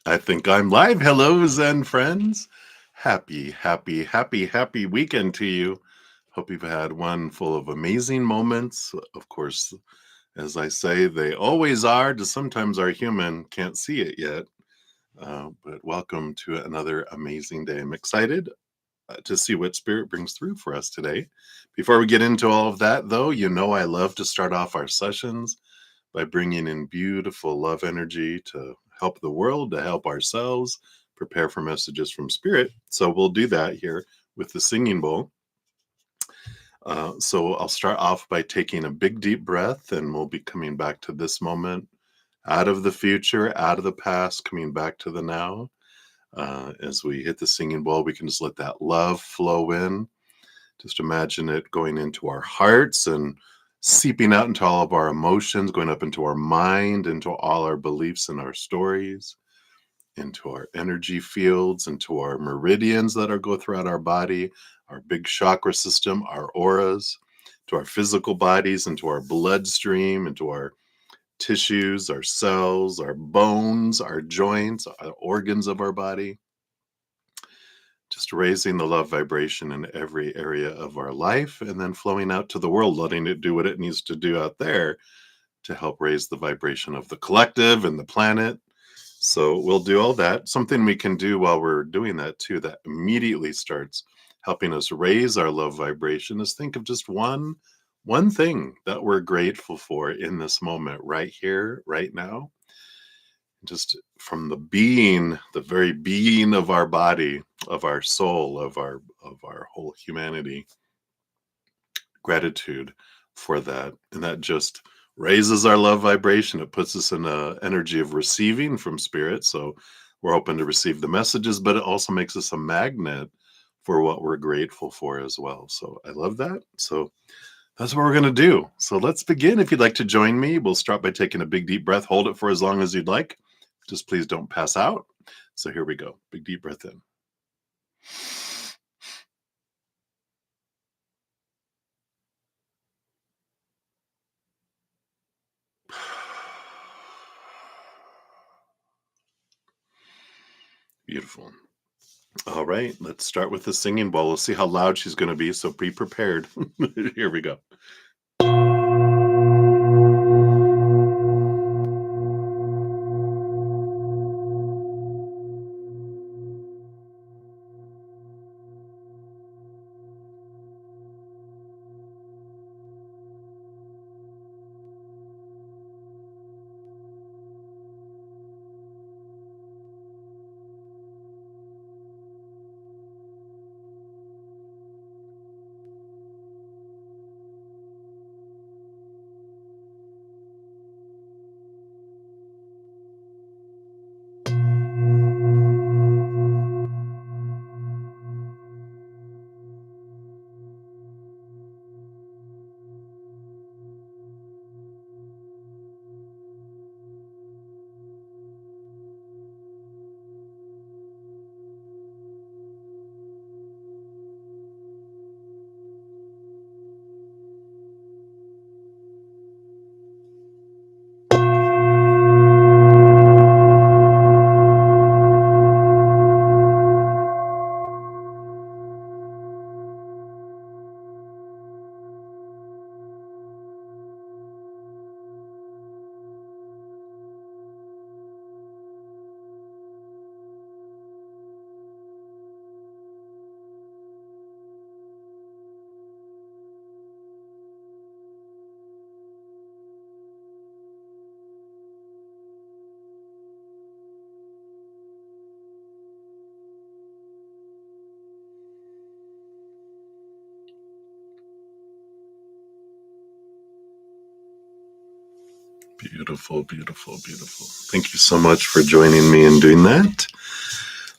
I think I'm live. Hello, Zen friends. Happy weekend to you. Hope you've had one full of amazing moments. Of course, as I say, they always are. Just sometimes our human can't see it yet. But welcome to another amazing day. I'm excited to see what Spirit brings through for us today. Before we get into all of that, though, you know I love to start off our sessions by bringing in beautiful love energy to help the world, to help ourselves prepare for messages from Spirit. So we'll do that here with the singing bowl. So I'll start off by taking a big deep breath, and we'll be coming back to this moment, out of the future, out of the past, coming back to the now. As we hit the singing bowl, we can just let that love flow in. Just imagine it going into our hearts and seeping out into all of our emotions, going up into our mind, into all our beliefs and our stories, into our energy fields, into our meridians that are go throughout our body, our big chakra system, our auras, to our physical bodies, into our bloodstream, into our tissues, our cells, our bones, our joints, our organs of our body. Just raising the love vibration in every area of our life and then flowing out to the world, letting it do what it needs to do out there to help raise the vibration of the collective and the planet. So we'll do all that. Something we can do while we're doing that too, that immediately starts helping us raise our love vibration, is think of just one thing that we're grateful for in this moment, right here, right now. Just from the being, the very being of our body, of our soul, of our whole humanity. Gratitude for that, and that just raises our love vibration. It puts us in a energy of receiving from Spirit, so we're open to receive the messages, but it also makes us a magnet for what we're grateful for as well. So I love that. So that's what we're going to do. So let's begin. If you'd like to join me, we'll start by taking a big deep breath. Hold it for as long as you'd like. Just please don't pass out. So here we go. Big deep breath in. Beautiful. All right, let's start with the singing bowl. We'll see how loud she's going to be, so be prepared. Here we go. Beautiful, beautiful, beautiful. Thank you so much for joining me in doing that.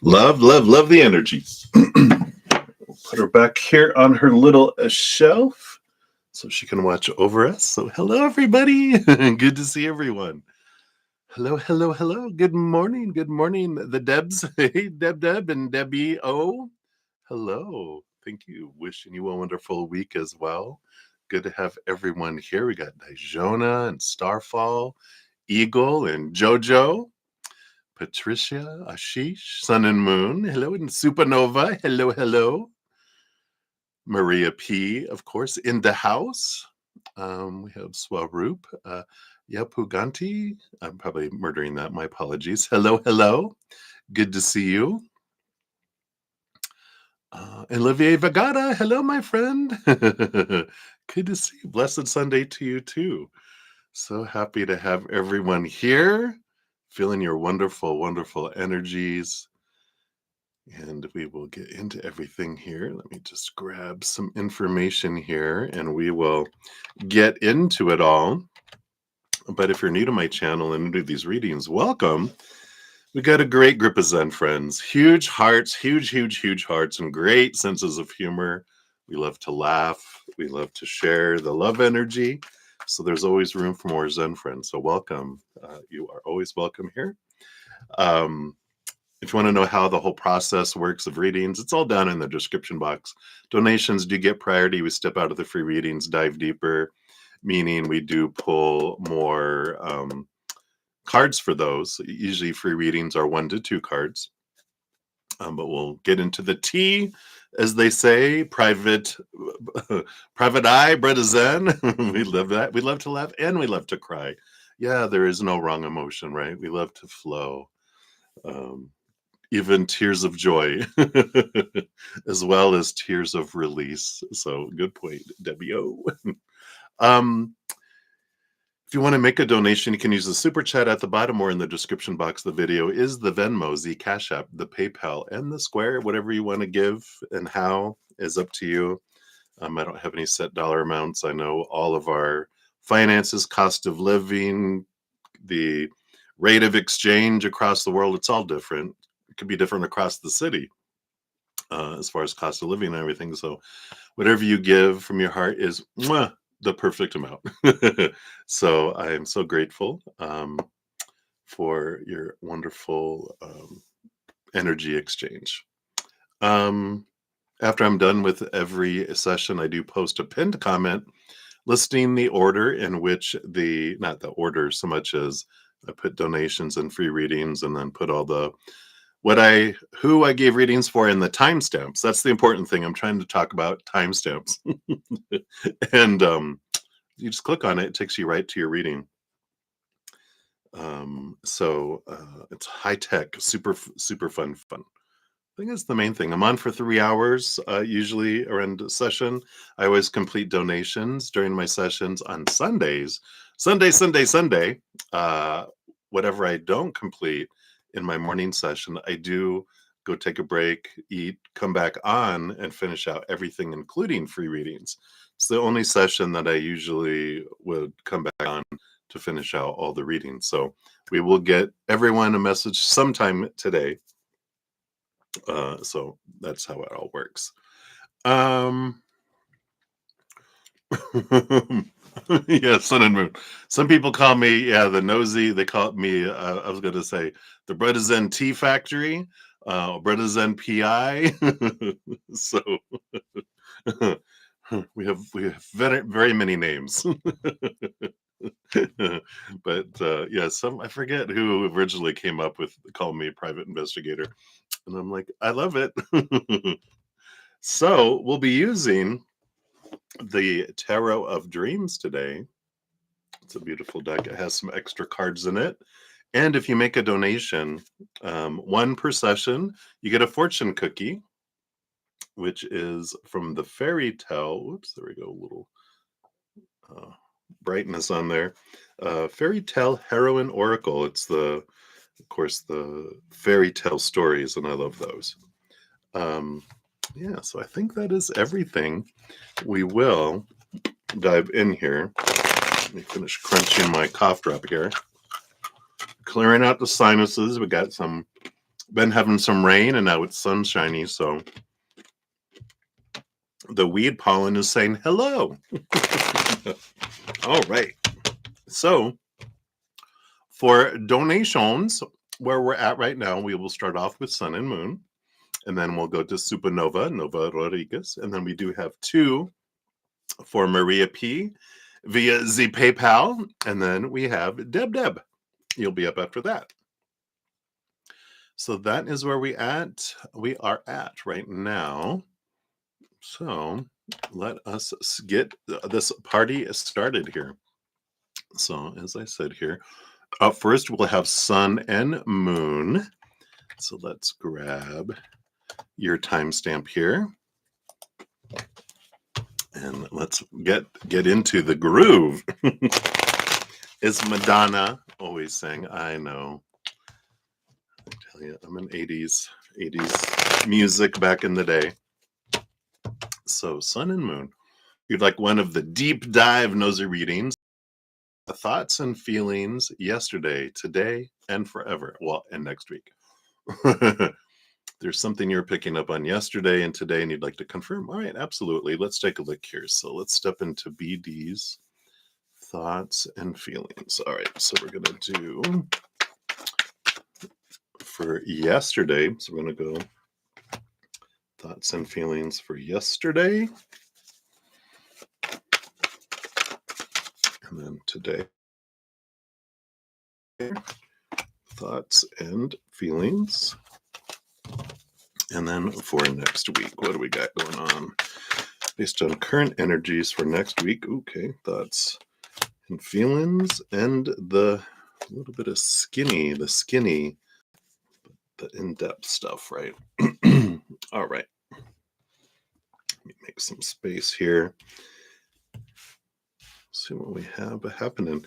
Love, love, love the energy. We'll put her back here on her little shelf so she can watch over us. So, hello, everybody. Good to see everyone. Hello, hello, hello. Good morning. Good morning, the Debs. Hey, Deb, and Debbie O. Hello. Thank you. Wishing you a wonderful week as well. Good to have everyone here. We got Dijona and Starfall, Eagle and Jojo. Patricia, Ashish, Sun and Moon, hello, and Supernova, hello, hello. Maria P, of course, in the house. We have Swaroop, Yapuganti. I'm probably murdering that. My apologies. Hello, hello. Good to see you. Olivier Vagata, hello, my friend. Good to see you. Blessed Sunday to you, too. So happy to have everyone here, feeling your wonderful, wonderful energies. And we will get into everything here. Let me just grab some information here and we will get into it all. But if you're new to my channel and do these readings, welcome. We got a great group of Zen friends, huge hearts, huge, huge, huge hearts, and great senses of humor. We love to laugh. We love to share the love energy. So there's always room for more Zen friends. So welcome. You are always welcome here. If you want to know how the whole process works of readings, it's all down in the description box. Donations do get priority. We step out of the free readings, dive deeper, meaning we do pull more cards for those. Usually free readings are 1 to 2 cards. But we'll get into the tea, as they say, private eye, brudda-zen. We love that. We love to laugh and we love to cry. Yeah, there is no wrong emotion, right? We love to flow. Even tears of joy, as well as tears of release. So good point, Debbie O. If you want to make a donation, you can use the super chat at the bottom or in the description box of the video is the Venmo, the CashApp, the PayPal, and the Square. Whatever you want to give and how is up to you. I don't have any set dollar amounts. I know all of our finances, cost of living, the rate of exchange across the world, it's all different. It could be different across the city as far as cost of living and everything. So whatever you give from your heart is the perfect amount. So I am so grateful for your wonderful energy exchange. After I'm done with every session, I do post a pinned comment listing the order in which not the order so much as I put donations and free readings and then put all the who I gave readings for and the timestamps. That's the important thing. I'm trying to talk about timestamps. And you just click on it, it takes you right to your reading. So it's high tech, super fun. I think that's the main thing. I'm on for 3 hours, usually around a session. I always complete donations during my sessions on Sundays. Sunday. Whatever I don't complete in my morning session, I do go take a break, eat, come back on, and finish out everything, including free readings. It's the only session that I usually would come back on to finish out all the readings. So we will get everyone a message sometime today. So that's how it all works. Yeah, sun and moon. Some people call me, the nosy. They call me, I was going to say, the brudda-zen tea factory, brudda-zen PI. So we have very, very many names. But yeah, I forget who originally came up with calling me private investigator. And I'm like, I love it. So we'll be using the Tarot of Dreams today. It's a beautiful deck. It has some extra cards in it. And if you make a donation, 1 per session, you get a fortune cookie, which is from the fairy tale. Oops, there we go. A little brightness on there. Fairy tale heroine oracle. It's of course, the fairy tale stories, and I love those. Yeah, so I think that is everything. We will dive in here. Let me finish crunching my cough drop here. Clearing out the sinuses. We got been having some rain and now it's sunshiny, so the weed pollen is saying hello. All right. So for donations, where we're at right now, we will start off with Sun and Moon, and then we'll go to Supernova, Nova Rodriguez, and then we do have 2 for Maria P via the PayPal, and then we have Deb. You'll be up after that. So that is where we are at right now. So let us get this party started here. So as I said here, up first we'll have sun and moon. So let's grab your timestamp here and let's get into the groove. Is Madonna always saying, I know. I tell you, I'm an 80s music back in the day. So sun and moon. You'd like one of the deep dive nosy readings, the thoughts and feelings yesterday, today, and forever. Well, and next week. There's something you're picking up on yesterday and today, and you'd like to confirm. All right, absolutely. Let's take a look here. So let's step into BD's thoughts and feelings. All right, so we're going to do for yesterday. So we're going to go thoughts and feelings for yesterday. And then today, thoughts and feelings. And then for next week, what do we got going on? Based on current energies for next week. Okay, thoughts and feelings and the little bit of the in-depth stuff, right? All right. Let me make some space here. See what we have happening.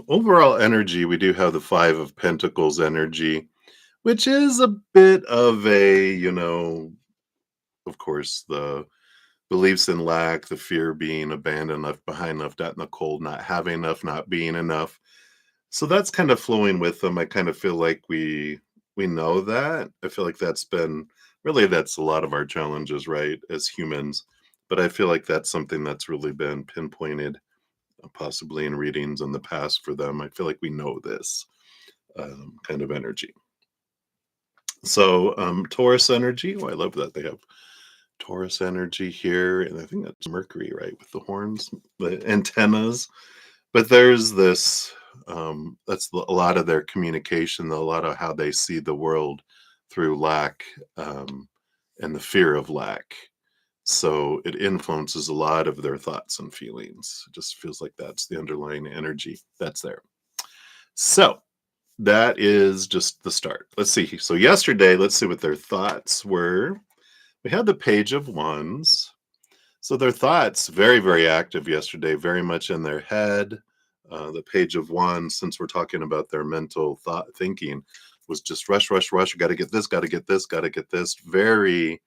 Overall energy, we do have the Five of Pentacles energy, which is a bit of a, of course, the beliefs in lack, the fear being abandoned, left behind, left out in the cold, not having enough, not being enough. So that's kind of flowing with them. I kind of feel like we know that. I feel like that's a lot of our challenges, right, as humans. But I feel like that's something that's really been pinpointed, possibly in readings in the past for them. I feel like we know this kind of energy. So Taurus energy. Oh, I love that they have Taurus energy here, and I think that's Mercury, right, with the horns, the antennas. But there's this. That's a lot of their communication, a lot of how they see the world through lack and the fear of lack. So it influences a lot of their thoughts and feelings. It just feels like that's the underlying energy that's there. So that is just the start. Let's see. So yesterday, let's see what their thoughts were. We had the Page of Wands. So their thoughts, very, very active yesterday, very much in their head. The Page of Wands, since we're talking about their mental thinking, was just rush, rush, rush. Got to get this, got to get this, got to get this. Very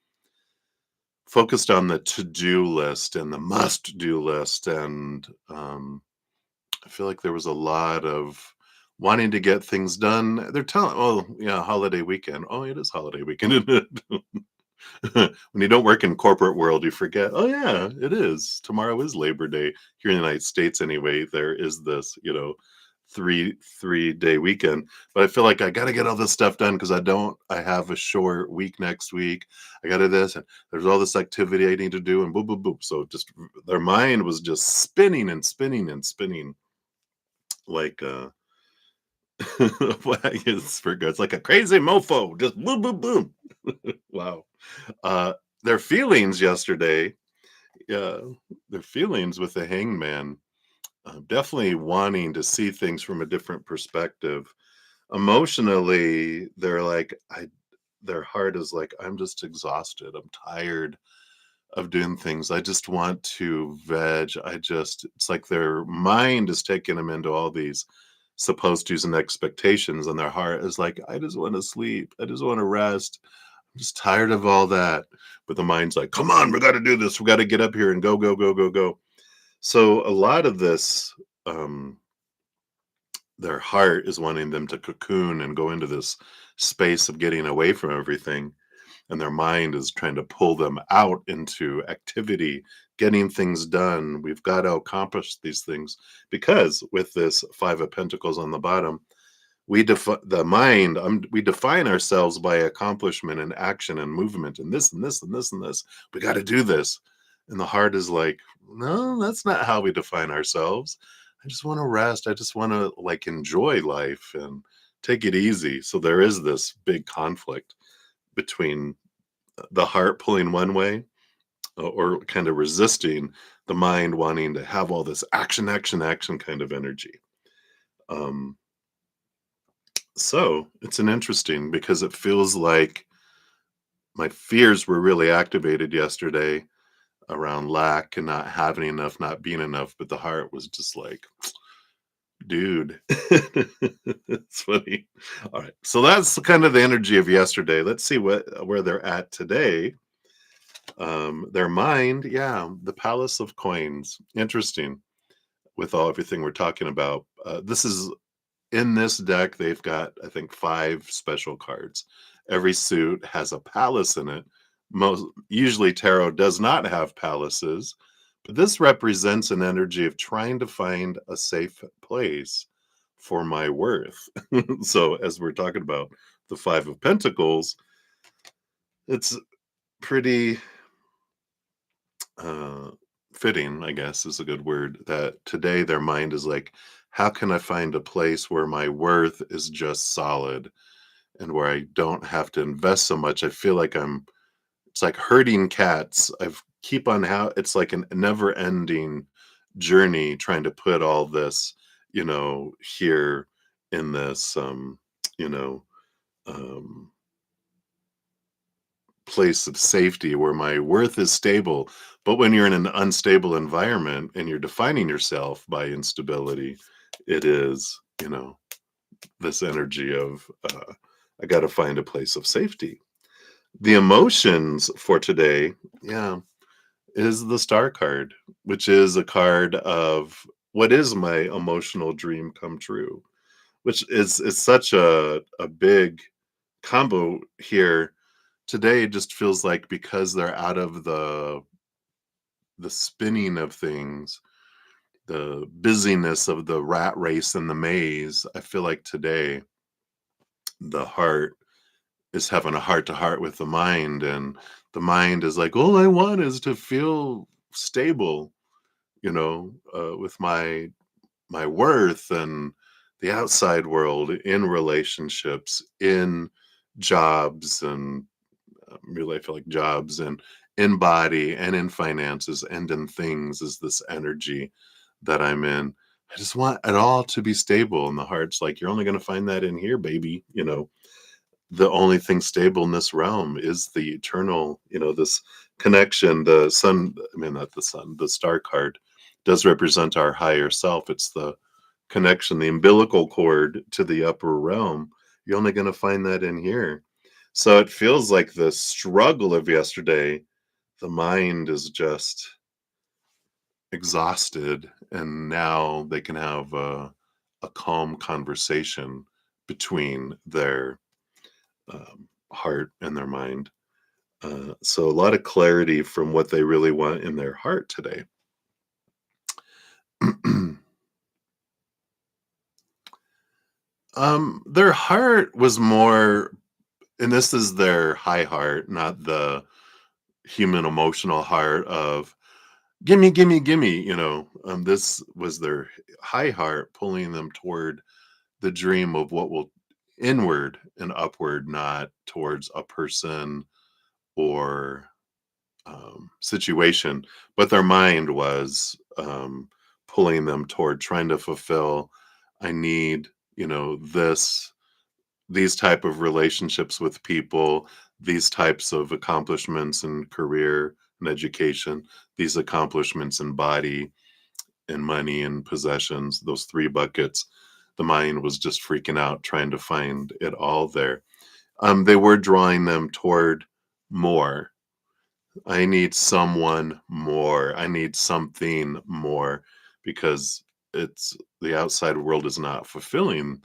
focused on the to-do list and the must-do list. And I feel like there was a lot of wanting to get things done. They're telling, oh, yeah, holiday weekend. Oh, it is holiday weekend, isn't it? When you don't work in corporate world, you forget, oh yeah, it is. Tomorrow is Labor Day. Here in the United States anyway, there is this, 3 day weekend. But I feel like I gotta get all this stuff done because I have a short week next week. I gotta this, and there's all this activity I need to do, and boop, boop, boop. So just their mind was just spinning and spinning and spinning like it's like a crazy mofo, just boom, boom, boom. Wow. Uh, their feelings yesterday, yeah, their feelings with the hangman, definitely wanting to see things from a different perspective. Emotionally, their heart is like, I'm just exhausted. I'm tired of doing things. I just want to veg. It's like their mind is taking them into all these supposed to's and expectations, and their heart is like, I just want to sleep. I just want to rest. I'm just tired of all that. But the mind's like, come on, we got to do this. We got to get up here and go, go, go, go, go. So a lot of this, their heart is wanting them to cocoon and go into this space of getting away from everything. And their mind is trying to pull them out into activity, getting things done. We've got to accomplish these things because with this Five of Pentacles on the bottom, we define ourselves by accomplishment and action and movement and this and this and this and this. We got to do this. And the heart is like, no, that's not how we define ourselves. I just want to rest. I just want to enjoy life and take it easy. So there is this big conflict between the heart pulling one way, or kind of resisting the mind wanting to have all this action, action, action kind of energy. Um, so it's an interesting because it feels like my fears were really activated yesterday around lack and not having enough, not being enough, but the heart was just like, dude. It's funny. All right. So that's kind of the energy of yesterday. Let's see where they're at today. Their mind, yeah, the palace of coins. Interesting with everything we're talking about. This is in this deck, they've got, I think, 5 special cards. Every suit has a palace in it. Most usually tarot does not have palaces, but this represents an energy of trying to find a safe place for my worth. So as we're talking about the 5 of Pentacles, it's pretty uh fitting, I guess is a good word, that today their mind is like, how can I find a place where my worth is just solid and where I don't have to invest so much? I feel like it's like herding cats. I've keep on how it's like a never ending journey trying to put all this, here in this, you know, um, place of safety where my worth is stable. But when you're in an unstable environment and you're defining yourself by instability, it is, this energy of, I got to find a place of safety. The emotions for today, yeah, is the star card, which is a card of what is my emotional dream come true, which is such a big combo here. Today it just feels like because they're out of the spinning of things, the busyness of the rat race and the maze, I feel like today the heart is having a heart to heart with the mind, and the mind is like, all I want is to feel stable, with my worth and the outside world, in relationships, in jobs, and really I feel like jobs, and in body and in finances and in things is this energy that I'm in. I just want it all to be stable. And the heart's like, you're only going to find that in here, baby. The only thing stable in this realm is the eternal, this connection. The sun, I mean, not the sun, the star card does represent our higher self. It's the connection, the umbilical cord to the upper realm. You're only going to find that in here. So it feels like the struggle of yesterday, the mind is just exhausted, and now they can have a calm conversation between their heart and their mind. So a lot of clarity from what they really want in their heart today. Their heart was more, and this is their high heart, not the human emotional heart of gimme, gimme, gimme. This was their high heart pulling them toward the dream of what will inward and upward, not towards a person or situation, but their mind was pulling them toward trying to fulfill. I need, these type of relationships with people, these types of accomplishments in career and education, these accomplishments in body and money and possessions, those 3 buckets. The mind was just freaking out trying to find it all there. They were drawing them toward more. I need someone more. I need something more, because it's the outside world is not fulfilling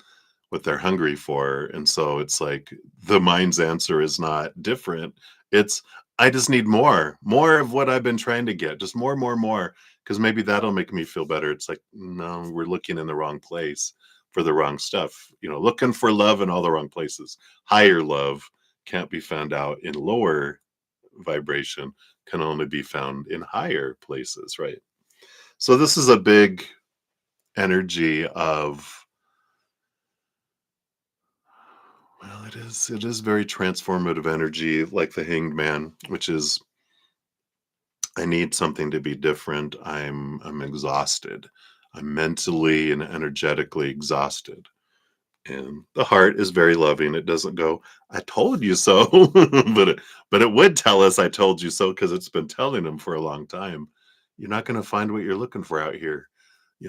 what they're hungry for. And so it's like the mind's answer is not different. It's, I just need more of what I've been trying to get, just more, because maybe that'll make me feel better. It's like, no, we're looking in the wrong place for the wrong stuff, looking for love in all the wrong places. Higher love can't be found out in lower vibration, can only be found in higher places, right? So this is a big energy of Well, it is very transformative energy, like the Hanged Man, which is I need something to be different. I'm exhausted. I'm mentally and energetically exhausted. And the heart is very loving. It doesn't go, "I told you so," but it would tell us, "I told you so," because it's been telling them for a long time. You're not gonna find what you're looking for out here.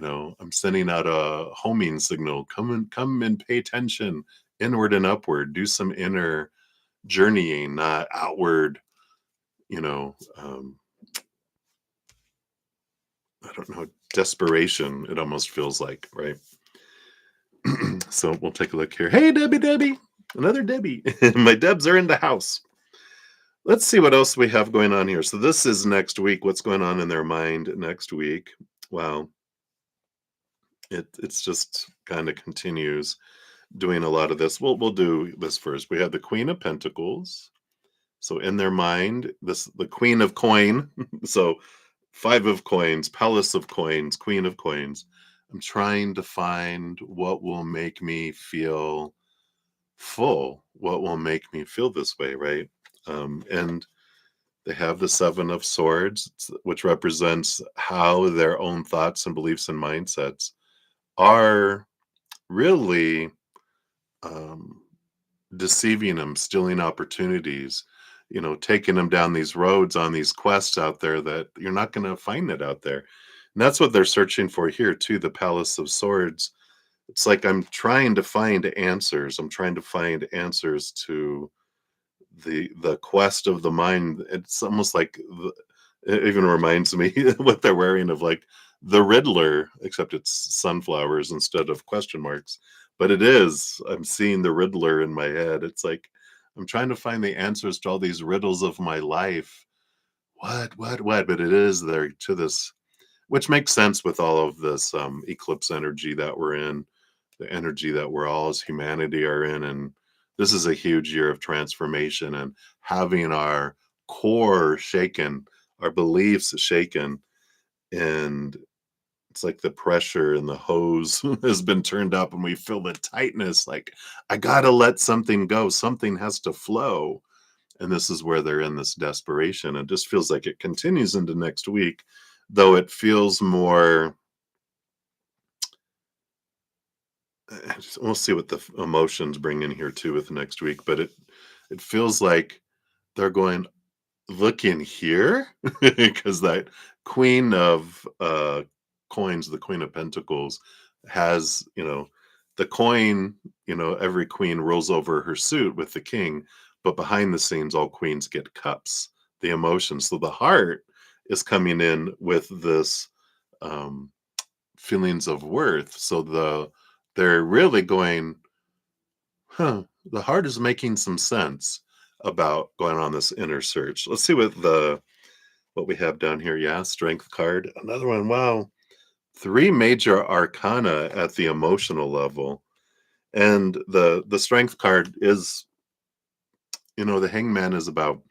I'm sending out a homing signal. Come and pay attention inward and upward. Do some inner journeying, not outward, you know, um, I don't know, desperation, it almost feels like, right? So we'll take a look here. Hey, Debbie, another Debbie. My Debs are in the house. Let's see what else we have going on here. So this is next week. What's going on in their mind next week? Wow, it's just kind of continues doing a lot of this. We'll do this first. We have the Queen of Pentacles. So in their mind, this the Queen of Coin. So Five of Coins, Palace of Coins, Queen of Coins. I'm trying to find what will make me feel full, what will make me feel this way, right? And they have the Seven of Swords, which represents how their own thoughts and beliefs and mindsets are really um, deceiving them, stealing opportunities, taking them down these roads on these quests out there that you're not going to find it out there. And that's what they're searching for here, too, the Palace of Swords. It's like I'm trying to find answers. I'm trying to find answers to the quest of the mind. It's almost like it even reminds me what they're wearing of like the Riddler, except it's sunflowers instead of question marks. But it is. I'm seeing the Riddler in my head. It's like I'm trying to find the answers to all these riddles of my life. What? But it is there to this, which makes sense with all of this eclipse energy that we're in, the energy that we're all as humanity are in. And this is a huge year of transformation and having our core shaken, our beliefs shaken. And it's like the pressure and the hose has been turned up and we feel the tightness. Like, I got to let something go. Something has to flow. And this is where they're in this desperation. It just feels like it continues into next week, though it feels more. We'll see what the emotions bring in here too with next week, but it feels like they're going, look in here, because that Queen of Coins, the Queen of Pentacles, has the coin. Every queen rolls over her suit with the king, but behind the scenes, all queens get cups, the emotions. So the heart is coming in with this. Um, Feelings of worth. So they're really going, huh, the heart is making some sense about going on this inner search. Let's see what we have down here. Yeah, strength card. Another one. Wow. Three major arcana at the emotional level. And the strength card is, the hangman is about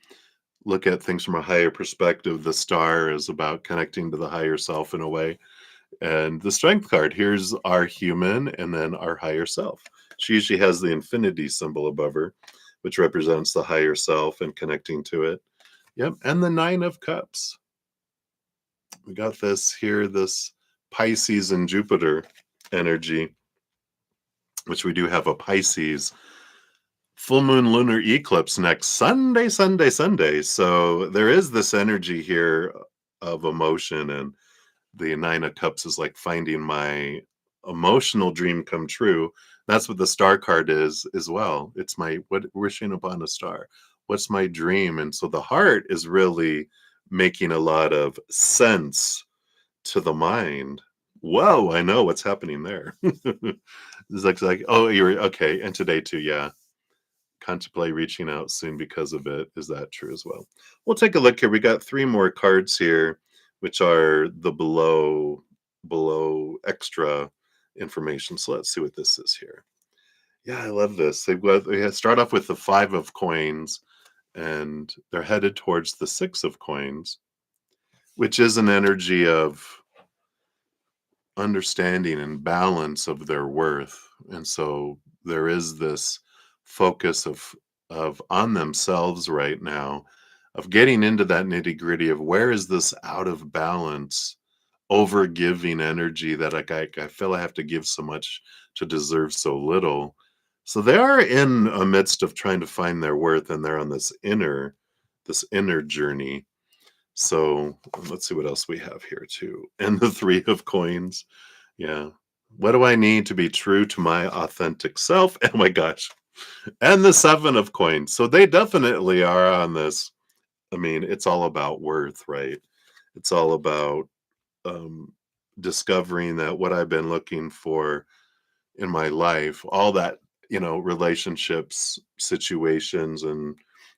look at things from a higher perspective. The star is about connecting to the higher self in a way. And the strength card, here's our human and then our higher self. She usually has the infinity symbol above her, which represents the higher self and connecting to it. Yep. And the Nine of Cups. We got this here, this Pisces and Jupiter energy, which we do have a Pisces full moon lunar eclipse next Sunday. So there is this energy here of emotion, and the Nine of Cups is like finding my emotional dream come true. That's what the star card is as well. It's my wishing upon a star. What's my dream? And so the heart is really making a lot of sense to the mind. Whoa, I know what's happening there. It's like, oh, you're okay. And today too, yeah. Contemplate reaching out soon because of it. Is that true as well? We'll take a look here. We got three more cards here, which are the below extra information. So let's see what this is here. Yeah, I love this. They start off with the Five of Coins, and they're headed towards the Six of Coins, which is an energy of understanding and balance of their worth. And so there is this focus of on themselves right now, of getting into that nitty-gritty of where is this out of balance, over giving energy that I feel I have to give so much to deserve so little. So they are in a midst of trying to find their worth, and they're on this inner journey. So let's see what else we have here too. And the three of coins. Yeah. What do I need to be true to my authentic self? Oh my gosh. And the seven of coins. So they definitely are on this. I mean, it's all about worth, right? It's all about um, discovering that what I've been looking for in my life, all that, relationships, situations, and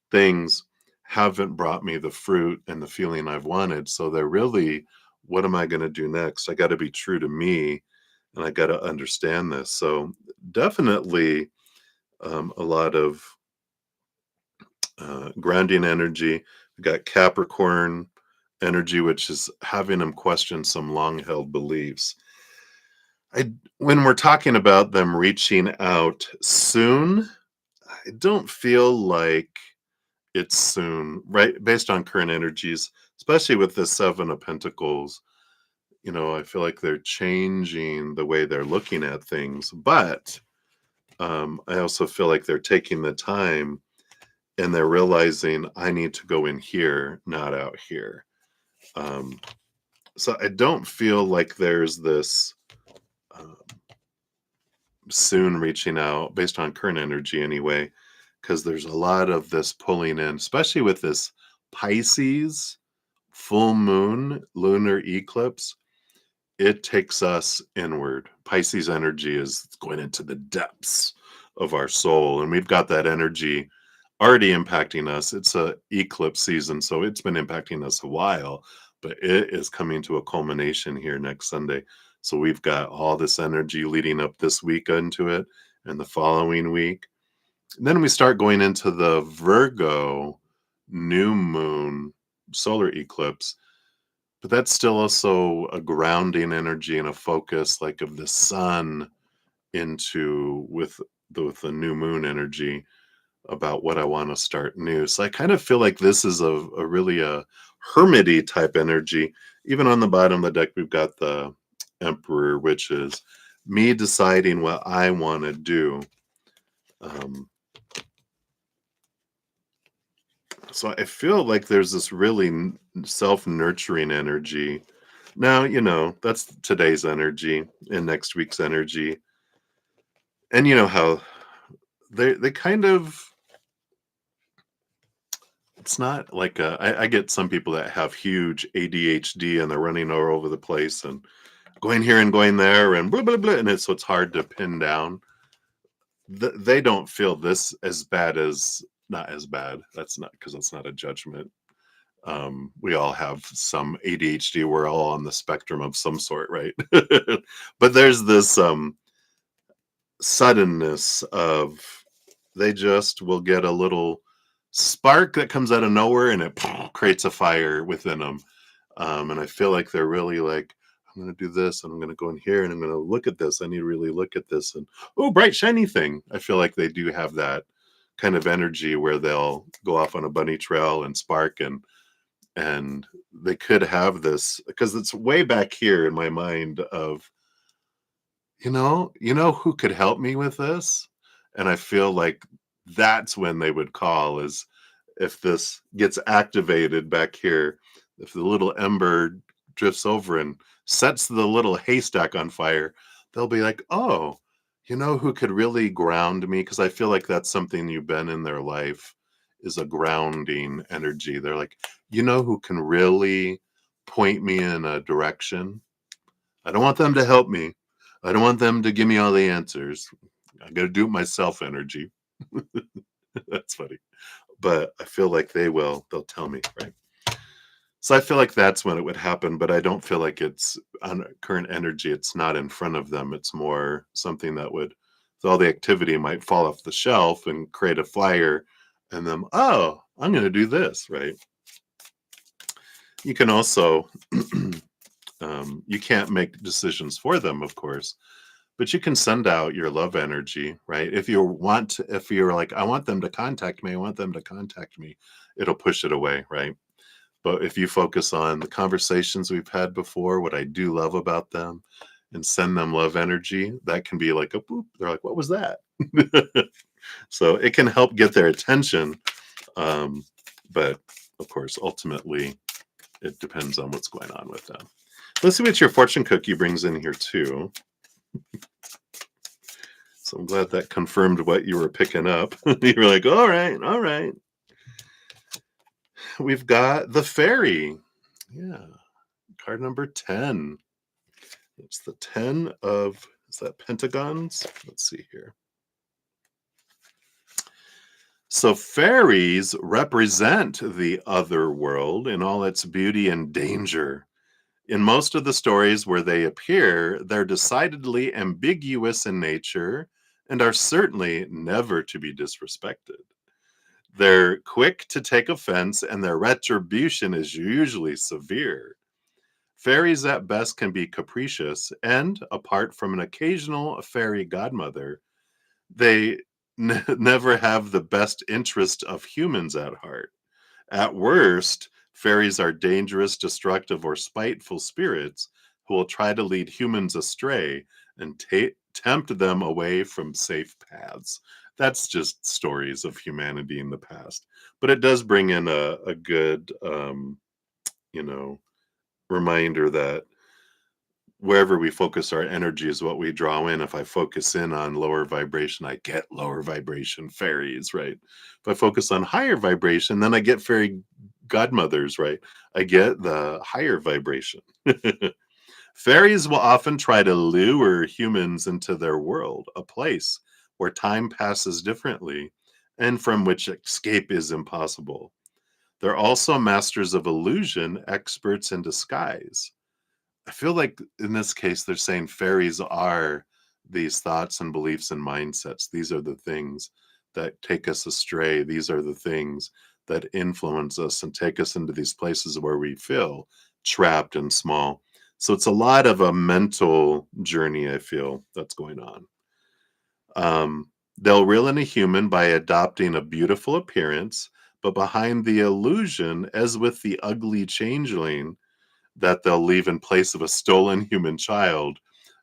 things haven't brought me the fruit and the feeling I've wanted. So they're really, what am I going to do next? I got to be true to me, and I got to understand this. So definitely a lot of grounding energy. We got Capricorn energy, which is having them question some long held beliefs. When we're talking about them reaching out soon, I don't feel like it's soon, right? Based on current energies, especially with the Seven of Pentacles, I feel like they're changing the way they're looking at things. But I also feel like they're taking the time and they're realizing I need to go in here, not out here. Um, so I don't feel like there's this um, soon reaching out based on current energy anyway, because there's a lot of this pulling in, especially with this Pisces full moon lunar eclipse. It takes us inward. Pisces energy is going into the depths of our soul, and we've got that energy already impacting us. It's a eclipse season, so it's been impacting us a while, but it is coming to a culmination here next Sunday. So we've got all this energy leading up this week into it and the following week. And then we start going into the Virgo new moon solar eclipse, but that's still also a grounding energy and a focus like of the sun into with the new moon energy about what I want to start new. So I kind of feel like this is a really a hermity type energy. Even on the bottom of the deck, we've got the Emperor, which is me deciding what I want to do. Um, so I feel like there's this really self-nurturing energy. Now, that's today's energy and next week's energy. And you know how they kind of, it's not like I get some people that have huge ADHD and they're running all over the place and going here and going there and blah blah blah, and it's hard to pin down. They don't feel this as bad as, not as bad. That's not, because that's not a judgment. We all have some ADHD. We're all on the spectrum of some sort, right? But there's this suddenness of, they just will get a little spark that comes out of nowhere and it creates a fire within them. And I feel like they're really like, I'm going to do this and I'm going to go in here and I'm going to look at this. I need to really look at this. And oh, bright, shiny thing. I feel like they do have that kind of energy where they'll go off on a bunny trail and spark, and they could have this because it's way back here in my mind of, who could help me with this? And I feel like that's when they would call, is if this gets activated back here, if the little ember drifts over and sets the little haystack on fire, they'll be like, oh, who could really ground me? Because I feel like that's something you've been in their life, is a grounding energy. They're like, who can really point me in a direction? I don't want them to help me. I don't want them to give me all the answers. I got to do it myself energy. That's funny. But I feel like they'll tell me, right? So I feel like that's when it would happen, but I don't feel like it's on current energy. It's not in front of them. It's more something that would, with all the activity, might fall off the shelf and create a fire, and then, oh, I'm going to do this, right? You can also, you can't make decisions for them, of course, But you can send out your love energy, right? If if you're like, I want them to contact me, I want them to contact me, it'll push it away, right? But if you focus on the conversations we've had before, what I do love about them, and send them love energy, that can be like a boop. They're like, what was that? So it can help get their attention. Um, but of course, ultimately, it depends on what's going on with them. Let's see what your fortune cookie brings in here too. So I'm glad that confirmed what you were picking up. You were like, all right, all right. We've got the fairy. Yeah. Card number 10. It's the 10 of, is that pentagons? Let's see here. So fairies represent the other world in all its beauty and danger. In most of the stories where they appear, they're decidedly ambiguous in nature and are certainly never to be disrespected. They're quick to take offense, and their retribution is usually severe. Fairies at best can be capricious, and apart from an occasional fairy godmother, they never have the best interest of humans at heart. At worst, fairies are dangerous, destructive, or spiteful spirits who will try to lead humans astray and tempt them away from safe paths. That's just stories of humanity in the past. But it does bring in a good, you know, reminder that wherever we focus our energy is what we draw in. If I focus in on lower vibration, I get lower vibration fairies, right? If I focus on higher vibration, then I get fairy godmothers, right? I get the higher vibration. Fairies will often try to lure humans into their world, a place where time passes differently and from which escape is impossible. They're also masters of illusion, experts in disguise. I feel like in this case, they're saying fairies are these thoughts and beliefs and mindsets. These are the things that take us astray. These are the things that influence us and take us into these places where we feel trapped and small. So it's a lot of a mental journey, I feel, that's going on. They'll reel in a human by adopting a beautiful appearance, but behind the illusion, as with the ugly changeling, that they'll leave in place of a stolen human child,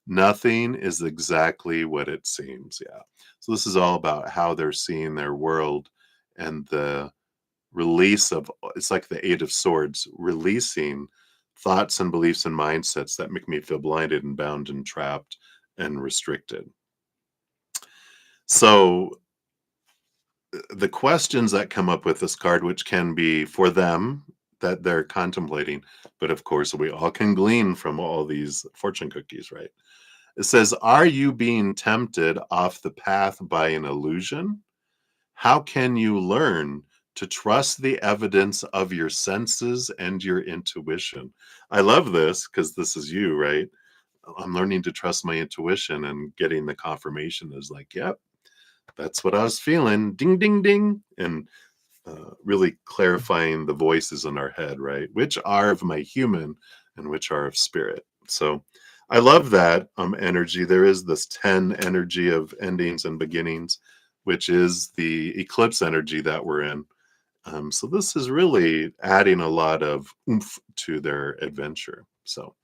nothing is exactly what it seems. Yeah. So this is all about how they're seeing their world and the release of, it's like the Eight of Swords, releasing thoughts and beliefs and mindsets that make me feel blinded and bound and trapped and restricted. So the questions that come up with this card, which can be for them that they're contemplating, but of course we all can glean from all these fortune cookies, right? It says, are you being tempted off the path by an illusion? How can you learn to trust the evidence of your senses and your intuition? I love this because this is you, right? I'm learning to trust my intuition, and getting the confirmation is like, yep, that's what I was feeling. Ding, ding, ding. And really clarifying the voices in our head, right? Which are of my human and which are of spirit. So I love that energy. There is this 10 energy of endings and beginnings, which is the eclipse energy that we're in. So this is really adding a lot of oomph to their adventure. So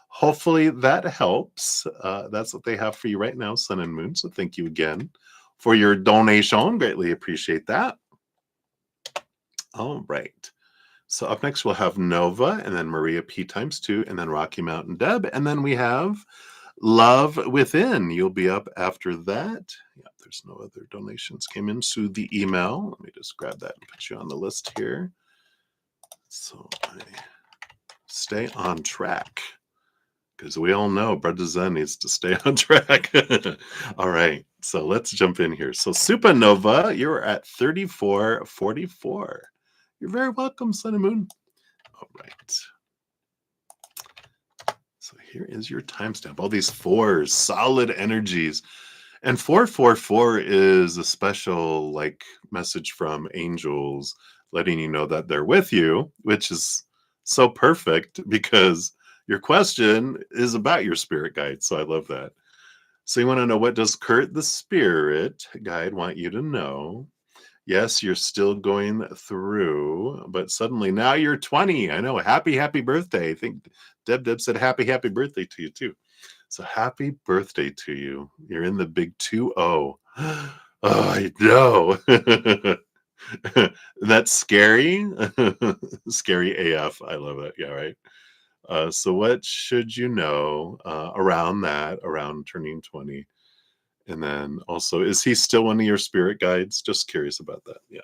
hopefully that helps. That's what they have for you right now, Sun and Moon. So thank you again for your donation. Greatly appreciate that. All right. So up next, we'll have Nova, and then Maria P times 2, and then Rocky Mountain Deb. And then we have Love Within. You'll be up after that. Yeah, there's no other donations came in. So the email, let me just grab that and put you on the list here. So I stay on track, because we all know brudda-zen needs to stay on track. All right, so let's jump in here. So Supernova, you're at 3444. You're very welcome, Sun and Moon. All right. So here is your timestamp. All these fours, solid energies. And 444 is a special like message from angels letting you know that they're with you, which is so perfect because your question is about your spirit guide. So I love that. So you want to know, what does Kurt the spirit guide want you to know? Yes, you're still going through, but suddenly now you're 20. I know. Happy birthday. I think Deb said happy birthday to you too. So happy birthday to you. You're in the big 2-0. Oh, I know. That's scary. Scary AF. I love it. Yeah, right. So what should you know around that, around turning 20? And then also, is he still one of your spirit guides? Just curious about that. Yeah,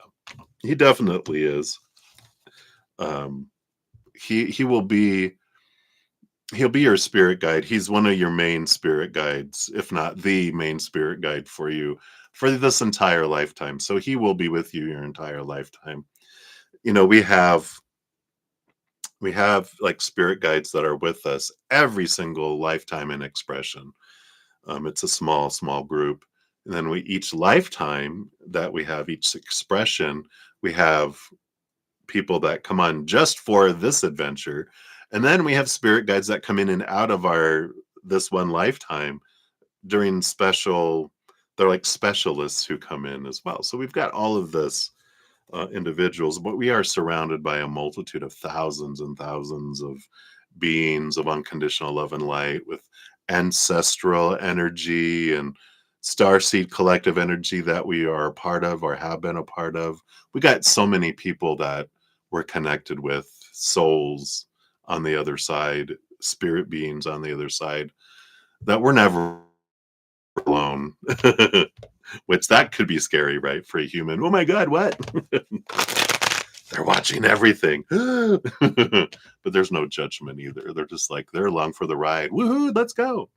he definitely is. Um, he will be, he'll be your spirit guide. He's one of your main spirit guides, if not the main spirit guide for you for this entire lifetime. So he will be with you your entire lifetime. You know, we have like spirit guides that are with us every single lifetime in expression. It's a small group. And then we each lifetime that we have each expression, we have people that come on just for this adventure. And then we have spirit guides that come in and out of our this one lifetime during special, they're like specialists who come in as well. So we've got all of this individuals, but we are surrounded by a multitude of thousands and thousands of beings of unconditional love and light with ancestral energy and starseed collective energy that we are a part of or have been a part of. We got so many people that we're connected with, souls on the other side, spirit beings on the other side, that we're never alone. Which that could be scary, right? For a human. Oh my God, what? They're watching everything. But there's no judgment either. They're just like, they're along for the ride. Woohoo, let's go.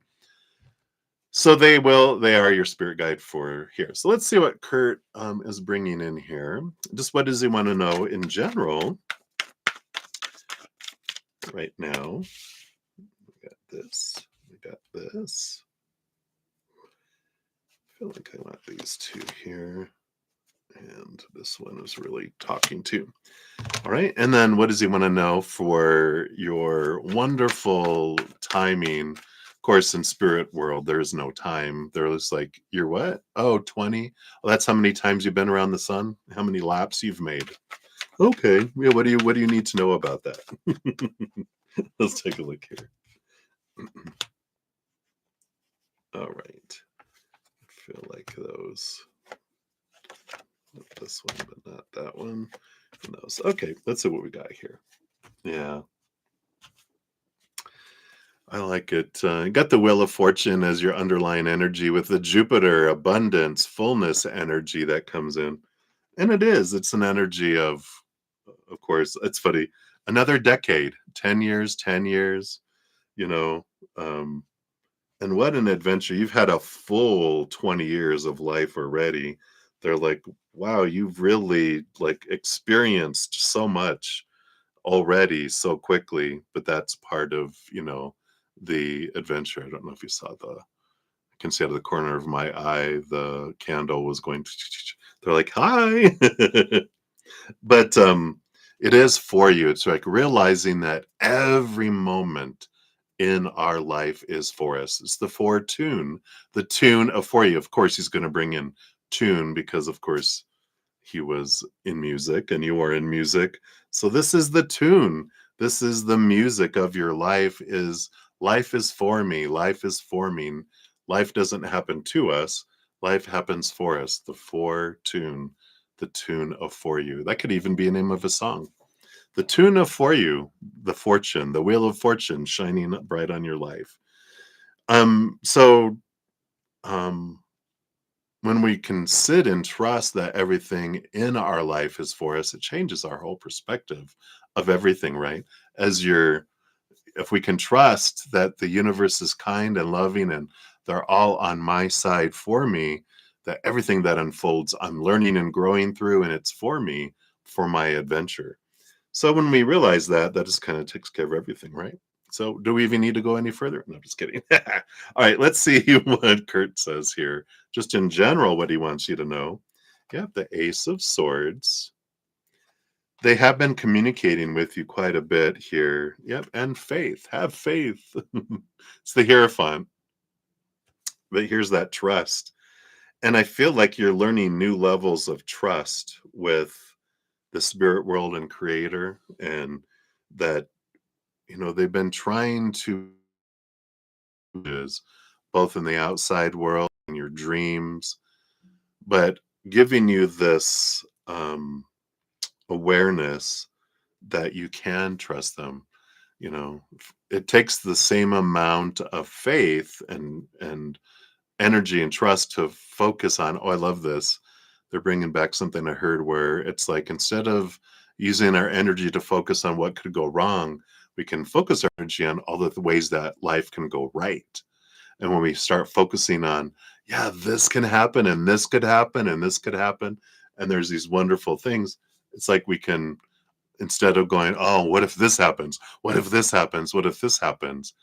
So they are your spirit guide for here. So let's see what Kurt is bringing in here. Just what does he want to know in general right now? We got this. We got this. I feel like I want these two here. And this one is really talking to. All right. And then what does he want to know for your wonderful timing? Of course, in spirit world, there's no time. There's like, you're what? Oh, 20. Well, that's how many times you've been around the sun, how many laps you've made. Okay. Yeah, what do you need to know about that? Let's take a look here. All right. I feel like those. Not this one, but not that one. And those. Okay, let's see what we got here. Yeah. I like it. You got the Wheel of Fortune as your underlying energy with the Jupiter abundance, fullness energy that comes in. And it is. It's an energy of course, it's funny. Another decade, 10 years, 10 years, you know. Um, and what an adventure. You've had a full 20 years of life already. They're like, wow, you've really like experienced so much already so quickly, but that's part of, the adventure. I don't know if you saw I can see out of the corner of my eye, the candle was going, they're like, hi. But it is for you. It's like realizing that every moment in our life is for us. It's the for tune, the tune of for you. Of course, he's going to bring in tune because, of course, he was in music and you are in music. So this is the tune. This is the music of your life. Is life is for me. Life is forming. Life doesn't happen to us. Life happens for us. The for tune, the tune of for you. That could even be a name of a song. The tune of for you, the fortune, the wheel of fortune shining bright on your life. So um when we can sit and trust that everything in our life is for us, it changes our whole perspective of everything, right? As you're, if we can trust that the universe is kind and loving and they're all on my side for me, that everything that unfolds, I'm learning and growing through, and it's for me, for my adventure. So when we realize that, that just kind of takes care of everything, right? So do we even need to go any further? No, just kidding. All right, let's see what Kurt says here. Just in general, what he wants you to know. Yeah, the Ace of Swords. They have been communicating with you quite a bit here. Yep, and faith. Have faith. It's the Hierophant. but here's that trust. And I feel like you're learning new levels of trust with the spirit world and creator, and that, they've been trying to is both in the outside world and your dreams, but giving you this awareness that you can trust them. It takes the same amount of faith and energy and trust to focus on. Oh, I love this. They're bringing back something I heard where it's like, instead of using our energy to focus on what could go wrong, we can focus our energy on all the ways that life can go right. And when we start focusing on, yeah, this can happen and this could happen and this could happen, and there's these wonderful things, it's like we can, instead of going, oh, what if this happens? What if this happens? What if this happens?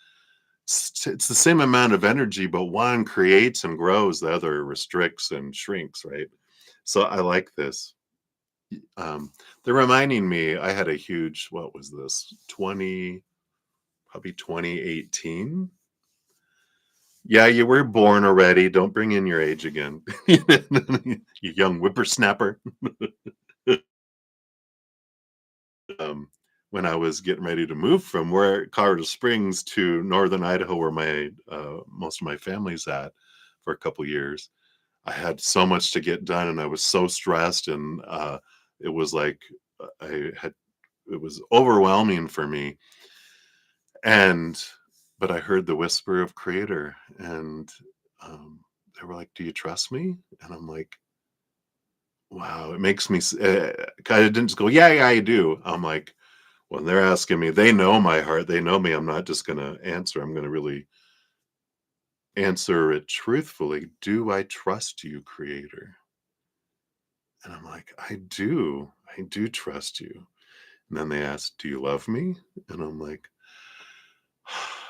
It's the same amount of energy, but one creates and grows, the other restricts and shrinks, right? So I like this. Um, they're reminding me, I had a huge, what was this, probably 2018. Yeah, you were born already. Don't bring in your age again. You young whippersnapper. um, when I was getting ready to move from where Colorado Springs to northern Idaho, where my most of my family's at, for a couple years. I had so much to get done, and I was so stressed, and it was like, I had it was overwhelming for me. And but I heard the whisper of Creator, and they were like, "Do you trust me?" And I'm like, "Wow!" It makes me kind of didn't just go, "Yeah, yeah, I do." I'm like, when they're asking me, they know my heart, they know me. I'm not just going to answer. I'm going to really answer it truthfully. Do I trust you, Creator? And I'm like, I do trust you. And then they ask, do you love me? And I'm like,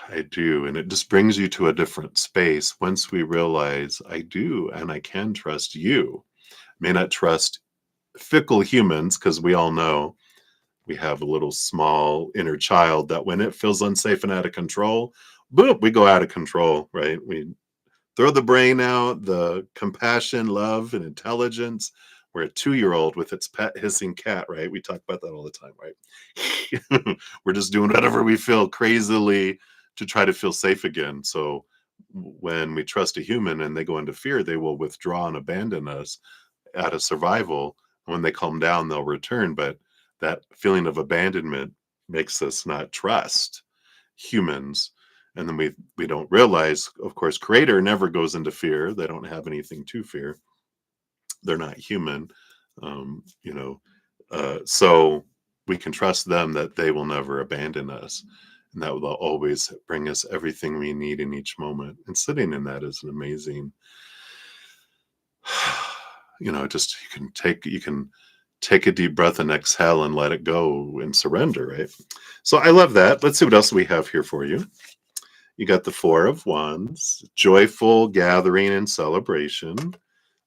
I do. And it just brings you to a different space once we realize I do and I can trust you. I may not trust fickle humans, because we all know we have a little small inner child that when it feels unsafe and out of control, boom, we go out of control, right? We throw the brain out, the compassion, love, and intelligence. We're a 2-year-old with its pet hissing cat, right? We talk about that all the time, right? We're just doing whatever we feel crazily to try to feel safe again. So when we trust a human and they go into fear, they will withdraw and abandon us out of survival. When they calm down, they'll return. But that feeling of abandonment makes us not trust humans. And then we don't realize, of course, Creator never goes into fear. They don't have anything to fear. They're not human. um, you know so we can trust them that they will never abandon us, and that will always bring us everything we need in each moment. And sitting in that is an amazing, just you can take a deep breath and exhale and let it go and surrender, right? So I love that. Let's see what else we have here for you. You got the Four of Wands, joyful gathering and celebration,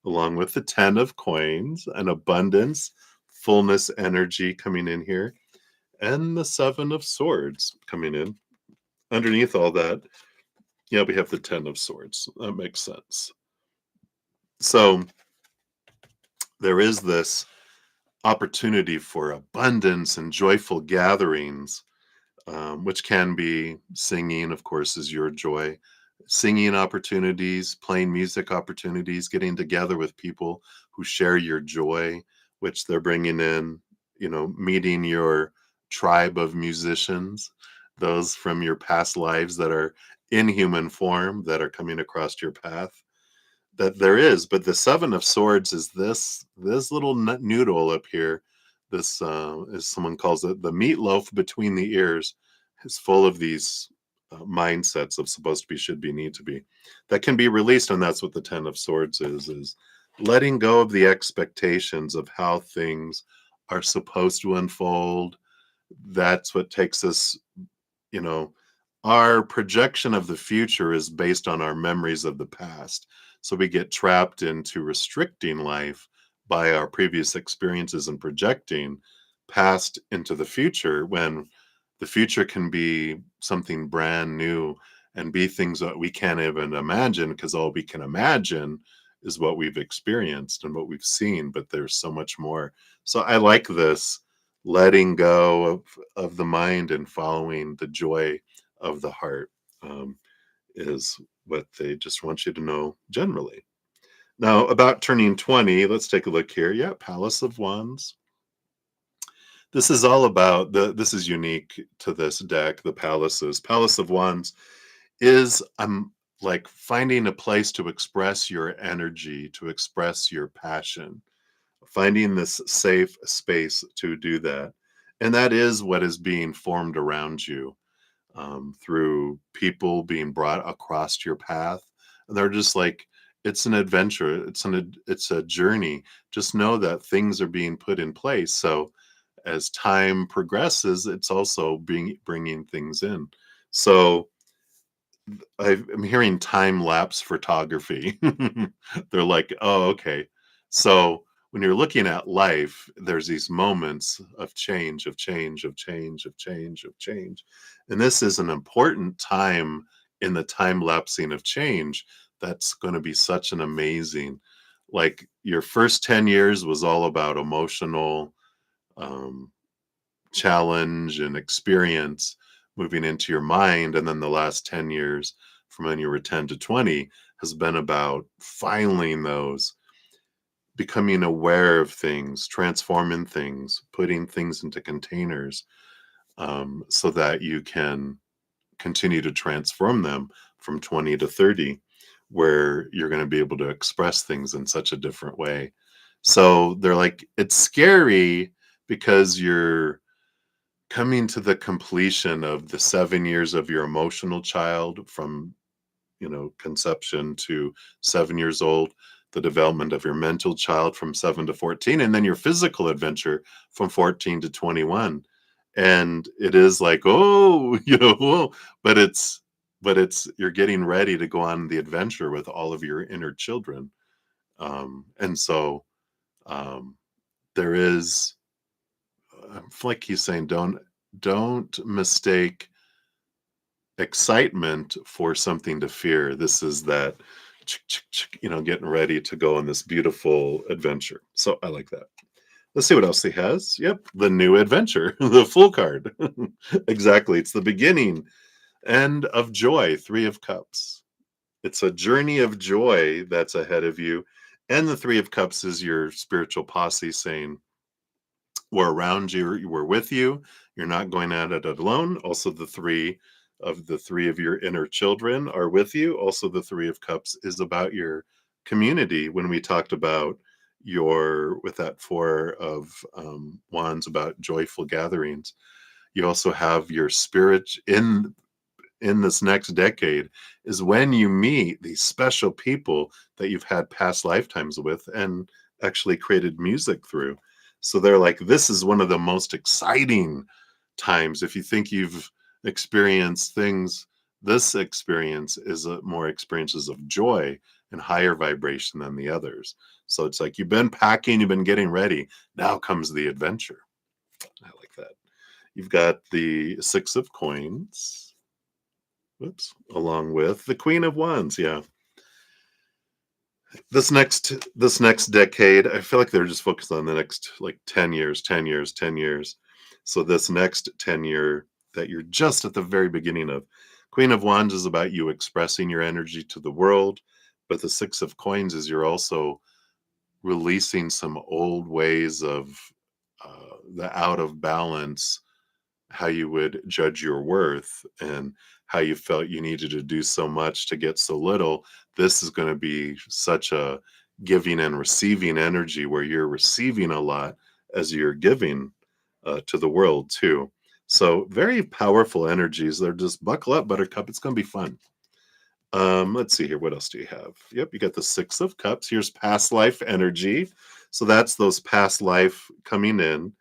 along with the Ten of Coins, and abundance, fullness, energy coming in here, and the Seven of Swords coming in. Underneath all that, yeah, we have the Ten of Swords. That makes sense. So there is this opportunity for abundance and joyful gatherings, which can be singing, of course, is your joy. Singing opportunities, playing music opportunities, getting together with people who share your joy, which they're bringing in, meeting your tribe of musicians, those from your past lives that are in human form that are coming across your path. That there is, but the Seven of Swords is this little noodle up here. This, as someone calls it, the meatloaf between the ears, is full of these mindsets of supposed to be, should be, need to be, that can be released. And that's what the Ten of Swords is letting go of the expectations of how things are supposed to unfold. That's what takes us, you know, our projection of the future is based on our memories of the past. So we get trapped into restricting life by our previous experiences and projecting past into the future, when the future can be something brand new and be things that we can't even imagine, because all we can imagine is what we've experienced and what we've seen, but there's so much more. So I like this letting go of the mind and following the joy of the heart, is what they just want you to know generally. Now, about turning 20, let's take a look here. Yeah, Palace of Wands. This is all about this is unique to this deck, the palaces. Palace of Wands is like finding a place to express your energy, to express your passion, finding this safe space to do that. And that is what is being formed around you, through people being brought across your path. And they're just like, it's an adventure. It's a journey. Just know that things are being put in place. So as time progresses, it's also bringing things in. So I'm hearing time lapse photography. They're like, oh, okay. So when you're looking at life, there's these moments of change, of change, of change, of change, of change. And this is an important time in the time lapsing of change. That's going to be such an amazing, like your first 10 years was all about emotional, um, challenge and experience moving into your mind. And then the last 10 years from when you were 10 to 20 has been about filing those, becoming aware of things, transforming things, putting things into containers, so that you can continue to transform them from 20 to 30, where you're going to be able to express things in such a different way. So they're like, it's scary because you're coming to the completion of the 7 years of your emotional child, from, conception to 7 years old, the development of your mental child from 7 to 14, and then your physical adventure from 14 to 21. And it is like, oh, whoa, but it's you're getting ready to go on the adventure with all of your inner children. And so, um, there is, like he's saying, don't mistake excitement for something to fear. This is that, getting ready to go on this beautiful adventure. So I like that. Let's see what else he has. Yep, the new adventure, the full card. Exactly. It's the beginning end of joy, 3 of Cups. It's a journey of joy that's ahead of you. And the 3 of Cups is your spiritual posse saying, we're around you, we're with you, you're not going at it alone. Also, the three of your inner children are with you. Also, the 3 of Cups is about your community. When we talked about your, with that 4 of Wands, about joyful gatherings, you also have your spirit in this next decade, is when you meet these special people that you've had past lifetimes with and actually created music through. So they're like, this is one of the most exciting times. If you think you've experienced things, this experience is more experiences of joy and higher vibration than the others. So it's like, you've been packing, you've been getting ready. Now comes the adventure. I like that. You've got the 6 of Coins. Whoops. Along with the Queen of Wands. Yeah. This next decade, I feel like they're just focused on the next like 10 years, 10 years, 10 years. So this next 10-year that you're just at the very beginning of. Queen of Wands is about you expressing your energy to the world, but the 6 of Coins is you're also releasing some old ways of, the out of balance, how you would judge your worth, and how you felt you needed to do so much to get so little. This is going to be such a giving and receiving energy, where you're receiving a lot as you're giving, to the world too. So very powerful energies. They're just, buckle up, Buttercup. It's going to be fun. Let's see here. What else do you have? Yep, you got the 6 of Cups. Here's past life energy. So that's those past life coming in.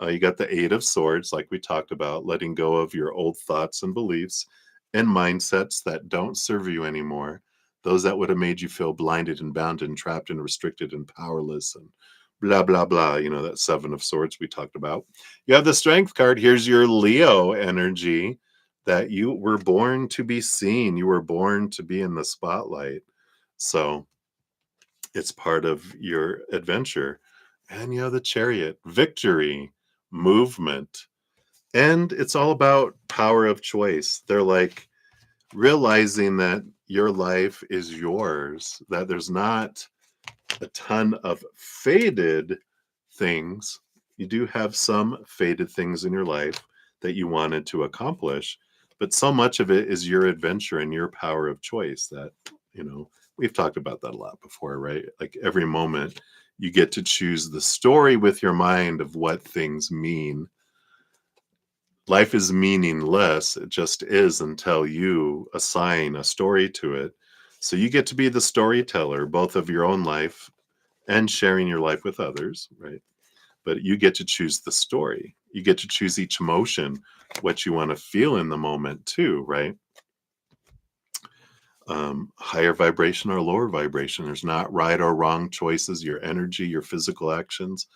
You got the 8 of Swords, like we talked about, letting go of your old thoughts and beliefs and mindsets that don't serve you anymore. Those that would have made you feel blinded and bound and trapped and restricted and powerless and blah, blah, blah. That 7 of Swords we talked about. You have the Strength card. Here's your Leo energy. that you were born to be seen. You were born to be in the spotlight. So it's part of your adventure. And the chariot, victory, movement. And it's all about power of choice. They're like realizing that your life is yours, that there's not a ton of faded things. You do have some faded things in your life that you wanted to accomplish, but so much of it is your adventure and your power of choice that, we've talked about that a lot before, right? Like every moment you get to choose the story with your mind of what things mean. Life is meaningless. It just is until you assign a story to it. So you get to be the storyteller, both of your own life and sharing your life with others, right? But you get to choose the story. You get to choose each emotion, what you want to feel in the moment too, right? Higher vibration or lower vibration. There's not right or wrong choices, your energy, your physical actions.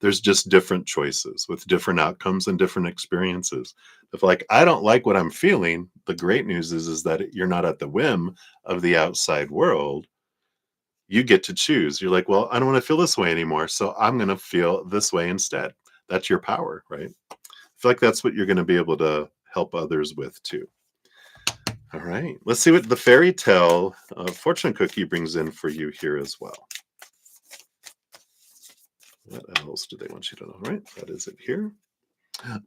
There's just different choices with different outcomes and different experiences. If like, I don't like what I'm feeling, the great news is that you're not at the whim of the outside world. You get to choose. You're like, well, I don't want to feel this way anymore, so I'm going to feel this way instead. That's your power, right? I feel like that's what you're going to be able to help others with too. All right, let's see what the fairy tale fortune cookie brings in for you here as well. What else do they want you to know? All right, that is it here.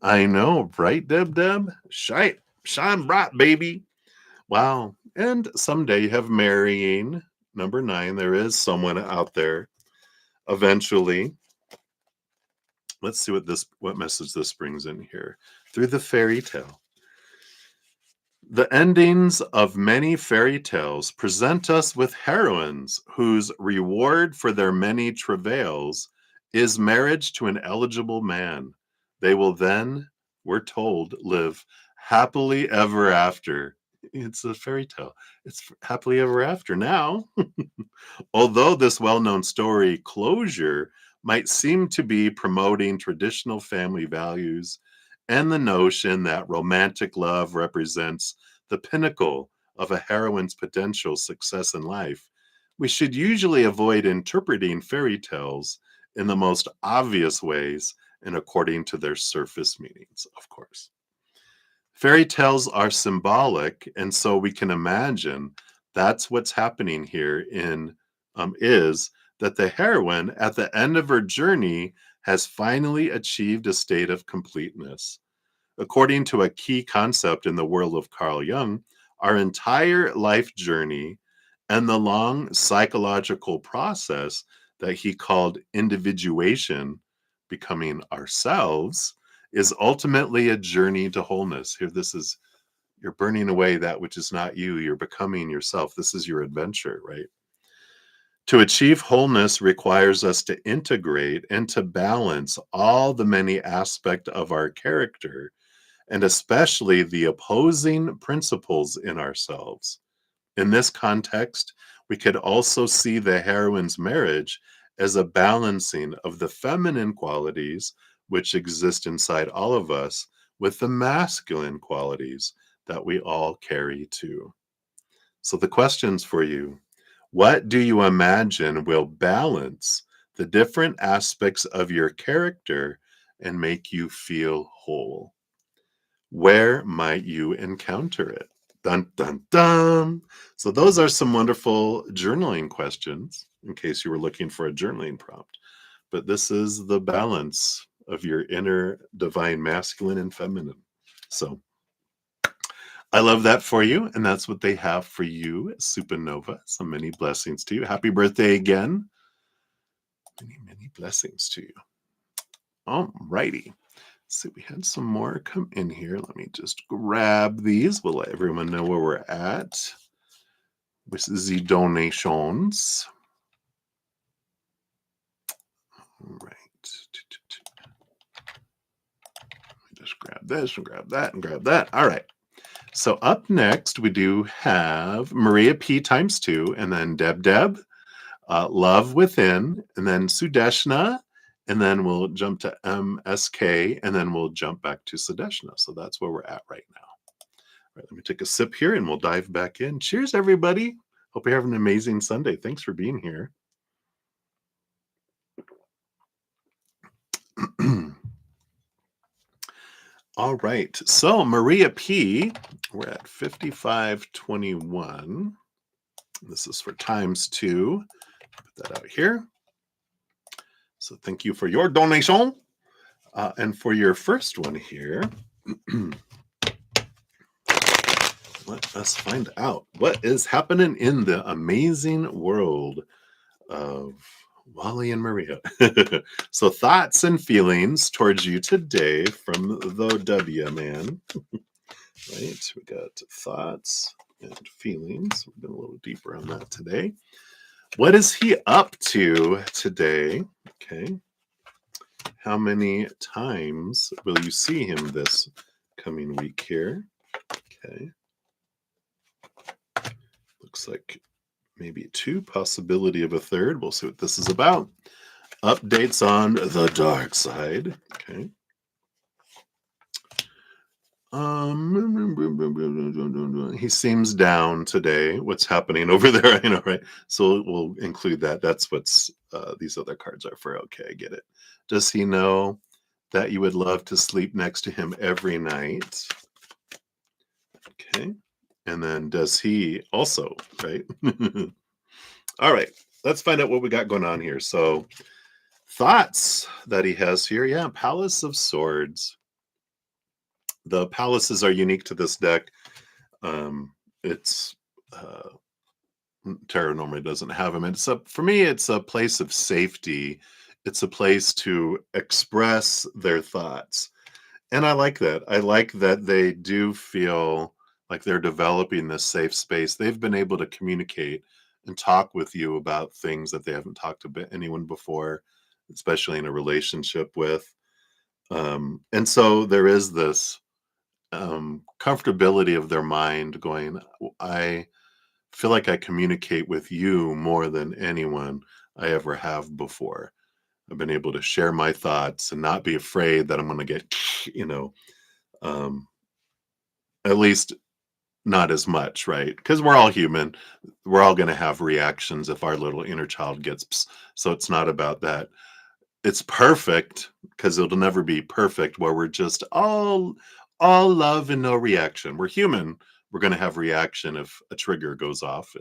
I know, right, Deb? Shine bright, baby. Wow. And someday you have marrying, number 9. There is someone out there eventually. Let's see what message this brings in here through the fairy tale. The endings of many fairy tales present us with heroines whose reward for their many travails is marriage to an eligible man. They will then, we're told, live happily ever after. It's a fairy tale. It's happily ever after now. Although this well-known story closure might seem to be promoting traditional family values and the notion that romantic love represents the pinnacle of a heroine's potential success in life, we should usually avoid interpreting fairy tales in the most obvious ways and according to their surface meanings, of course. Fairy tales are symbolic, and so we can imagine that's what's happening here is that the heroine at the end of her journey has finally achieved a state of completeness. According to a key concept in the world of Carl Jung, our entire life journey and the long psychological process that he called individuation, becoming ourselves, is ultimately a journey to wholeness. Here, you're burning away that which is not you. You're becoming yourself. This is your adventure, right? To achieve wholeness requires us to integrate and to balance all the many aspects of our character, and especially the opposing principles in ourselves. In this context, we could also see the heroine's marriage as a balancing of the feminine qualities which exist inside all of us with the masculine qualities that we all carry too. So the questions for you: what do you imagine will balance the different aspects of your character and make you feel whole? Where might you encounter it? Dun, dun, dun. So those are some wonderful journaling questions in case you were looking for a journaling prompt. But this is the balance of your inner divine masculine and feminine. So I love that for you. And that's what they have for you, Supernova. So many blessings to you. Happy birthday again. Many, many blessings to you. All righty. So we had some more come in here. Let me just grab these. We'll let everyone know where we're at with the donations. All right. Let me just grab this and grab that and grab that. All right. So up next, we do have Maria P times 2, and then Deb, Love Within, and then Sudeshna, and then we'll jump to MSK, and then we'll jump back to Sudeshna. So that's where we're at right now. right, let me take a sip here and we'll dive back in. Cheers, everybody. Hope you're having an amazing Sunday. Thanks for being here. All right. So, Maria P, we're at 5521. This is for times 2. Put that out here. So, thank you for your donation. And for your first one here, let us find out what is happening in the amazing world of Wally and Maria. So, thoughts and feelings towards you today from the W man. Right, we got thoughts and feelings. We're going a little deeper on that today. What is he up to today? Okay. How many times will you see him this coming week here? Okay. Looks like maybe 2, possibility of a 3rd. We'll see what this is about. Updates on the dark side. Okay. He seems down today. What's happening over there? Right? So we'll include that. That's what's these other cards are for. Okay, I get it. Does he know that you would love to sleep next to him every night? Okay. And then does he also, right? All right. Let's find out what we got going on here. So thoughts that he has here. Yeah, Palace of Swords. The palaces are unique to this deck. It's tarot normally doesn't have them. It's for me, it's a place of safety. It's a place to express their thoughts. And I like that. I like that they do feel like they're developing this safe space. They've been able to communicate and talk with you about things that they haven't talked to anyone before, especially in a relationship with. And so there is this comfortability of their mind going, I feel like I communicate with you more than anyone I ever have before. I've been able to share my thoughts and not be afraid that I'm going to get, um, at least not as much, right? Because we're all human. We're all going to have reactions if our little inner child gets. So it's not about that. It's perfect because it'll never be perfect where we're just all love and no reaction. We're human. We're going to have reaction if a trigger goes off.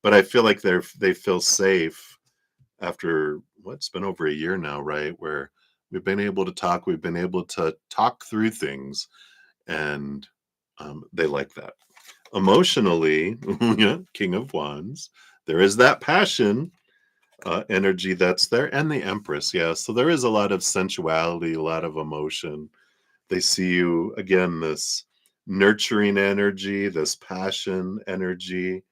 But I feel like they feel safe after what's been over a year now, right? Where we've been able to talk, we've been able to talk through things, and they like that. Emotionally, yeah, King of Wands, there is that passion energy that's there, and the Empress, yeah. So there is a lot of sensuality, a lot of emotion. They see you again, this nurturing energy, this passion energy.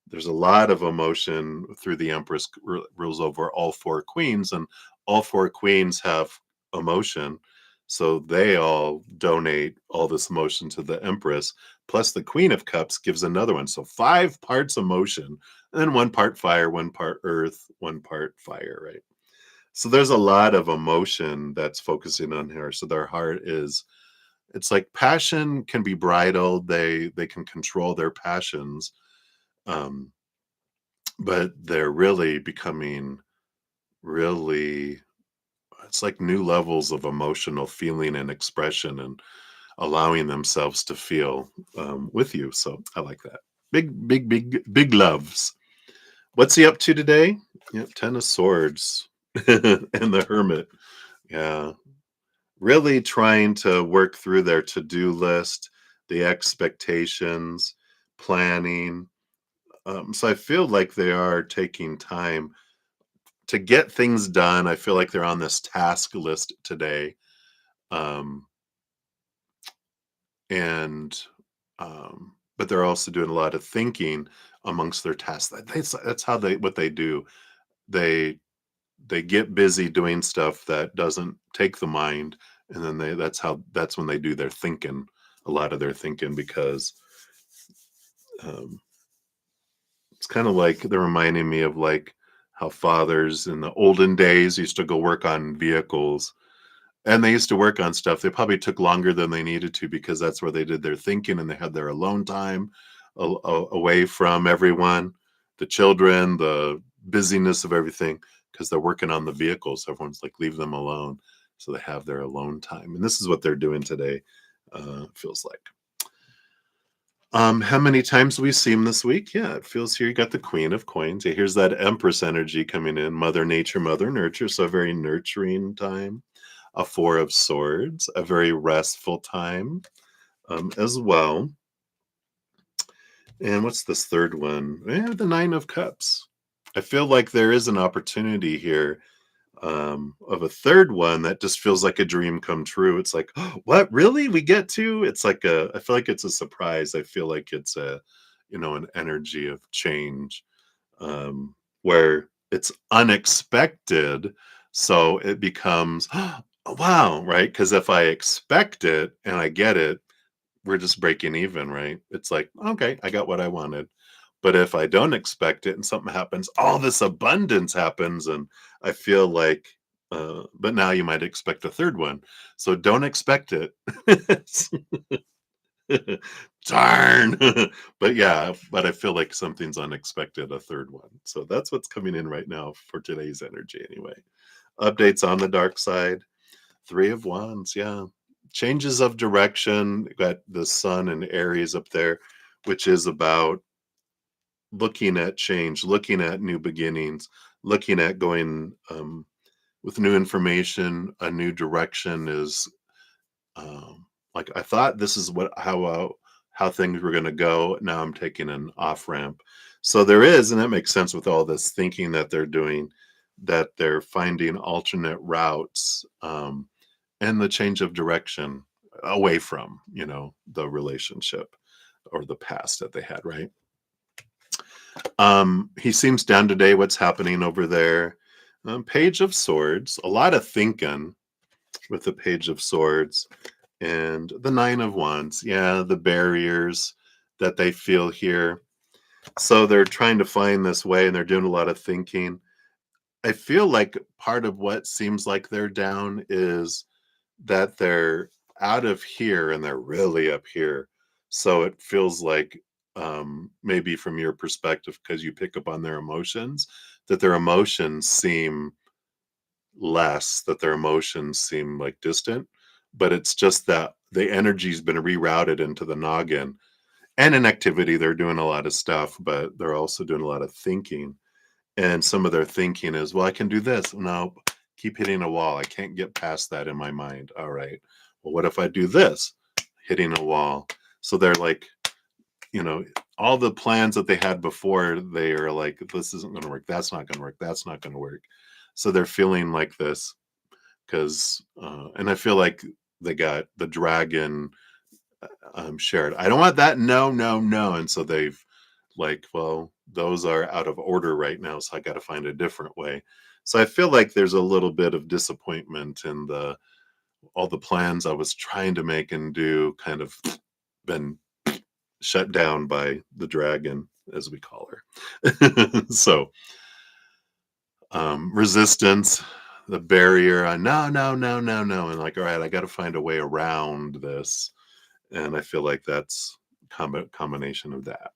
There's a lot of emotion through the Empress rules over all 4 queens, and all 4 queens have emotion. So they all donate all this emotion to the Empress. Plus, the Queen of Cups gives another one. So 5 parts emotion, and then 1 part fire, 1 part earth, 1 part fire, right? So there's a lot of emotion that's focusing on her. So their heart is, it's like passion can be bridled. They can control their passions. Um, but they're really becoming really, it's like new levels of emotional feeling and expression and allowing themselves to feel with you. So I like that. Big loves. What's he up to today? Yep, 10 of Swords and the Hermit. Yeah, really trying to work through their to-do list, the expectations, planning. So I feel like they are taking time to get things done. I feel like they're on this task list today. Um, and but they're also doing a lot of thinking amongst their tasks. That's how what they do. They they get busy doing stuff that doesn't take the mind, and then that's when they do their thinking, a lot of their thinking, because um, it's kind of like they're reminding me of like how fathers in the olden days used to go work on vehicles, And they used to work on stuff. They probably took longer than they needed to because that's where they did their thinking and they had their alone time away from everyone, the children, the busyness of everything, because they're working on the vehicles. So everyone's like, leave them alone. So they have their alone time. And this is what they're doing today, feels like. How many times we see him this week? Yeah, it feels here. You got the Queen of Coins. Yeah, here's that Empress energy coming in. Mother Nature, Mother Nurture. So a very nurturing time. A Four of Swords, a very restful time as well. And what's this third one? The Nine of Cups. I feel like there is an opportunity here of a third one that just feels like a dream come true. It's like, oh, what, really? We get to? It's like I feel like it's a surprise. I feel like it's an energy of change where it's unexpected. So it becomes, oh, wow, right? Because if I expect it and I get it, we're just breaking even, right? It's like, okay, I got what I wanted. But if I don't expect it and something happens, all this abundance happens. And I feel like, but now you might expect a third one. So don't expect it. Darn. But yeah, but I feel like something's unexpected, a third one. So that's what's coming in right now for today's energy anyway. Updates on the dark side. Three of Wands, yeah. Changes of direction. Got the sun and Aries up there, which is about looking at change, looking at new beginnings, looking at going with new information. A new direction is like I thought this is how things were going to go. Now I'm taking an off ramp. So there is, and that makes sense with all this thinking that they're doing, that they're finding alternate routes and the change of direction away from the relationship or the past that they had, right? He seems down today. What's happening over there? Page of Swords, a lot of thinking with the Page of Swords and the Nine of Wands. Yeah, the barriers that they feel here. So they're trying to find this way and they're doing a lot of thinking. I feel like part of what seems like they're down is that they're out of here and they're really up here. So it feels like maybe from your perspective, because you pick up on their emotions, that their emotions seem less, that their emotions seem like distant, but it's just that the energy's been rerouted into the noggin. And in activity, they're doing a lot of stuff, but they're also doing a lot of thinking. And some of their thinking is, well, I can do this. No, keep hitting a wall. I can't get past that in my mind. All right. Well, what if I do this? Hitting a wall. So they're like, all the plans that they had before, they are like, this isn't going to work. That's not going to work. That's not going to work. So they're feeling like this because, and I feel like they got the dragon shared. I don't want that. No, no, no. And so they've like, well, those are out of order right now. So I got to find a different way. So I feel like there's a little bit of disappointment in all the plans I was trying to make and do kind of been shut down by the dragon, as we call her. So resistance, the barrier, no, no, no, no, no. And like, all right, I got to find a way around this. And I feel like that's combination of that.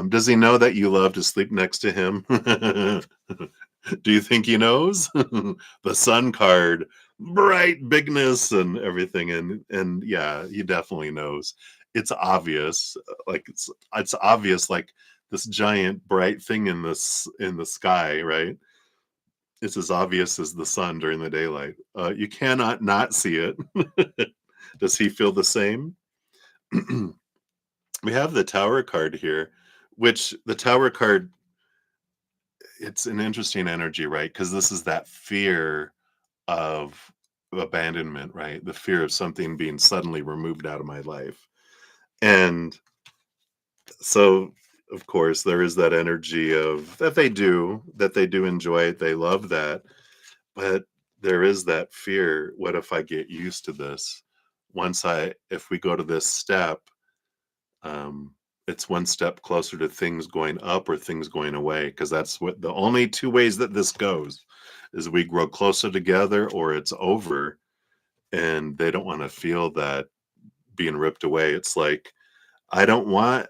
Does he know that you love to sleep next to him? Do you think he knows? The sun card, bright bigness and everything, and yeah, he definitely knows. It's obvious, like it's obvious, like this giant bright thing in the sky, right? It's as obvious as the sun during the daylight. You cannot not see it. Does he feel the same? We have the Tower card here, which the Tower card, it's an interesting energy, right? Because this is that fear of abandonment, right? The fear of something being suddenly removed out of my life. And so, of course, there is that energy of that they do enjoy it. They love that. But there is that fear. What if I get used to this? If we go to this step, it's one step closer to things going up or things going away, because that's what the only two ways that this goes is we grow closer together or it's over. and they don't want to feel that being ripped away. It's like, I don't want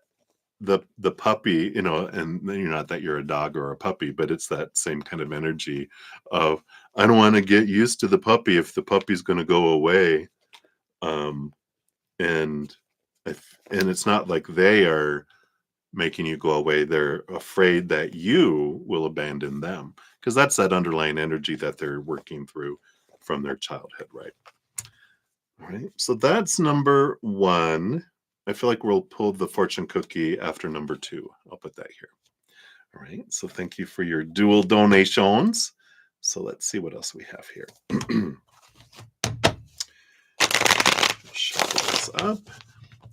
the puppy, and not that you're a dog or a puppy, but it's that same kind of energy of, I don't want to get used to the puppy if the puppy's going to go away. Um, and and it's not like they are making you go away. They're afraid that you will abandon them, because that's that underlying energy that they're working through from their childhood, right? All right. So that's number one. I feel like we'll pull the fortune cookie after number two. I'll put that here. All right. So thank you for your dual donations. So let's see what else we have here. Shuffle this up.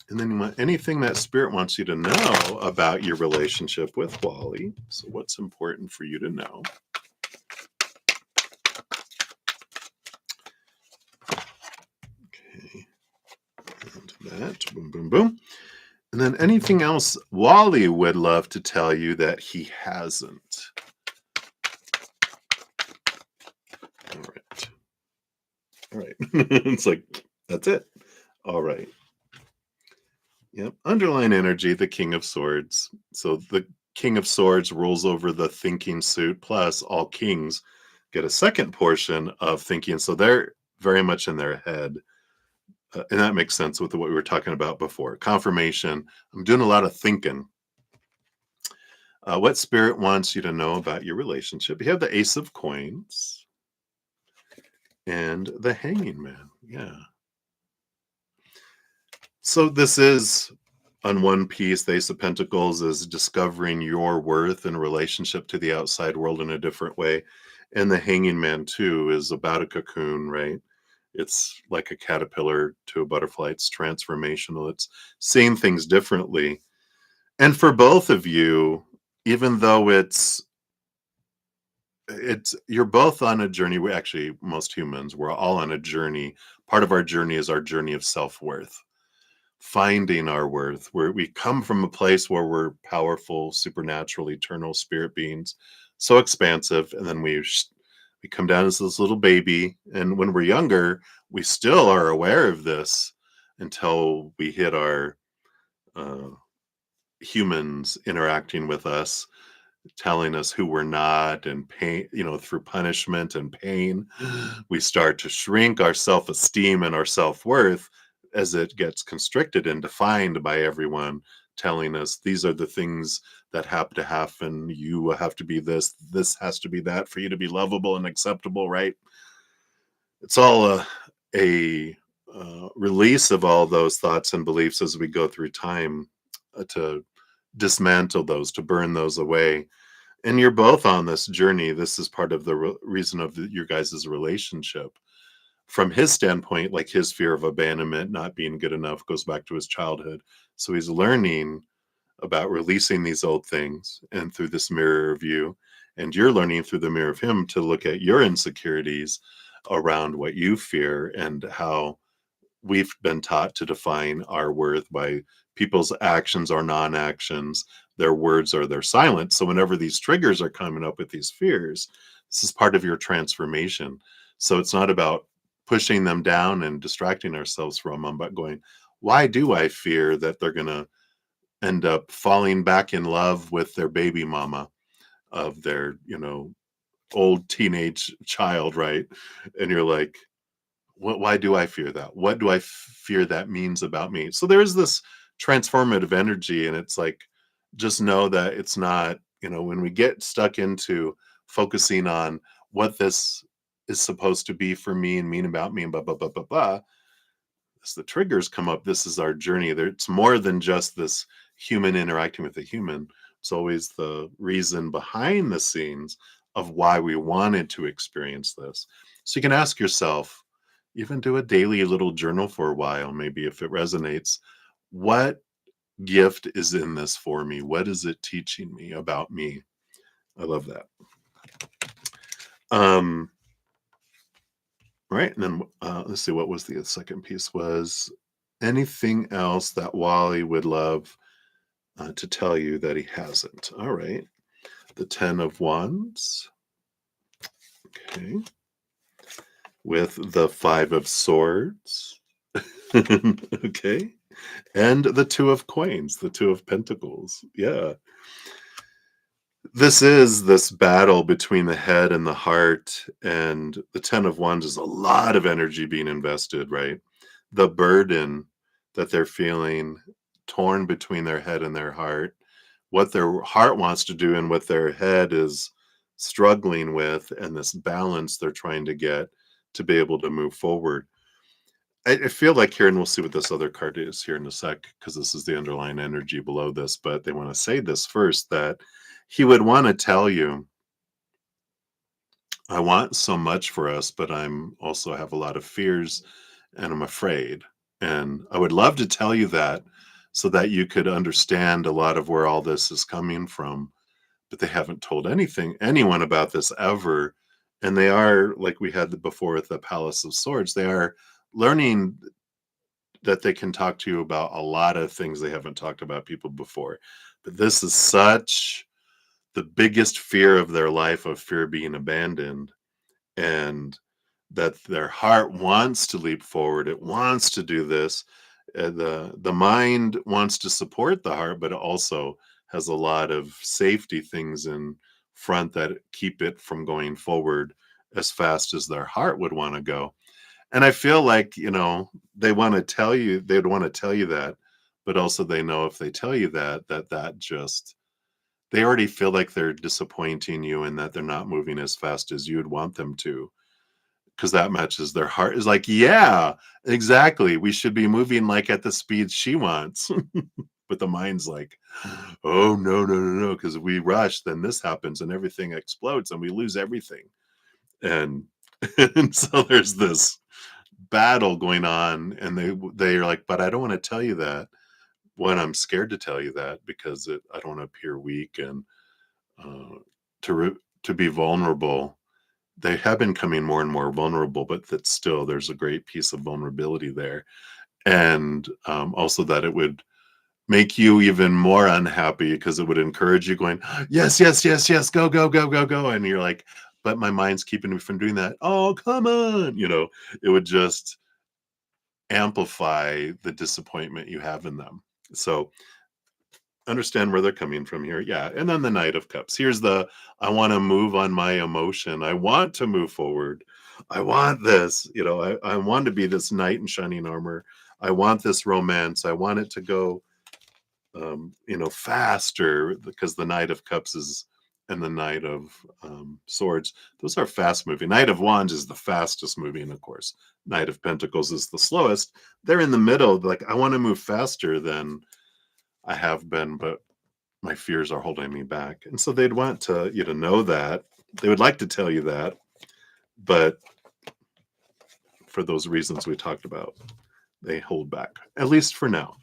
And then anything that spirit wants you to know about your relationship with Wally. So what's important for you to know? Okay. And that. Boom, boom, boom. And then anything else Wally would love to tell you that he hasn't. All right. All right. It's like, that's it. All right. Yep. Underline energy, the King of Swords. So the King of Swords rules over the thinking suit, plus all kings get a second portion of thinking. So they're very much in their head. And that makes sense with what we were talking about before. Confirmation. I'm doing a lot of thinking. What spirit wants you to know about your relationship? You have the Ace of Coins and the Hanging Man. Yeah. So this is, on one piece, the Ace of Pentacles is discovering your worth in relationship to the outside world in a different way. And the Hanging Man, too, is about a cocoon, right? It's like a caterpillar to a butterfly. It's transformational. It's seeing things differently. And for both of you, even though it's you're both on a journey. We actually, most humans, we're all on a journey. Part of our journey is our journey of self-worth, finding our worth, where we come from a place where we're powerful, supernatural, eternal spirit beings, so expansive, and then we come down as this little baby. And when we're younger, we still are aware of this until we hit our humans interacting with us, telling us who we're not, and pain, through punishment and pain, we start to shrink our self-esteem and our self-worth as it gets constricted and defined by everyone telling us these are the things that have to happen. You have to be this has to be that for you to be lovable and acceptable, right? It's all a release of all those thoughts and beliefs as we go through time, to dismantle those, to burn those away. And you're both on this journey. This is part of the reason of your guys' relationship. From his standpoint, like his fear of abandonment, not being good enough, goes back to his childhood. So he's learning about releasing these old things, and through this mirror of you. And you're learning through the mirror of him to look at your insecurities around what you fear, and how we've been taught to define our worth by people's actions or non-actions, their words or their silence. So whenever these triggers are coming up with these fears, this is part of your transformation. So it's not about pushing them down and distracting ourselves from them, but going, why do I fear that they're going to end up falling back in love with their baby mama of their, old teenage child, right? And you're like, why do I fear that? What do I fear that means about me? So there's this transformative energy, and it's like, just know that it's not, when we get stuck into focusing on what this is supposed to be for me and mean about me and blah, blah, blah, blah, blah, as the triggers come up, this is our journey. It's more than just this human interacting with a human. It's always the reason behind the scenes of why we wanted to experience this. So you can ask yourself, even do a daily little journal for a while, maybe if it resonates, what gift is in this for me? What is it teaching me about me? I love that. Right. And then let's see, what was the second piece? Was anything else that Wally would love to tell you that he hasn't? All right. The 10 of Wands. Okay. with the Five of Swords. Okay. And the Two of Coins, the Two of Pentacles. Yeah. This is this battle between the head and the heart, and the 10 of Wands is a lot of energy being invested, right? The burden that they're feeling torn between their head and their heart, what their heart wants to do and what their head is struggling with, and this balance they're trying to get to be able to move forward. I feel like here, and we'll see what this other card is here in a sec, because this is the underlying energy below this, but they want to say this first, that he would want to tell you, I want so much for us, but I'm also have a lot of fears and I'm afraid. And I would love to tell you that so that you could understand a lot of where all this is coming from. But they haven't told anyone about this ever. And they are, like we had before with the Palace of Swords, they are learning that they can talk to you about a lot of things they haven't talked about people before. But this is such the biggest fear of their life, of fear of being abandoned, and that their heart wants to leap forward. It wants to do this. The mind wants to support the heart, but it also has a lot of safety things in front that keep it from going forward as fast as their heart would want to go. And I feel like, they want to tell you, they'd want to tell you that, but also they know if they tell you that just, they already feel like they're disappointing you and that they're not moving as fast as you'd want them to, because that matches their heart is like, yeah, exactly. We should be moving like at the speed she wants. But the mind's like, oh, no, no, no, no. Because if we rush, then this happens and everything explodes and we lose everything. And, and so there's this battle going on, and they're like, but I don't want to tell you that. When I'm scared to tell you that, because I don't want to appear weak, and uh, to be vulnerable. They have been coming more and more vulnerable, but that still there's a great piece of vulnerability there, and also that it would make you even more unhappy because it would encourage you going, yes, yes, yes, yes, go, go, go, go, go, and you're like, but my mind's keeping me from doing that. Oh, come on, it would just amplify the disappointment you have in them. So understand where they're coming from here. Yeah. And then the Knight of Cups. Here's the, I want to move on my emotion. I want to move forward. I want this. I want to be this knight in shining armor. I want this romance. I want it to go, faster, because the Knight of Cups is, and the Knight of Swords, those are fast moving. Knight of Wands is the fastest moving, of course. Knight of Pentacles is the slowest. They're in the middle. Like, I want to move faster than I have been, but my fears are holding me back. And so they'd want you to know that. They would like to tell you that, but for those reasons we talked about, they hold back, at least for now.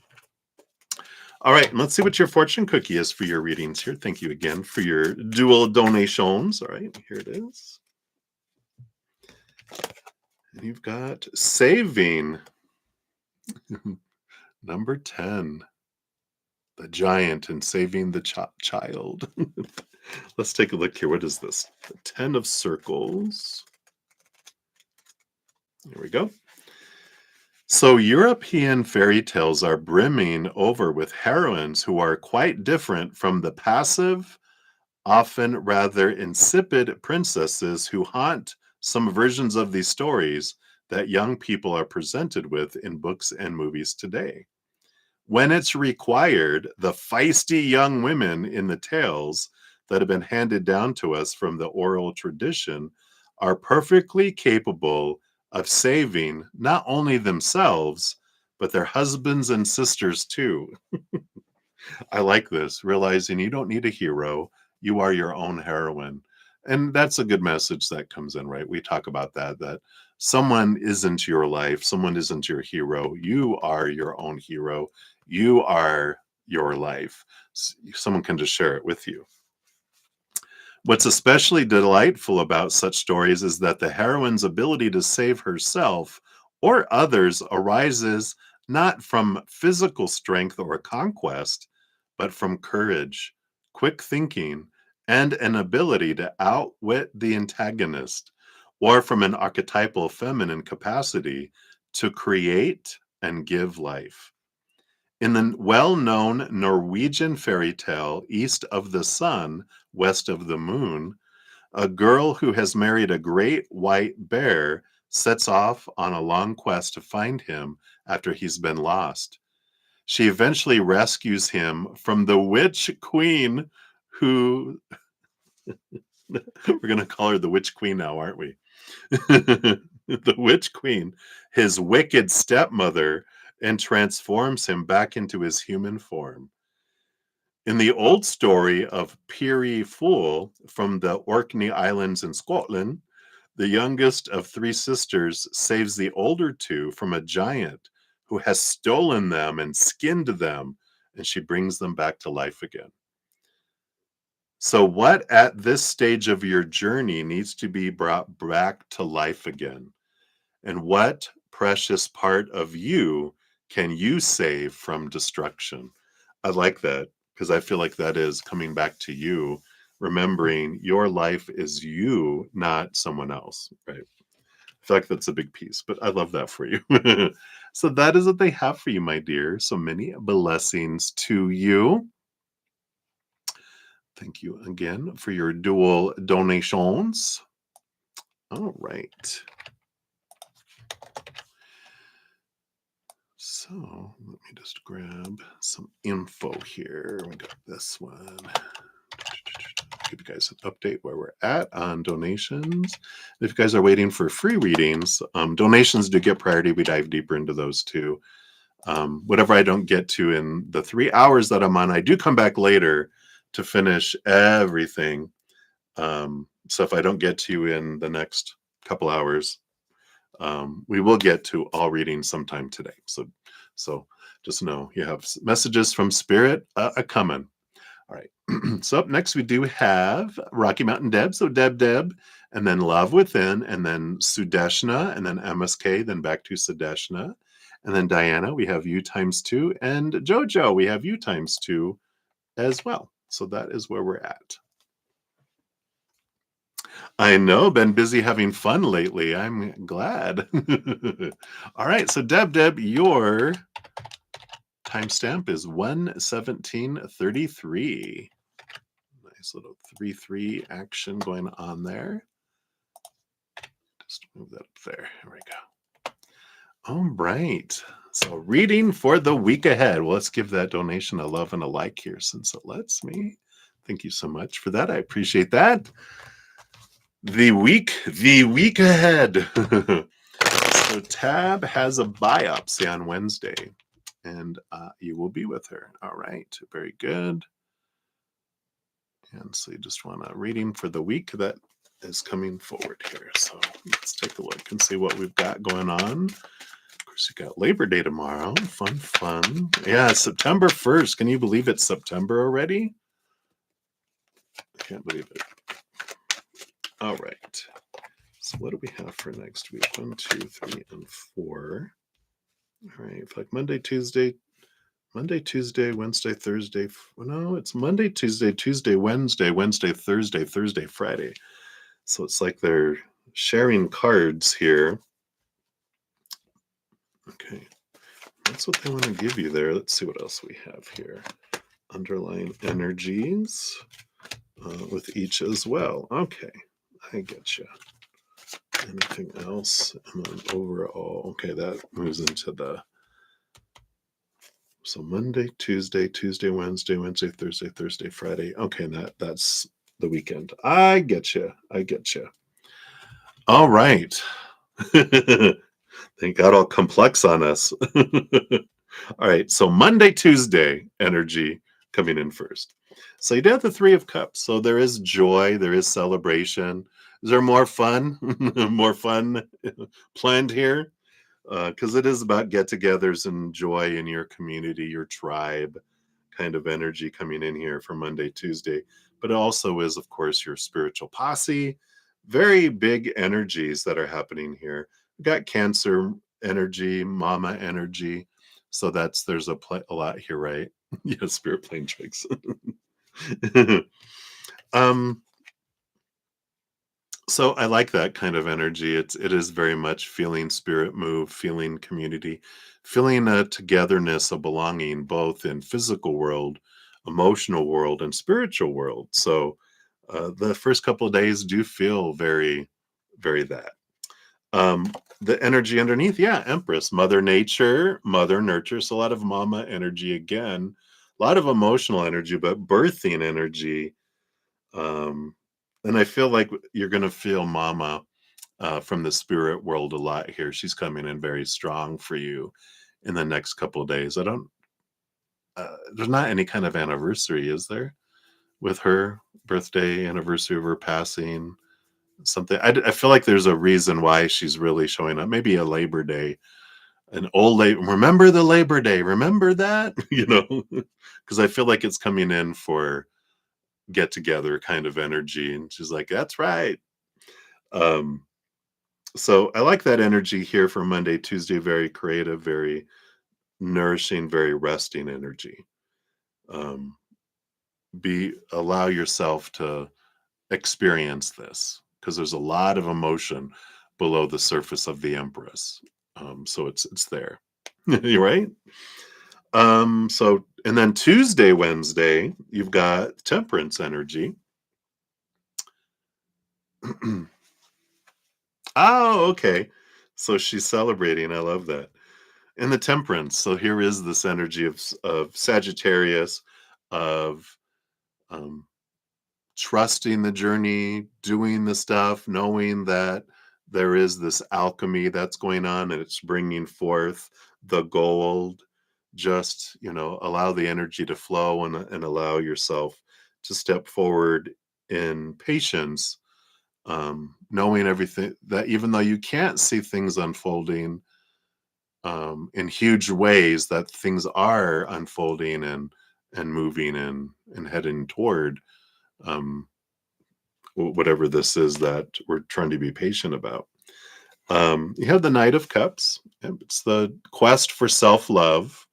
All right, let's see what your fortune cookie is for your readings here. Thank you again for your dual donations. All right, here it is. And you've got saving. Number 10, the giant and saving the child. Let's take a look here. What is this? The 10 of circles. Here we go. So, European fairy tales are brimming over with heroines who are quite different from the passive, often rather insipid princesses who haunt some versions of these stories that young people are presented with in books and movies today. When it's required, the feisty young women in the tales that have been handed down to us from the oral tradition are perfectly capable of saving not only themselves, but their husbands and sisters too. I like this, realizing you don't need a hero, you are your own heroine. And that's a good message that comes in, right? We talk about that someone isn't your life, someone isn't your hero. You are your own hero. You are your life. Someone can just share it with you. What's especially delightful about such stories is that the heroine's ability to save herself or others arises not from physical strength or conquest, but from courage, quick thinking, and an ability to outwit the antagonist. or from an archetypal feminine capacity to create and give life. In the well-known Norwegian fairy tale East of the Sun, West of the Moon, a girl who has married a great white bear sets off on a long quest to find him after he's been lost. She eventually rescues him from the witch queen who we're going to call her the witch queen now, aren't we? The witch queen, his wicked stepmother, and transforms him back into his human form. In the old story of Peary Fool from the Orkney Islands in Scotland, the youngest of three sisters saves the older two from a giant who has stolen them and skinned them, and she brings them back to life again. So, what at this stage of your journey needs to be brought back to life again? And what precious part of you can you save from destruction? I like that because I feel like that is coming back to you, remembering your life is you, not someone else, right? I feel like that's a big piece, but I love that for you. So that is what they have for you, my dear. So many blessings to you. Thank you again for your dual donations. All right. So let me just grab some info here. We got this one. Give you guys an update where we're at on donations. If you guys are waiting for free readings, donations do get priority. We dive deeper into those too. Whatever I don't get to in the 3 hours that I'm on, I do come back later to finish everything. So if I don't get to you in the next couple hours, we will get to all readings sometime today. So just know you have messages from Spirit a coming. All right. So up next we do have Rocky Mountain Deb. So Deb, and then Love Within, and then Sudeshna, and then MSK, then back to Sudeshna. And then Diana, we have you times 2. And Jojo, we have you times 2 as well. So that is where we're at. I know, been busy having fun lately. I'm glad. All right, so Deb, your timestamp is 1:17:33. Nice little 3-3 action going on there. Just move that up there. There we go. All right. So reading for the week ahead. Well, let's give that donation a love and a like here since it lets me. Thank you so much for that. I appreciate that. The week ahead. So Tab has a biopsy on Wednesday, and you will be with her. All right, very good. And so you just want a reading for the week that is coming forward here. So let's take a look and see what we've got going on. Of course, you got Labor Day tomorrow. Fun. Yeah, September 1st. Can you believe it's September already? I can't believe it. All right. So what do we have for next week? 1, 2, 3, and 4. All right. Like Monday, Tuesday, Wednesday, Thursday. No, it's Monday, Tuesday, Wednesday, Thursday, Friday. So it's like they're sharing cards here. Okay. That's what they want to give you there. Let's see what else we have here. Underlying energies with each as well. Okay. I get you. Anything else? And then overall, okay, that moves into the. So Monday, Tuesday, Wednesday, Thursday, Friday. Okay, that's the weekend. I get you. All right. They got all complex on us. All right, so Monday, Tuesday energy coming in first. So you do have the 3 of Cups. So there is joy, there is celebration. Is there more fun? More fun planned here? Because it is about get-togethers and joy in your community, your tribe kind of energy coming in here for Monday, Tuesday. But it also is, of course, your spiritual posse. Very big energies that are happening here. We've got Cancer energy, Mama energy. So there's a lot here, right? Yeah, spirit plane tricks. So I like that kind of energy. It is very much feeling spirit move, feeling community, feeling a togetherness, a belonging, both in physical world, emotional world, and spiritual world. So the first couple of days do feel very, very that. Um, the energy underneath, yeah, Empress, Mother Nature, Mother Nurture. So a lot of Mama energy again, a lot of emotional energy, but birthing energy. Um, and I feel like you're going to feel Mama from the spirit world a lot here. She's coming in very strong for you in the next couple of days. I don't, there's not any kind of anniversary, is there, with her birthday, anniversary of her passing? Something. I feel like there's a reason why she's really showing up. Maybe a Labor Day, an old late. Remember the Labor Day? Remember that? Because I feel like it's coming in for get together kind of energy, and she's like, "That's right." Um, so I like that energy here for Monday, Tuesday. Very creative, very nourishing, very resting energy. Um, be allow yourself to experience this because there's a lot of emotion below the surface of the Empress. So it's there. You're right. So and then Tuesday, Wednesday, you've got Temperance energy. Oh, okay. So she's celebrating. I love that. And the Temperance. So here is this energy of Sagittarius, of um, trusting the journey, doing the stuff, knowing that there is this alchemy that's going on and it's bringing forth the gold. Just, allow the energy to flow and allow yourself to step forward in patience, knowing everything that even though you can't see things unfolding in huge ways, that things are unfolding and moving and heading toward. Um, whatever this is that we're trying to be patient about. You have the Knight of Cups. Yep, it's the quest for self love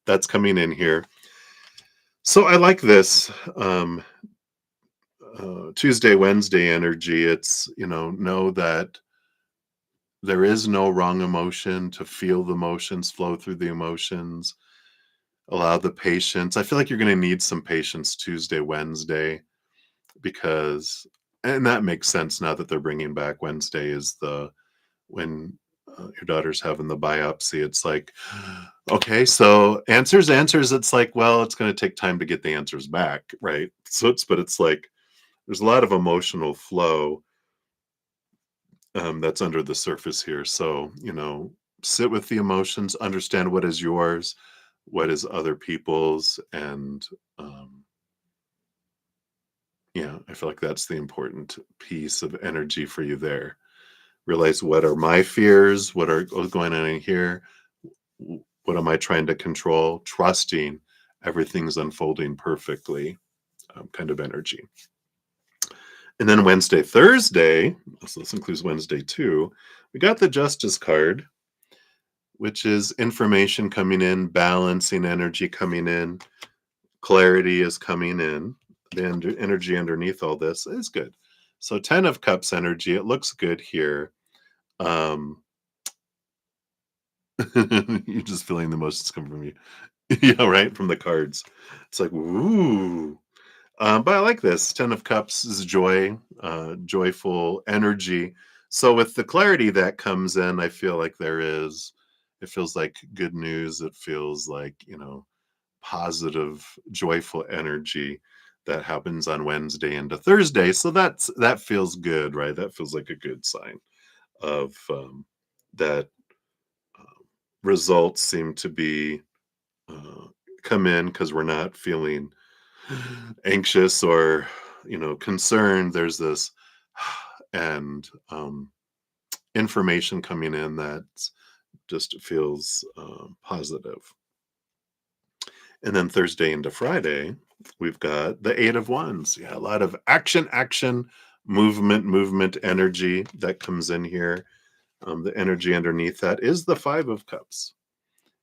that's coming in here. So I like this Tuesday, Wednesday energy. It's, know that there is no wrong emotion, to feel the emotions, flow through the emotions, allow the patience. I feel like you're going to need some patience Tuesday, Wednesday, because, and that makes sense now that they're bringing back Wednesday is the when your daughter's having the biopsy. It's like, okay, so answers. It's like, well, it's going to take time to get the answers back, right? So it's like there's a lot of emotional flow that's under the surface here. So sit with the emotions, understand what is yours, what is other people's, and um, yeah, I feel like that's the important piece of energy for you there. Realize what are my fears, what are going on in here, what am I trying to control, trusting everything's unfolding perfectly, kind of energy. And then Wednesday, Thursday, so this includes Wednesday too, we got the Justice card, which is information coming in, balancing energy coming in, clarity is coming in. The energy underneath all this is good. So 10 of Cups energy, it looks good here. Um, you're just feeling the emotions come from you. Yeah, right, from the cards. It's like, ooh. But I like this. 10 of Cups is joy, joyful energy. So with the clarity that comes in, I feel like it feels like good news. It feels like, positive, joyful energy that happens on Wednesday into Thursday. So that feels good, right? That feels like a good sign of that results seem to be uh, come in because we're not feeling anxious or concerned. There's this and information coming in that just feels positive. And then Thursday into Friday, we've got the Eight of Wands. Yeah, a lot of action, movement energy that comes in here. The energy underneath that is the Five of Cups.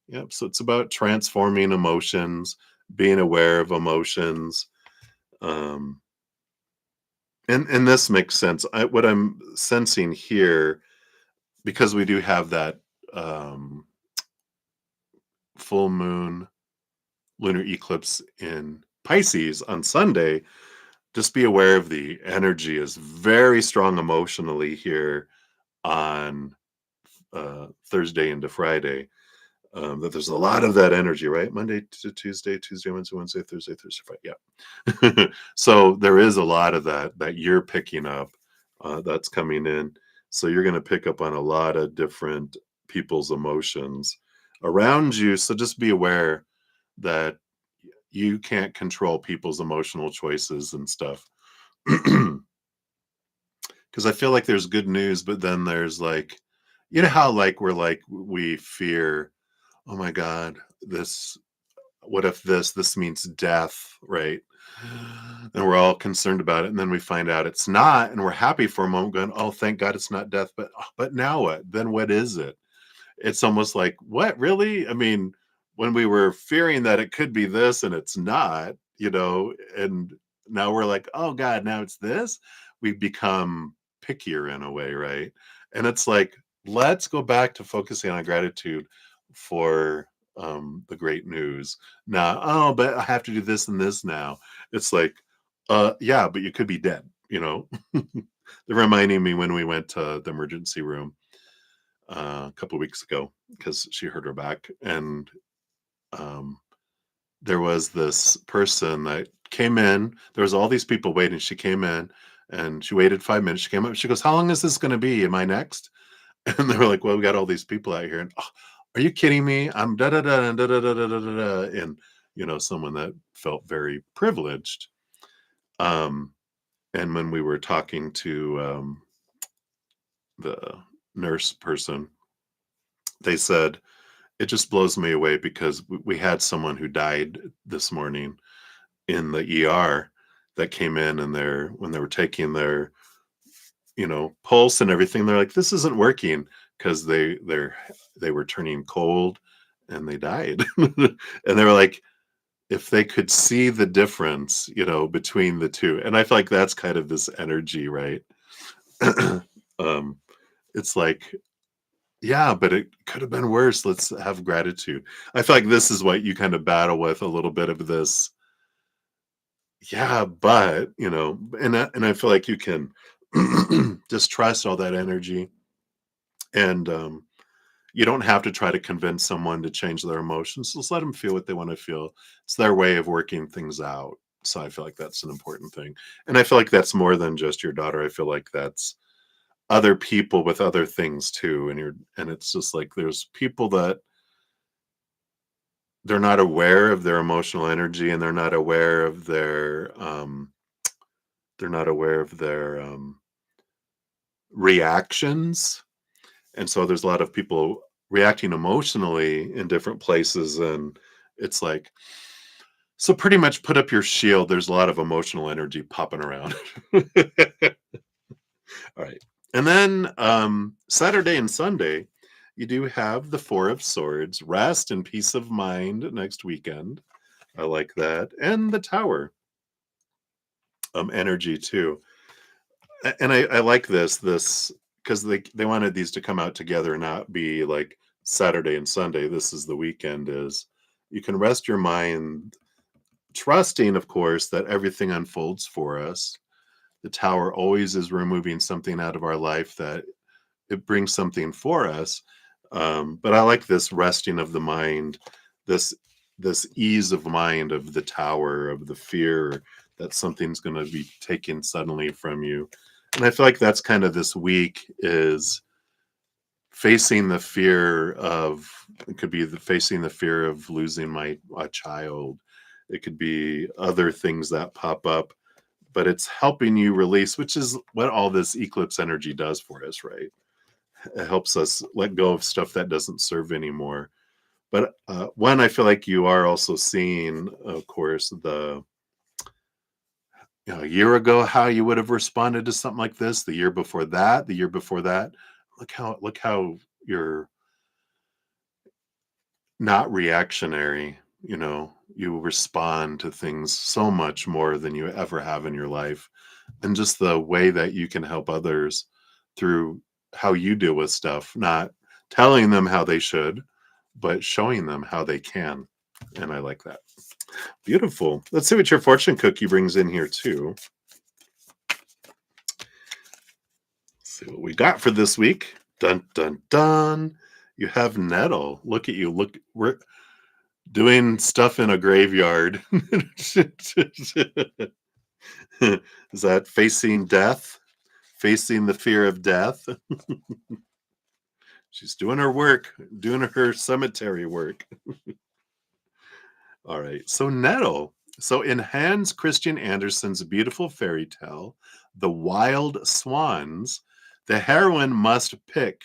Yep. So it's about transforming emotions, being aware of emotions, um, And this makes sense. What I'm sensing here, because we do have that um, full moon lunar eclipse in Pisces on Sunday, just be aware of the energy is very strong emotionally here on Thursday into Friday. That there's a lot of that energy, right? Monday to Tuesday, Tuesday, Wednesday, Wednesday, Thursday, Friday. Yeah. So there is a lot of that you're picking up that's coming in. So you're going to pick up on a lot of different people's emotions around you. So just be aware that you can't control people's emotional choices and stuff. Because I feel like there's good news, but then there's like, you know how like we're like we fear, oh my God, this what if this means death, right? And we're all concerned about it, and then we find out it's not, and we're happy for a moment, going, "Oh, thank God it's not death." But now what? Then what is it? It's almost like, what, really? I mean, when we were fearing that it could be this and it's not, and now we're like, oh God, now it's this. We become pickier in a way, right? And it's like, let's go back to focusing on gratitude for the great news. Now, oh, but I have to do this and this now. It's like, yeah, but you could be dead, They're reminding me when we went to the emergency room a couple of weeks ago because she hurt her back, and um, there was this person that came in. There was all these people waiting. She came in and she waited 5 minutes. She came up. She goes, "How long is this going to be? Am I next?" And they were like, "Well, we got all these people out here." And "Oh, are you kidding me? I'm da da da da da da da da da da." And someone that felt very privileged. Um, and when we were talking to the nurse person, they said, it just blows me away because we had someone who died this morning in the ER that came in, and when they were taking their, pulse and everything, they're like, this isn't working, because they were turning cold and they died. And they were like, if they could see the difference, between the two. And I feel like that's kind of this energy, right? um, it's like, yeah, but it could have been worse. Let's have gratitude. I feel like this is what you kind of battle with a little bit of this. Yeah, but, and I feel like you can just trust all that energy, and you don't have to try to convince someone to change their emotions. Just let them feel what they want to feel. It's their way of working things out. So I feel like that's an important thing. And I feel like that's more than just your daughter. I feel like that's other people with other things too. And it's just like there's people that they're not aware of their emotional energy, and they're not aware of their reactions. And so there's a lot of people reacting emotionally in different places, and it's like, so pretty much put up your shield. There's a lot of emotional energy popping around. All right. And then Saturday and Sunday, you do have the Four of Swords, rest and peace of mind next weekend. I like that. And the Tower energy too. And I like this because they wanted these to come out together, not be like Saturday and Sunday. This is the weekend. Is you can rest your mind, trusting, of course, that everything unfolds for us. The Tower always is removing something out of our life, that it brings something for us. But I like this resting of the mind, this this ease of mind of the Tower, of the fear that something's going to be taken suddenly from you. And I feel like that's kind of this week, is facing the fear of, it could be facing the fear of losing a child. It could be other things that pop up, but it's helping you release, which is what all this eclipse energy does for us, right? It helps us let go of stuff that doesn't serve anymore. But one, I feel like you are also seeing, of course, a year ago, how you would have responded to something like this, the year before that, the year before that. Look how you're not reactionary. You respond to things so much more than you ever have in your life. and just the way that you can help others through how you deal with stuff, not telling them how they should, but showing them how they can. And I like that. Beautiful. Let's see what your fortune cookie brings in here too. Let's see what we got for this week. Dun dun dun. You have nettle. Look at you. Look, we're doing stuff in a graveyard. Is that facing death? Facing the fear of death? She's doing her work, doing her cemetery work. All right. So nettle. So in Hans Christian Andersen's beautiful fairy tale, The Wild Swans, the heroine must pick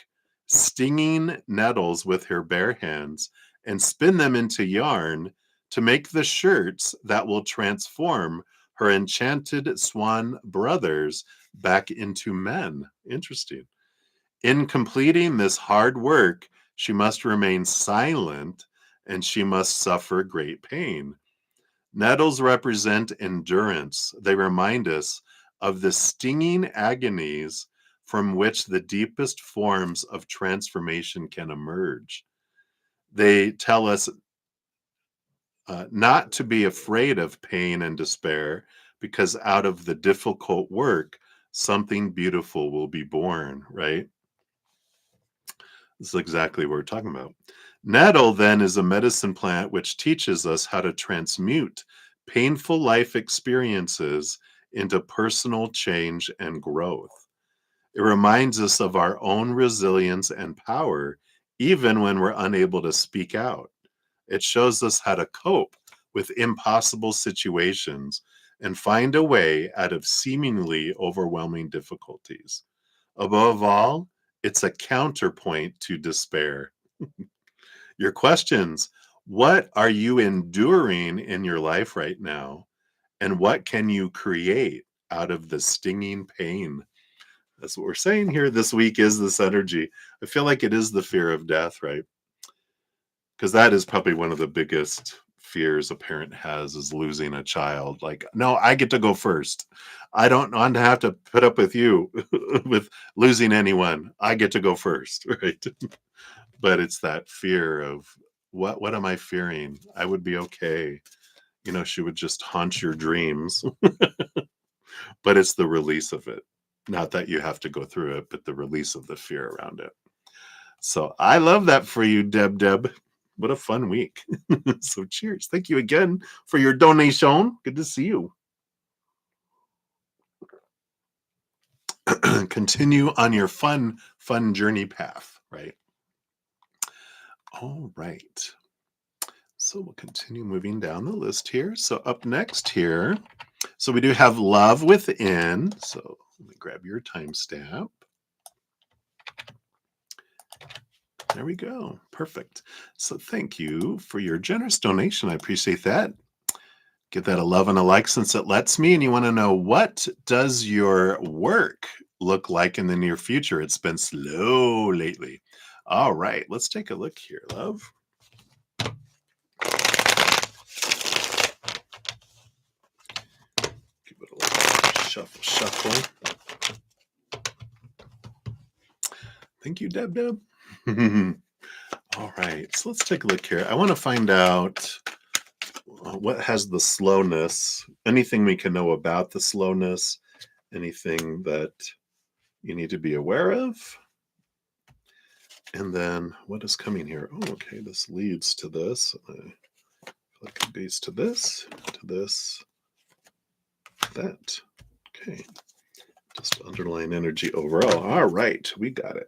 stinging nettles with her bare hands and spin them into yarn to make the shirts that will transform her enchanted swan brothers back into men. Interesting. In completing this hard work, she must remain silent and she must suffer great pain. Nettles represent endurance. They remind us of the stinging agonies from which the deepest forms of transformation can emerge. They tell us not to be afraid of pain and despair, because out of the difficult work, something beautiful will be born, right? This is exactly what we're talking about. Nettle then is a medicine plant which teaches us how to transmute painful life experiences into personal change and growth. It reminds us of our own resilience and power, even when we're unable to speak out. It shows us how to cope with impossible situations and find a way out of seemingly overwhelming difficulties. Above all, it's a counterpoint to despair. Your questions: what are you enduring in your life right now? And what can you create out of the stinging pain? That's what we're saying here this week is this energy. I feel like it is the fear of death, right? Because that is probably one of the biggest fears a parent has, is losing a child. Like, no, I get to go first. I don't want to have to put up with you with losing anyone. I get to go first, right? But it's that fear of what am I fearing? I would be okay. You know, she would just haunt your dreams, but it's the release of it. Not that you have to go through it, but the release of the fear around it. So I love that for you, Deb. What a fun week. So cheers. Thank you again for your donation. Good to see you. Continue on your fun journey path, right? All right. So we'll continue moving down the list here. So up next here, so we do have love within. So let me grab your timestamp. There we go. Perfect. So thank you for your generous donation. I appreciate that. Give that a love and a like since it lets me. And you want to know, what does your work look like in the near future? It's been slow lately. All right, let's take a look here, love. Give it a little shuffle. Thank you, Deb. All right, so let's take a look here. I want to find out what has the slowness, anything we can know about the slowness, anything that you need to be aware of. And then what is coming here? Oh, okay, this leads to this. I feel like it leads to this, that. Okay, just underline energy overall. All right, we got it.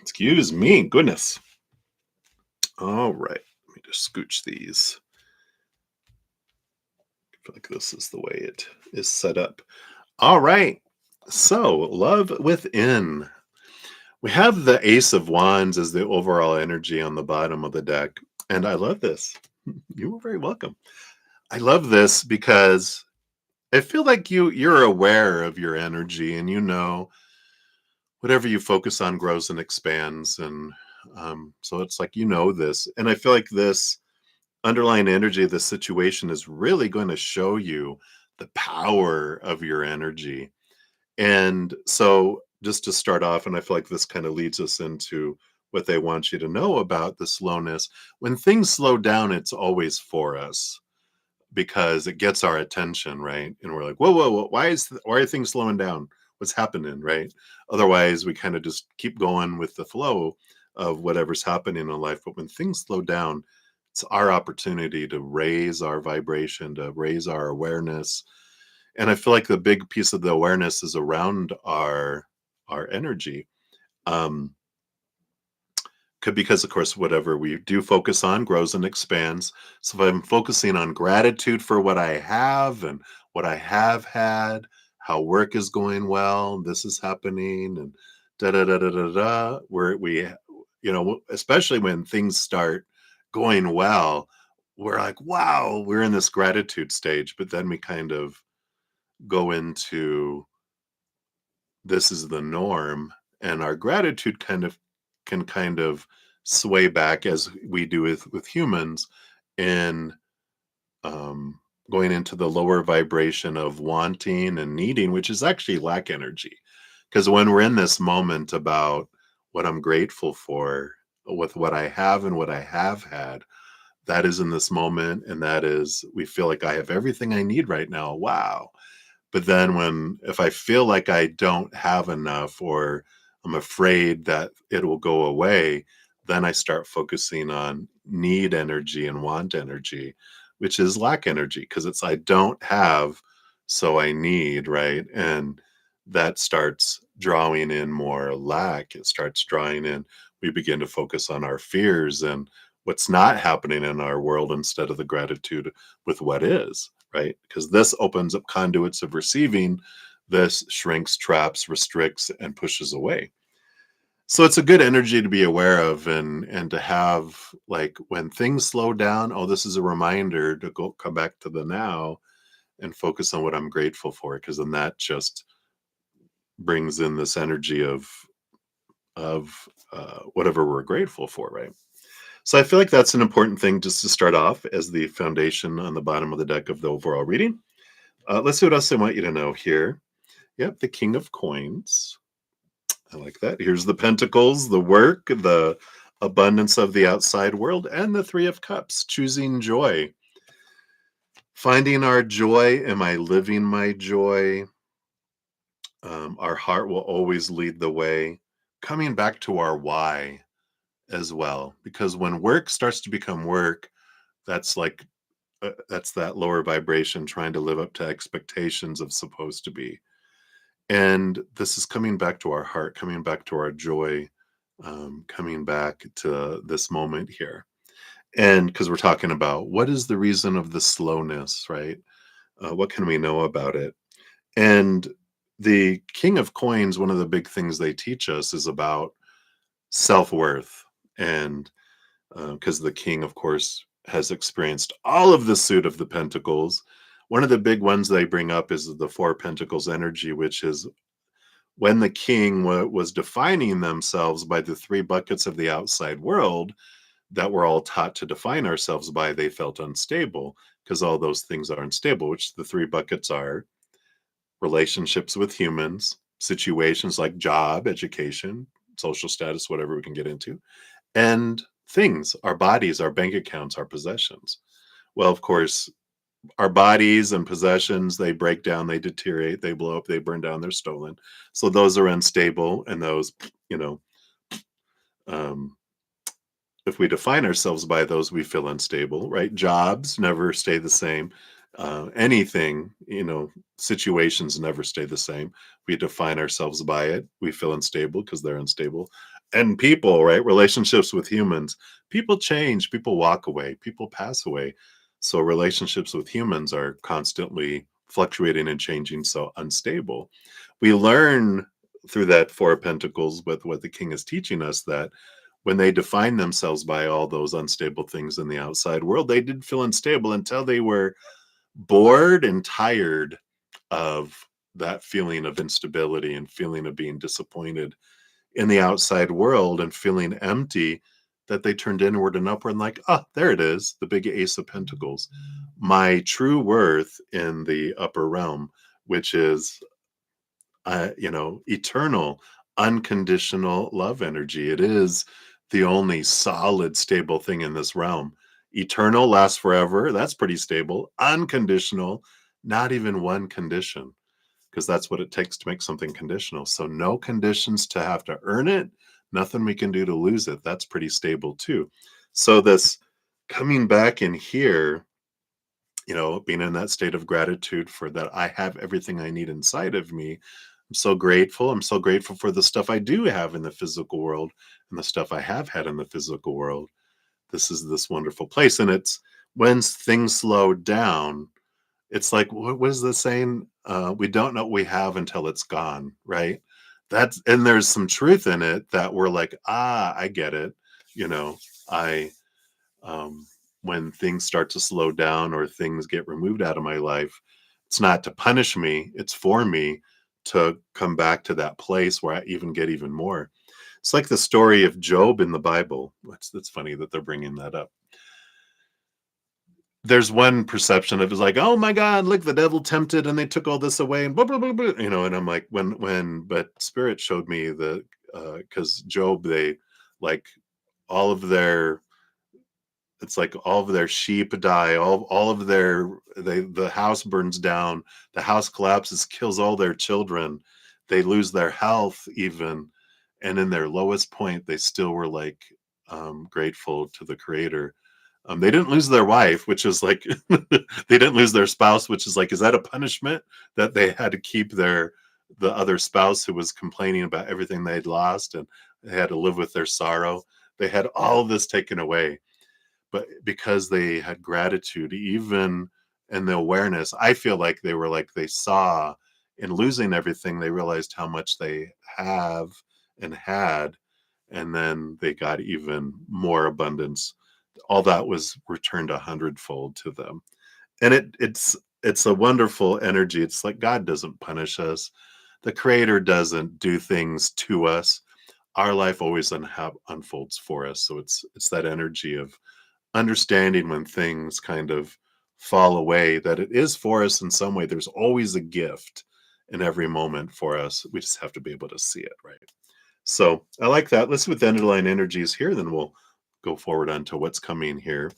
Excuse me, goodness. All right, let me just scooch these. I feel like this is the way it is set up. All right, so love within. We have the Ace of Wands as the overall energy on the bottom of the deck, and I love this. You are very welcome. I love this because I feel like you're aware of your energy, and you know whatever you focus on grows and expands, and so it's like, you know this. And I feel like this underlying energy of the situation is really going to show you the power of your energy. And so, just to start off, and I feel like this kind of leads us into what they want you to know about the slowness. When things slow down, it's always for us because it gets our attention, right? And we're like, whoa, whoa, whoa, why are things slowing down? What's happening, right? Otherwise, we kind of just keep going with the flow of whatever's happening in life. But when things slow down, it's our opportunity to raise our vibration, to raise our awareness. And I feel like the big piece of the awareness is around our energy. Um, because of course whatever we do focus on grows and expands. So if I'm focusing on gratitude for what I have and what I have had, how work is going well, this is happening, and da da da da da da, where we, especially when things start going well, we're like, wow, we're in this gratitude stage. But then we kind of go into, this is the norm, and our gratitude can kind of sway back, as we do with humans, in um, going into the lower vibration of wanting and needing, which is actually lack energy. Because when we're in this moment about what I'm grateful for, with what I have and what I have had, that is in this moment, and that is, we feel like I have everything I need right now. Wow. But then if I feel like I don't have enough, or I'm afraid that it will go away, then I start focusing on need energy and want energy, which is lack energy, because it's I don't have, so I need, right? And that starts drawing in more lack. It starts drawing in, we begin to focus on our fears and what's not happening in our world instead of the gratitude with what is, right? Because this opens up conduits of receiving. This shrinks, traps, restricts, and pushes away. So it's a good energy to be aware of, and to have, like, when things slow down, oh, this is a reminder to come back to the now and focus on what I'm grateful for, because then that just brings in this energy of whatever we're grateful for, right? So I feel like that's an important thing just to start off as the foundation on the bottom of the deck of the overall reading. Let's see what else I want you to know here. Yep, the King of Coins. I like that. Here's the Pentacles, the work, the abundance of the outside world, and the Three of Cups, choosing joy. Finding our joy. Am I living my joy? Our heart will always lead the way. Coming back to our why as well, because when work starts to become work, that's like that's that lower vibration trying to live up to expectations of supposed to be. And this is coming back to our heart, coming back to our joy, coming back to this moment here. And because we're talking about what is the reason of the slowness, right? What can we know about it? And the King of Coins, one of the big things they teach us is about self worth. And because the king, of course, has experienced all of the suit of the pentacles. One of the big ones they bring up is the Four Pentacles energy, which is when the king was defining themselves by the three buckets of the outside world that we're all taught to define ourselves by, they felt unstable because all those things are unstable, which the three buckets are relationships with humans, situations like job, education, social status, whatever we can get into, and things, our bodies, our bank accounts, our possessions. Well, of course, our bodies and possessions, they break down, they deteriorate, they blow up, they burn down, they're stolen. So those are unstable, and those, you know, um, if we define ourselves by those, we feel unstable, right? Jobs never stay the same. Anything, situations never stay the same. We define ourselves by it. We feel unstable because they're unstable. And people, right? Relationships with humans, people change, people walk away, people pass away. So relationships with humans are constantly fluctuating and changing, so unstable. We learn through that Four of Pentacles with what the king is teaching us, that when they defined themselves by all those unstable things in the outside world, they did feel unstable until they were bored and tired of that feeling of instability and feeling of being disappointed in the outside world and feeling empty. that they turned inward and upward, and like, oh, there it is, the big Ace of Pentacles. My true worth in the upper realm, which is eternal, unconditional love energy. It is the only solid, stable thing in this realm. Eternal lasts forever. That's pretty stable. Unconditional, not even one condition, because that's what it takes to make something conditional. So, no conditions to have to earn it, nothing we can do to lose it. That's pretty stable too. So, this coming back in here, being in that state of gratitude for that I have everything I need inside of me. I'm so grateful. I'm so grateful for the stuff I do have in the physical world and the stuff I have had in the physical world. This is this wonderful place. And it's when things slow down, it's like, what is the saying? We don't know what we have until it's gone, right? And there's some truth in it that we're like, I get it. You know, I um, when things start to slow down or things get removed out of my life, it's not to punish me, it's for me to come back to that place where I even get even more. It's like the story of Job in the Bible. It's funny that they're bringing that up. There's one perception of it's like, oh my God, look, the devil tempted and they took all this away and blah, blah, blah, blah. And I'm like, but Spirit showed me the, because Job, they like all of their it's like all of their sheep die, all of the house burns down, the house collapses, kills all their children, they lose their health even, and in their lowest point they still were like grateful to the creator. They didn't lose their wife, which is like they didn't lose their spouse, which is like, is that a punishment that they had to keep the other spouse who was complaining about everything they'd lost, and they had to live with their sorrow? They had all of this taken away, but because they had gratitude, even in the awareness, I feel like they were like, they saw in losing everything, they realized how much they have and had, and then they got even more abundance. All that was returned 100-fold to them. And it's a wonderful energy. It's like God doesn't punish us. The creator doesn't do things to us. Our life always unfolds for us. So it's that energy of understanding when things kind of fall away, that it is for us in some way. There's always a gift in every moment for us. We just have to be able to see it, right? So I like that. Let's see what the underlying energy is here. Then we'll go forward onto what's coming here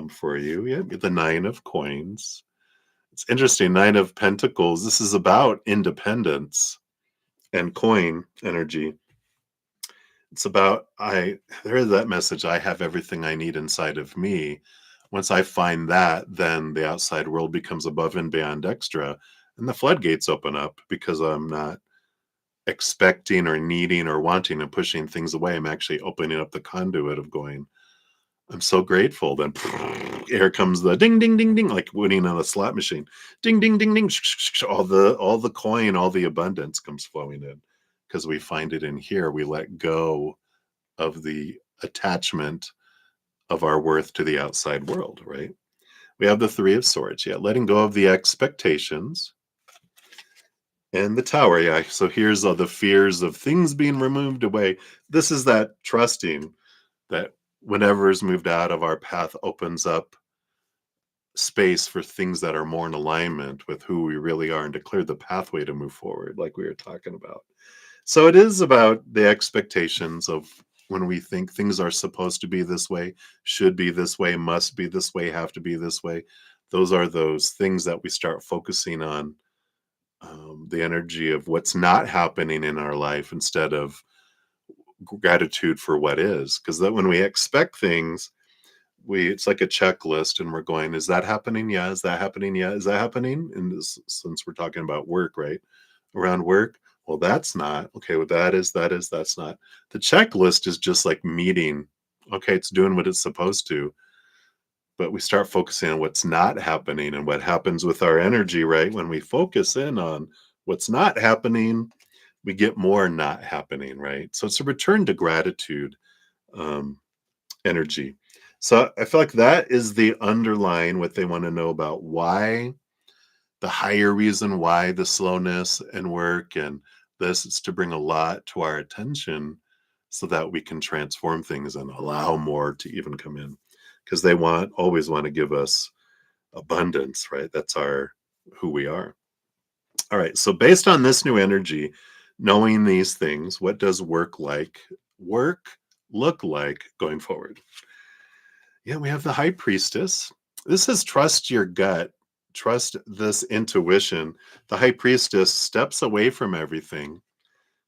for you. Yeah, the Nine of Coins. It's interesting. Nine of Pentacles. This is about independence and coin energy. It's about there is that message, I have everything I need inside of me. Once I find that, then the outside world becomes above and beyond extra, and the floodgates open up because I'm not expecting or needing or wanting and pushing things away. I'm actually opening up the conduit of going, I'm so grateful. Then here comes the ding ding ding ding, like winning on a slot machine. Ding ding ding ding. All the coin, all the abundance comes flowing in because we find it in here. We let go of the attachment of our worth to the outside world, right? We have the Three of Swords, yeah, letting go of the expectations, and the Tower, yeah. So here's all the fears of things being removed away. This is that trusting that whenever is moved out of our path opens up space for things that are more in alignment with who we really are and to clear the pathway to move forward, like we were talking about. So it is about the expectations of when we think things are supposed to be this way, should be this way, must be this way, have to be this way. Those are those things that we start focusing on, the energy of what's not happening in our life instead of gratitude for what is. Because that when we expect things, it's like a checklist and we're going, is that happening? Yeah. Is that happening? Yeah. Is that happening? And since we're talking about work, right? Around work, well, that's not okay. Well, that's not. The checklist is just like meeting. Okay, it's doing what it's supposed to, but we start focusing on what's not happening and what happens with our energy, right? When we focus in on what's not happening, we get more not happening, right? So it's a return to gratitude um, energy. So I feel like that is the underlying what they want to know about why the higher reason why the slowness and work and this is to bring a lot to our attention so that we can transform things and allow more to even come in, because they always want to give us abundance, right? That's our who we are. All right. So based on this new energy, knowing these things, what does work look like going forward? Yeah, we have the high priestess. This is trust your gut, trust this intuition. The high priestess steps away from everything,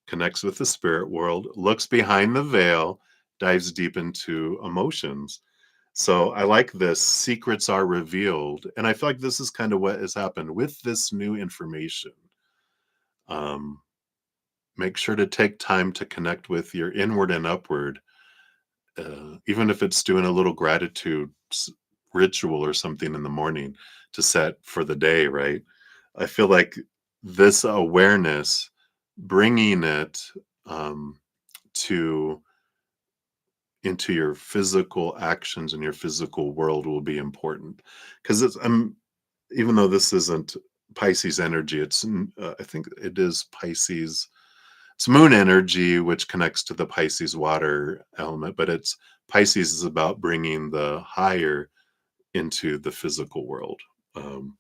connects with the spirit world, looks behind the veil, dives deep into emotions. So I like this. Secrets are revealed. And I feel like this is kind of what has happened with this new information. Um, Make sure to take time to connect with your inward and upward, even if it's doing a little gratitude ritual or something in the morning to set for the day, right? I feel like this awareness, bringing it um, to into your physical actions and your physical world will be important, because it's even though this isn't Pisces energy, it's I think it is Pisces. It's moon energy, which connects to the Pisces water element, but it's Pisces is about bringing the higher into the physical world. Um,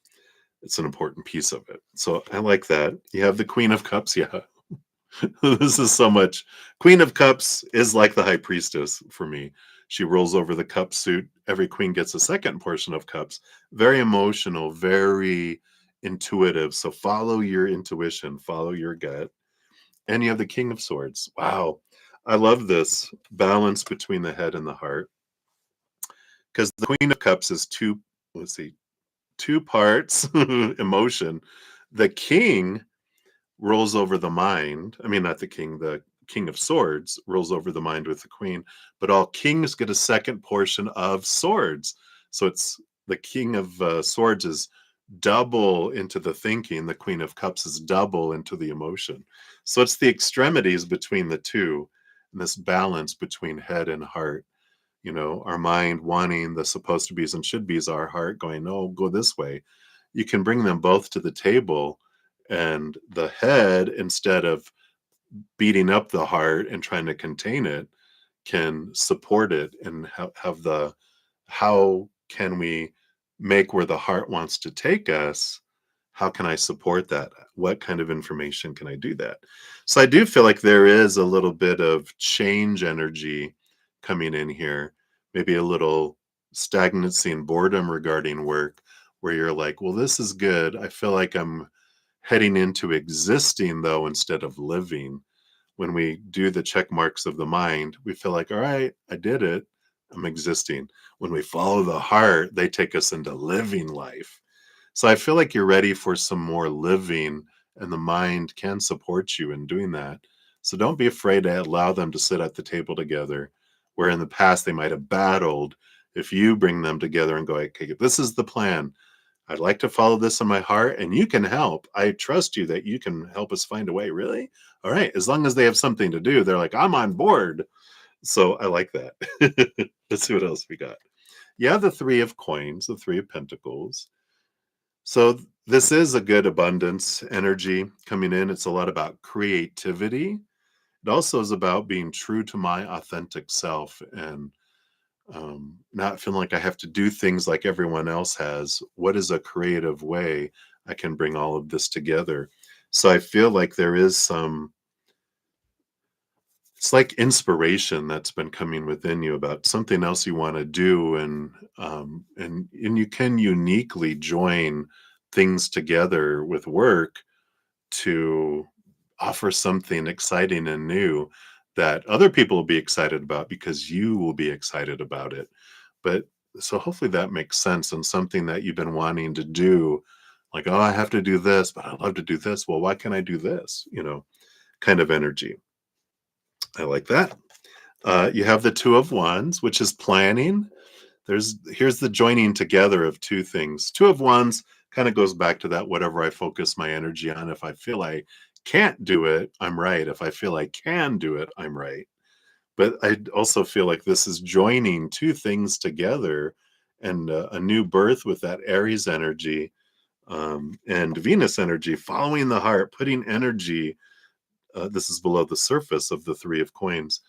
it's an important piece of it. So I like that. You have the Queen of Cups. Yeah. This is so much. Queen of Cups is like the High Priestess for me. She rolls over the cup suit. Every queen gets a second portion of cups. Very emotional, very intuitive. So follow your intuition, follow your gut. And you have the King of Swords. Wow. I love this balance between the head and the heart, because the Queen of Cups is let's see, two parts emotion. The King rolls over the mind. I mean, not the King of Swords rolls over the mind with the Queen, but all kings get a second portion of swords. So it's the King of Swords is double into the thinking, the Queen of Cups is double into the emotion. So it's the extremities between the two, and this balance between head and heart. Our mind wanting the supposed to be's and should be's, our heart going, no, go this way. You can bring them both to the table, and the head, instead of beating up the heart and trying to contain it, can support it and have the how can we make where the heart wants to take us? How can I support that? What kind of information can I do that? So I do feel like there is a little bit of change energy coming in here, maybe a little stagnancy and boredom regarding work, where you're like, well, this is good. I feel like I'm heading into existing, though, instead of living. When we do the check marks of the mind, we feel like, all right, I did it. I'm existing. When we follow the heart, they take us into living life. So I feel like you're ready for some more living, and the mind can support you in doing that. So don't be afraid to allow them to sit at the table together, where in the past they might have battled. If you bring them together and go, okay, this is the plan. I'd like to follow this in my heart, and you can help. I trust you that you can help us find a way. Really? All right. As long as they have something to do, they're like, I'm on board. So I like that. Let's see what else we got. Yeah, the Three of Coins, the Three of Pentacles. So this is a good abundance energy coming in. It's a lot about creativity. It also is about being true to my authentic self, and not feeling like I have to do things like everyone else has. What is a creative way I can bring all of this together? So I feel like there is it's like inspiration that's been coming within you about something else you want to do, and you can uniquely join things together with work to offer something exciting and new that other people will be excited about because you will be excited about it. But so hopefully that makes sense, and something that you've been wanting to do, like, oh, I have to do this, but I'd love to do this. Well, why can't I do this? Kind of energy. I like that. You have the Two of Wands, which is planning. Here's the joining together of two things. Two of Wands kind of goes back to that, whatever I focus my energy on. If I feel I can't do it, I'm right. If I feel I can do it, I'm right. But I also feel like this is joining two things together, and a new birth with that Aries energy, and Venus energy, following the heart, putting energy. This is below the surface of the Three of Coins,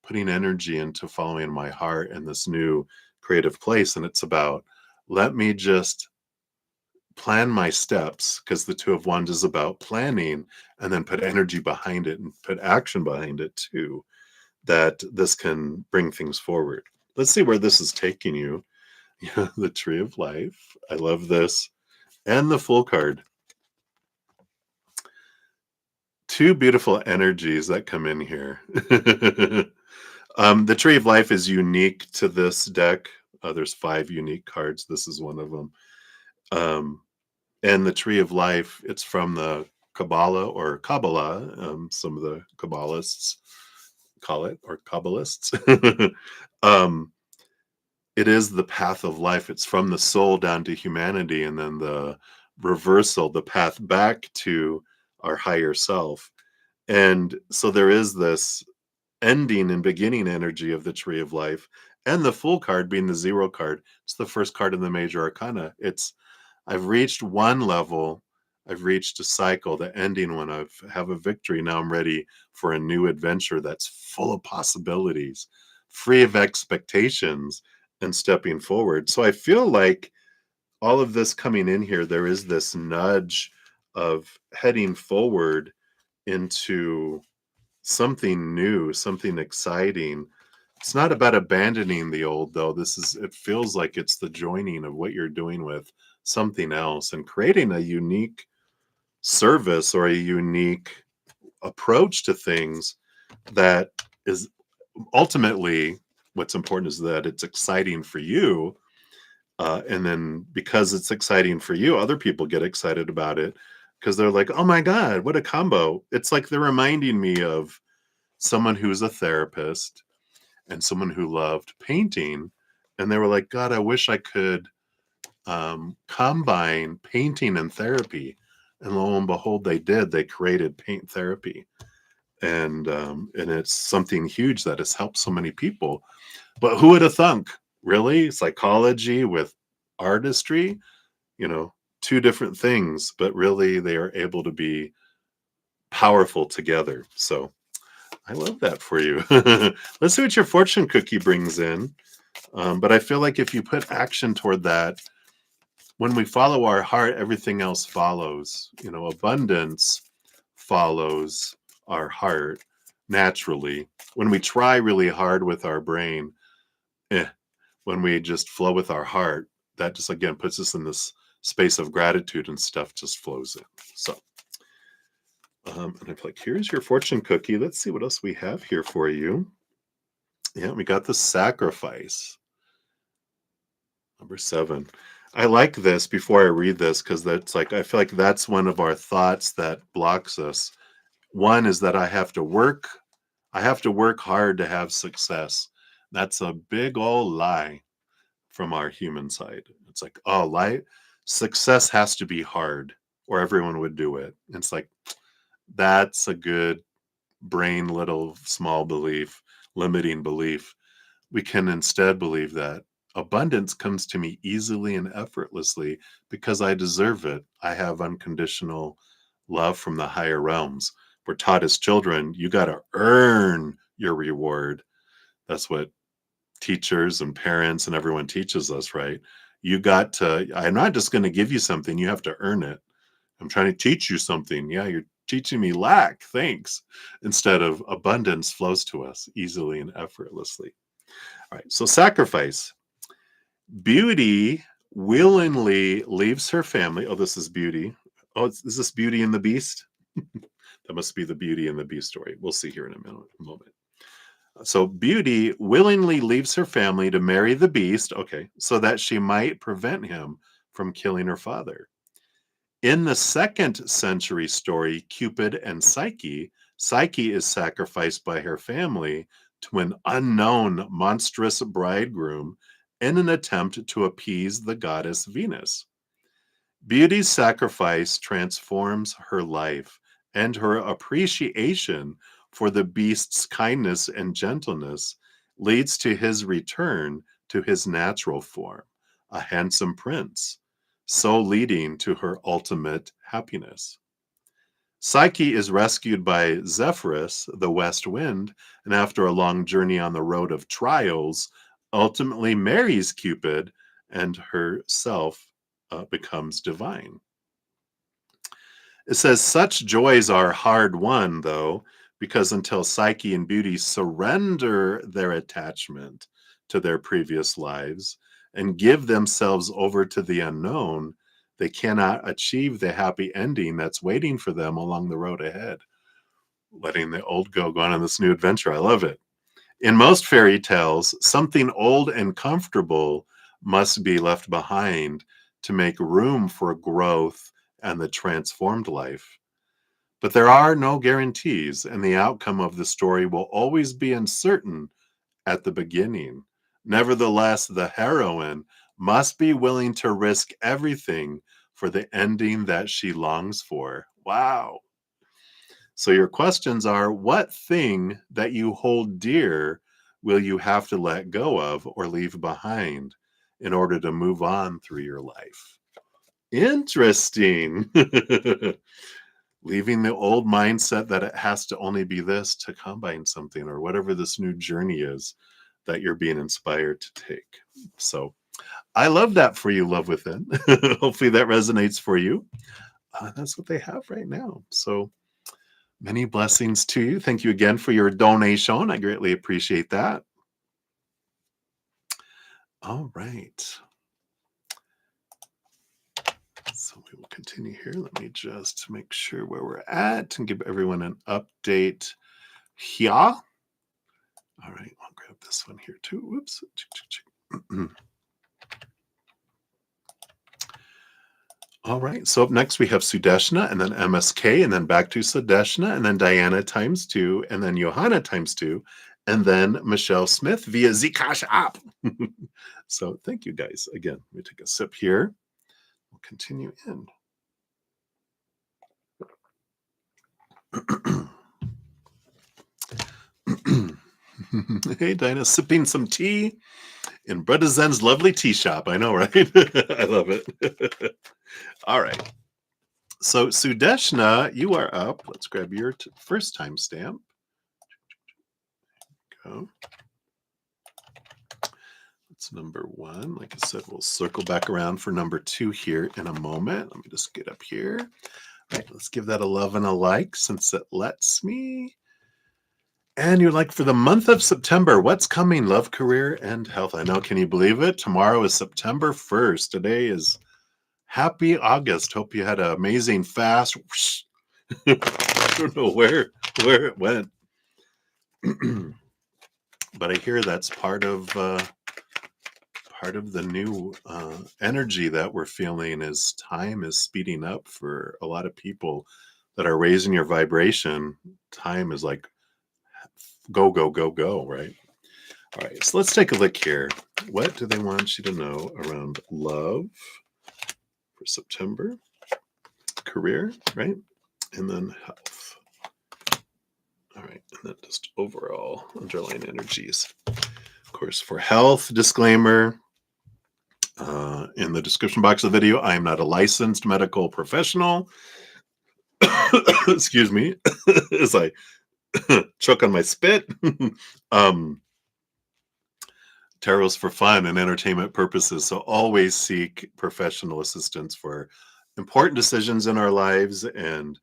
putting energy into following my heart in this new creative place. And it's about, let me just plan my steps, because the Two of Wands is about planning, and then put energy behind it and put action behind it too, that this can bring things forward. Let's see where this is taking you. Yeah, the Tree of Life. I love this. And the Fool card. Two beautiful energies that come in here. The Tree of Life is unique to this deck. There's 5 unique cards. This is one of them. And the Tree of Life, it's from the Kabbalah or Kabbalah. Some of the Kabbalists call it, or Kabbalists. um, it is the path of life. It's from the soul down to humanity, and then the reversal, the path back to our higher self. And so there is this ending and beginning energy of the Tree of Life, and the Fool card being the 0 card. It's the first card in the major arcana. It's, I've reached one level, I've reached a cycle, the ending one. I have a victory. Now I'm ready for a new adventure that's full of possibilities, free of expectations, and stepping forward. So I feel like all of this coming in here, there is this nudge of heading forward into something new, something exciting. It's not about abandoning the old, though. It feels like it's the joining of what you're doing with something else and creating a unique service or a unique approach to things that is ultimately, what's important is that it's exciting for you. And then because it's exciting for you, other people get excited about it because they're like, oh my God, what a combo. It's like they're reminding me of someone who's a therapist and someone who loved painting. And they were like, God, I wish I could combine painting and therapy. And lo and behold, they did. They created paint therapy. And it's something huge that has helped so many people. But who would have thunk? Really? Psychology with artistry? You know, two different things, but really they are able to be powerful together. So I love that for you. Let's see what your fortune cookie brings in. But I feel like if you put action toward that, when we follow our heart, everything else follows. You know, abundance follows our heart naturally. When we try really hard with our brain, eh, when we just flow with our heart, that just again puts us in this space of gratitude, and stuff just flows in. So, and I'm like, here's your fortune cookie. Let's see what else we have here for you. Yeah, we got the Sacrifice. Number 7. I like this before I read this because that's like, I feel like that's one of our thoughts that blocks us. One is that I have to work hard to have success. That's a big old lie from our human side. It's like, oh, success has to be hard or everyone would do it. It's like, that's a good brain little small belief, limiting belief. We can instead believe that abundance comes to me easily and effortlessly because I deserve it. I have unconditional love from the higher realms. We're taught as children, you got to earn your reward. That's what teachers and parents and everyone teaches us, right? I'm not just going to give you something, you have to earn it. I'm trying to teach you something. Yeah, you're teaching me lack. Thanks. Instead of abundance flows to us easily and effortlessly. All right. So sacrifice. Beauty willingly leaves her family. Oh, this is Beauty. Oh, is this Beauty and the Beast? That must be the Beauty and the Beast story. We'll see here in a moment. So Beauty willingly leaves her family to marry the Beast, okay, so that she might prevent him from killing her father. In the 2nd century story, Cupid and Psyche, Psyche is sacrificed by her family to an unknown monstrous bridegroom in an attempt to appease the goddess Venus. Beauty's sacrifice transforms her life, and her appreciation for the beast's kindness and gentleness leads to his return to his natural form, a handsome prince, so leading to her ultimate happiness. Psyche is rescued by Zephyrus, the west wind, and after a long journey on the road of trials, ultimately marries Cupid and herself becomes divine. It says, such joys are hard won, though, because until Psyche and Beauty surrender their attachment to their previous lives and give themselves over to the unknown, they cannot achieve the happy ending that's waiting for them along the road ahead. Letting the old go on in this new adventure. I love it. In most fairy tales, something old and comfortable must be left behind to make room for growth and the transformed life. But there are no guarantees, and the outcome of the story will always be uncertain at the beginning. Nevertheless, the heroine must be willing to risk everything for the ending that she longs for. Wow. So your questions are, what thing that you hold dear will you have to let go of or leave behind in order to move on through your life? Interesting. Leaving the old mindset that it has to only be this to combine something or whatever this new journey is that you're being inspired to take. So I love that for you, Love Within. Hopefully that resonates for you. That's what they have right now. So many blessings to you. Thank you again for your donation. I greatly appreciate that. All right. So we will continue here. Let me just make sure where we're at and give everyone an update here. All right, I'll grab this one here too. Whoops. All right, so up next we have Sudeshna and then MSK and then back to Sudeshna and then Diana ×2 and then Johanna ×2 and then Michelle Smith via CashApp. So thank you guys. Again, let me take a sip here. We'll continue in. Hey, Dinah, sipping some tea in brudda-zen's lovely tea shop. I know, right? I love it. All right. So, Sudeshna, you are up. Let's grab your first timestamp. Go. That's number 1. Like I said, we'll circle back around for number 2 here in a moment. Let me just get up here. All right, let's give that a love and a like since it lets me. And you're like, for the month of September, what's coming? Love, career, and health. I know. Can you believe it? Tomorrow is September 1st. Today is happy August. Hope you had an amazing fast. I don't know where it went. But I hear that's part of the new energy that we're feeling is time is speeding up for a lot of people that are raising your vibration. Time is like go, go, go, go, right? All right, so let's take a look here. What do they want you to know around love for September? Career, right? And then health. All right, and then just overall underlying energies. Of course, for health, disclaimer, in the description box of the video, I am not a licensed medical professional. Excuse me, as I choke on my spit. Tarot's for fun and entertainment purposes, so always seek professional assistance for important decisions in our lives. And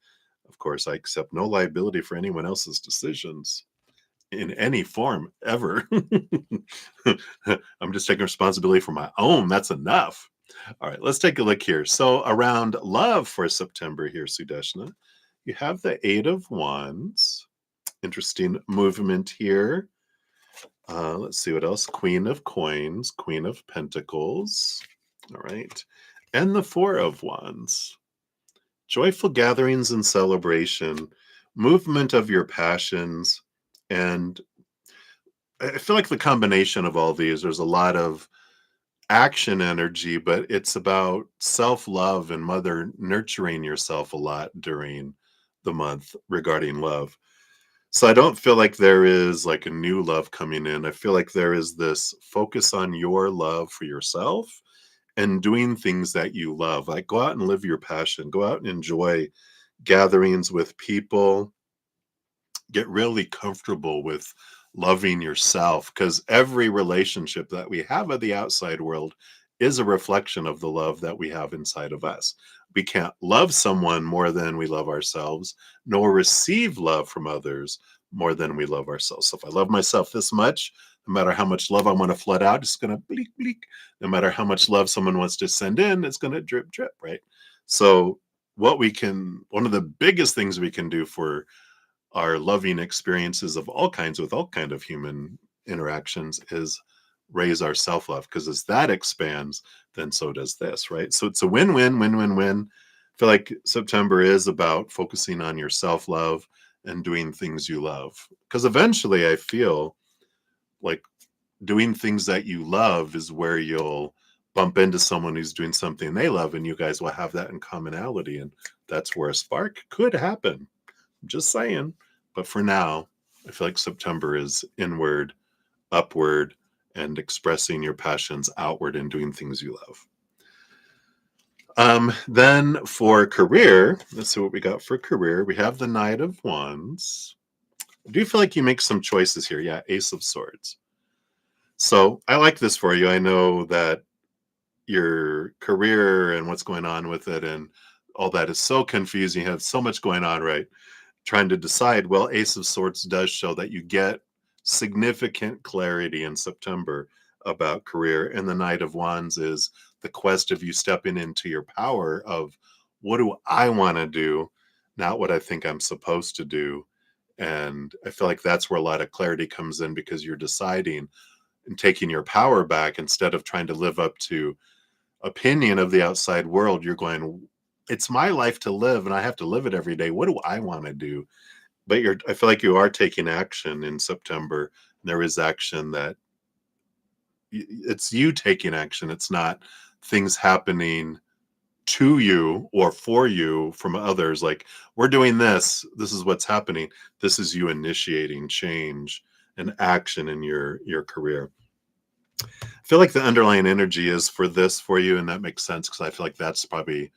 of course, I accept no liability for anyone else's decisions in any form ever. I'm just taking responsibility for my own. That's enough. All right, let's take a look here. So around love for September here, Sudeshna, you have the 8 of Wands. Interesting movement here. Let's see what else. Queen of Coins, Queen of Pentacles. All right. And the 4 of Wands. Joyful gatherings and celebration, movement of your passions. And I feel like the combination of all these, there's a lot of action energy, but it's about self-love and mother nurturing yourself a lot during the month regarding love. So I don't feel like there is like a new love coming in. I feel like there is this focus on your love for yourself and doing things that you love. Like go out and live your passion. Go out and enjoy gatherings with people, get really comfortable with loving yourself, because every relationship that we have of the outside world is a reflection of the love that we have inside of us. We can't love someone more than we love ourselves, nor receive love from others more than we love ourselves. So if I love myself this much, no matter how much love I want to flood out, it's going to bleak, bleak. No matter how much love someone wants to send in, it's going to drip, drip, right? So, one of the biggest things we can do for our loving experiences of all kinds with all kind of human interactions is raise our self-love, because as that expands, then so does this, right? So it's a win-win, win-win-win. I feel like September is about focusing on your self-love and doing things you love, because eventually I feel like doing things that you love is where you'll bump into someone who's doing something they love, and you guys will have that in commonality, and that's where a spark could happen. Just saying. But for now, I feel like September is inward, upward, and expressing your passions outward and doing things you love. Then for career, let's see what we got for career. We have the Knight of Wands. I do feel like you make some choices here. Yeah, Ace of Swords. So I like this for you. I know that your career and what's going on with it and all that is so confusing. You have so much going on, right? Trying to decide. Well, Ace of Swords does show that you get significant clarity in September about career, and the Knight of Wands is the quest of you stepping into your power of, what do I want to do, not what I think I'm supposed to do. And I feel like that's where a lot of clarity comes in, because you're deciding and taking your power back instead of trying to live up to opinion of the outside world. You're going, it's my life to live and I have to live it every day. What do I want to do? But I feel like you are taking action in September. There is action that it's you taking action. It's not things happening to you or for you from others. Like, we're doing this. This is what's happening. This is you initiating change and action in your career. I feel like the underlying energy is for this for you, and that makes sense, because I feel like that's probably,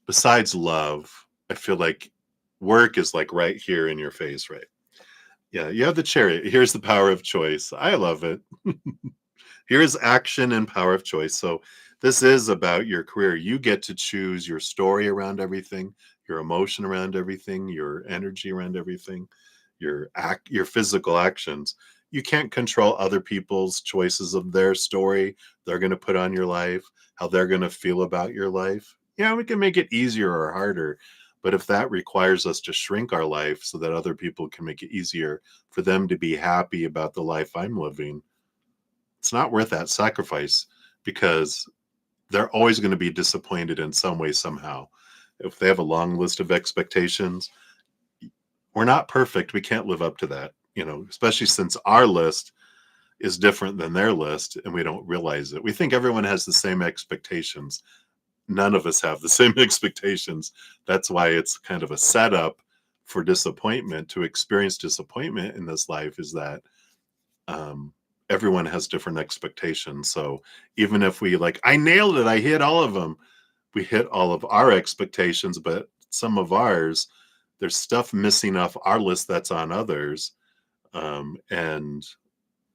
besides love, I feel like work is like right here in your face, right? Yeah, you have the Chariot. Here's the power of choice. I love it. Here's action and power of choice. So this is about your career. You get to choose your story around everything, your emotion around everything, your energy around everything, your physical actions. You can't control other people's choices of their story they're going to put on your life, how they're going to feel about your life. Yeah, we can make it easier or harder, but if that requires us to shrink our life so that other people can make it easier for them to be happy about the life I'm living, it's not worth that sacrifice, because they're always going to be disappointed in some way, somehow. If they have a long list of expectations, we're not perfect. We can't live up to that, especially since our list is different than their list and we don't realize it. We think everyone has the same expectations. None of us have the same expectations. That's why it's kind of a setup for disappointment. To experience disappointment in this life is that um, everyone has different expectations. So even if we like, I nailed it, I hit all of them, we hit all of our expectations, but some of ours, there's stuff missing off our list that's on others. And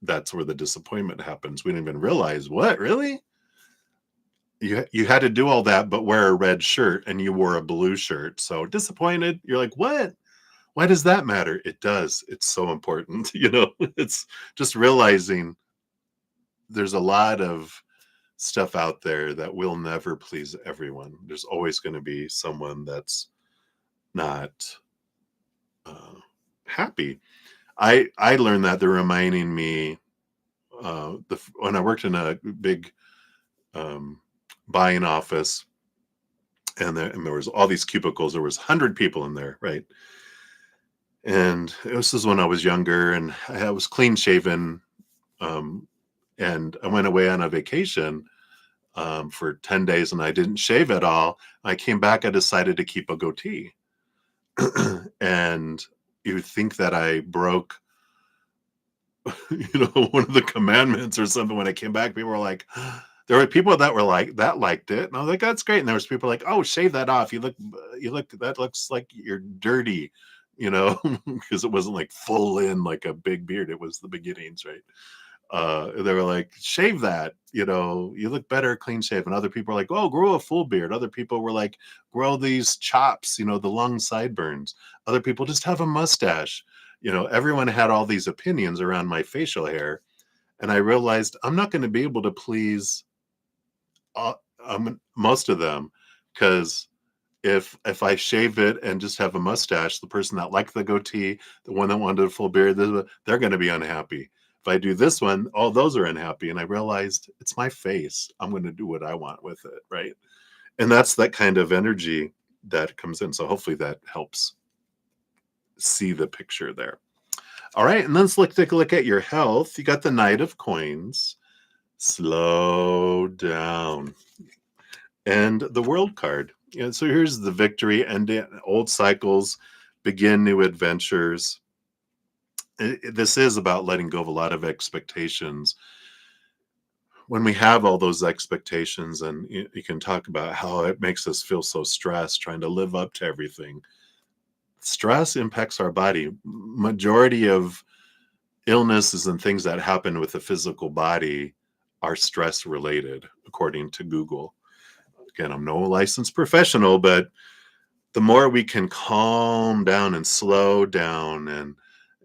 that's where the disappointment happens. We didn't even realize, what, really? You had to do all that, but wear a red shirt and you wore a blue shirt. So disappointed. You're like, what? Why does that matter? It does. It's so important. It's just realizing there's a lot of stuff out there that will never please everyone. There's always going to be someone that's not uh, happy. I learned that they're reminding me when I worked in a big um, buying office, and there was all these cubicles. There was 100 people in there, right? And this is when I was younger, and I was clean shaven, um, and I went away on a vacation for 10 days, and I didn't shave at all. I came back, I decided to keep a goatee. And you would think that I broke, one of the commandments or something. When I came back, people were like, There were people that were like that liked it, and I was like, "That's great." And there was people like, "Oh, shave that off. You look. That looks like you're dirty," because it wasn't like full in like a big beard. It was the beginnings, right? They were like, "Shave that. You look better clean shaven." Other people were like, "Oh, grow a full beard." Other people were like, "Grow these chops. The long sideburns." Other people just have a mustache. Everyone had all these opinions around my facial hair, and I realized I'm not going to be able to please uh, most of them, because if I shave it and just have a mustache, the person that liked the goatee, the one that wanted a full beard, they're going to be unhappy. If I do this one, all those are unhappy. And I realized it's my face. I'm going to do what I want with it, right? And that's that kind of energy that comes in. So hopefully that helps see the picture there. All right, and let's take a look at your health. You got the Knight of Coins. Slow down. And the World card. So here's the victory. End old cycles, begin new adventures. This is about letting go of a lot of expectations. When we have all those expectations, and you can talk about how it makes us feel so stressed trying to live up to everything. Stress impacts our body. Majority of illnesses and things that happen with the physical body are stress related, according to Google. Again, I'm no licensed professional, but the more we can calm down and slow down and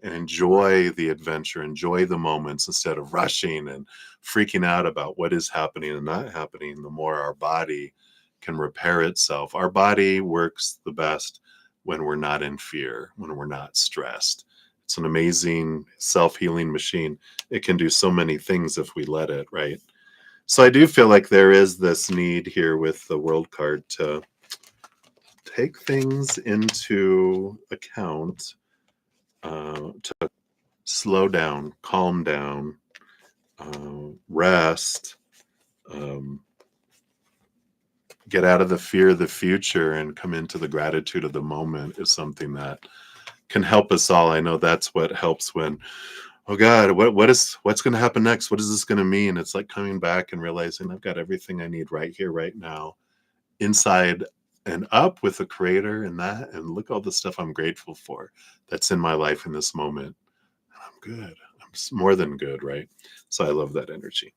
enjoy the adventure, enjoy the moments instead of rushing and freaking out about what is happening and not happening, the more our body can repair itself. Our body works the best when we're not in fear, when we're not stressed. It's an amazing self-healing machine. It can do so many things if we let it, right? So I do feel like there is this need here with the World card to take things into account, to slow down, calm down, rest, um, get out of the fear of the future and come into the gratitude of the moment is something that can help us all. I know that's what helps when, oh God, what's going to happen next? What is this going to mean? It's like coming back and realizing I've got everything I need right here, right now, inside and up with the creator and that, and look all the stuff I'm grateful for that's in my life in this moment. I'm good. I'm more than good, right? So I love that energy.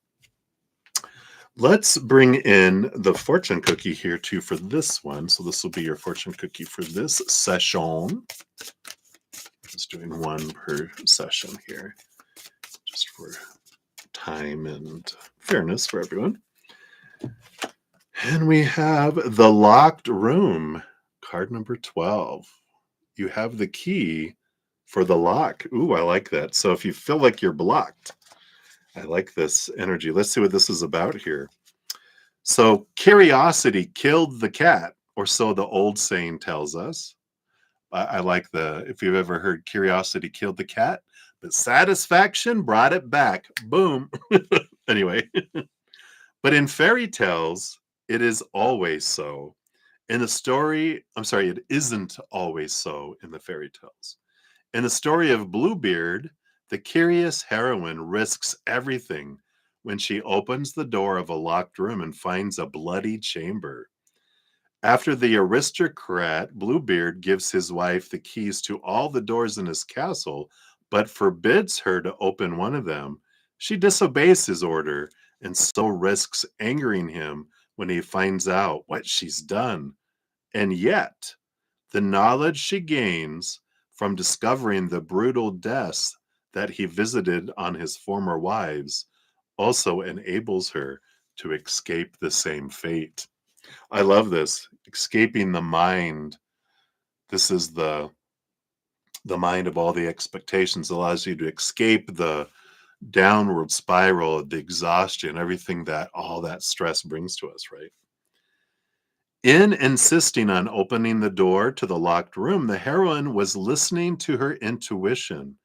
Let's bring in the fortune cookie here too for this one. So this will be your fortune cookie for this session. Just doing one per session here, just for time and fairness for everyone. And we have the locked room, card number 12. You have the key for the lock. Ooh, I like that. So if you feel like you're blocked, I like this energy. Let's see what this is about here. So curiosity killed the cat, or so the old saying tells us. I like if you've ever heard curiosity killed the cat, but satisfaction brought it back. Boom. Anyway, but in fairy tales, it is always so. In the story, I'm sorry, it isn't always so in the fairy tales. In the story of Bluebeard, the curious heroine risks everything when she opens the door of a locked room and finds a bloody chamber. After the aristocrat, Bluebeard gives his wife the keys to all the doors in his castle, but forbids her to open one of them. She disobeys his order and so risks angering him when he finds out what she's done. And yet, the knowledge she gains from discovering the brutal deaths that he visited on his former wives also enables her to escape the same fate. I love this. Escaping the mind. This is the mind of all the expectations, allows you to escape the downward spiral, the exhaustion, everything that all that stress brings to us, right? In insisting on opening the door to the locked room, the heroine was listening to her intuition.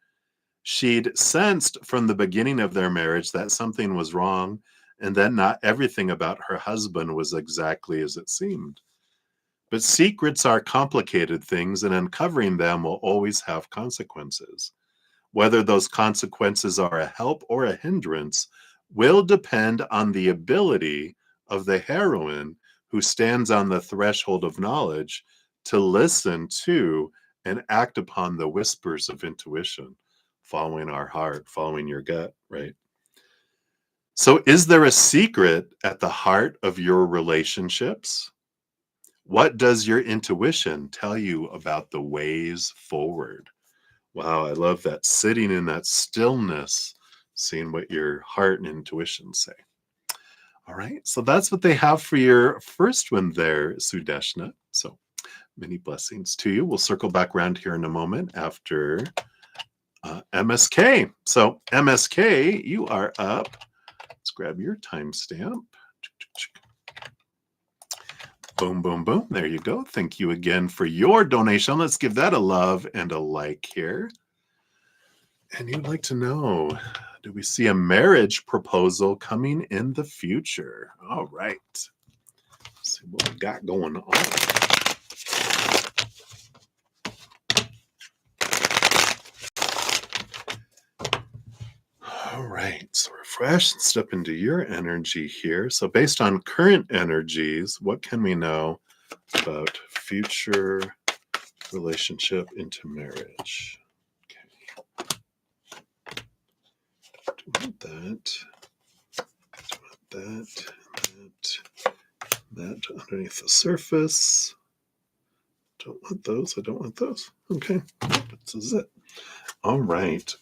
She'd sensed from the beginning of their marriage that something was wrong and that not everything about her husband was exactly as it seemed. But secrets are complicated things, and uncovering them will always have consequences. Whether those consequences are a help or a hindrance will depend on the ability of the heroine who stands on the threshold of knowledge to listen to and act upon the whispers of intuition, following our heart, following your gut, right? So, is there a secret at the heart of your relationships? What does your intuition tell you about the ways forward? Wow, I love that. Sitting in that stillness, seeing what your heart and intuition say. All right, so that's what they have for your first one there, Sudeshna. So many blessings to you. We'll circle back around here in a moment after MSK. So, MSK, you are up. Let's grab your timestamp. Boom, boom, boom. There you go. Thank you again for your donation. Let's give that a love and a like here. And you'd like to know, do we see a marriage proposal coming in the future? All right. Let's see what we got going on. All right, so refresh and step into your energy here. So based on current energies, what can we know about future relationship into marriage? Okay. Don't want that. Don't want that underneath the surface. Don't want those. I don't want those. Okay, this is it. All right.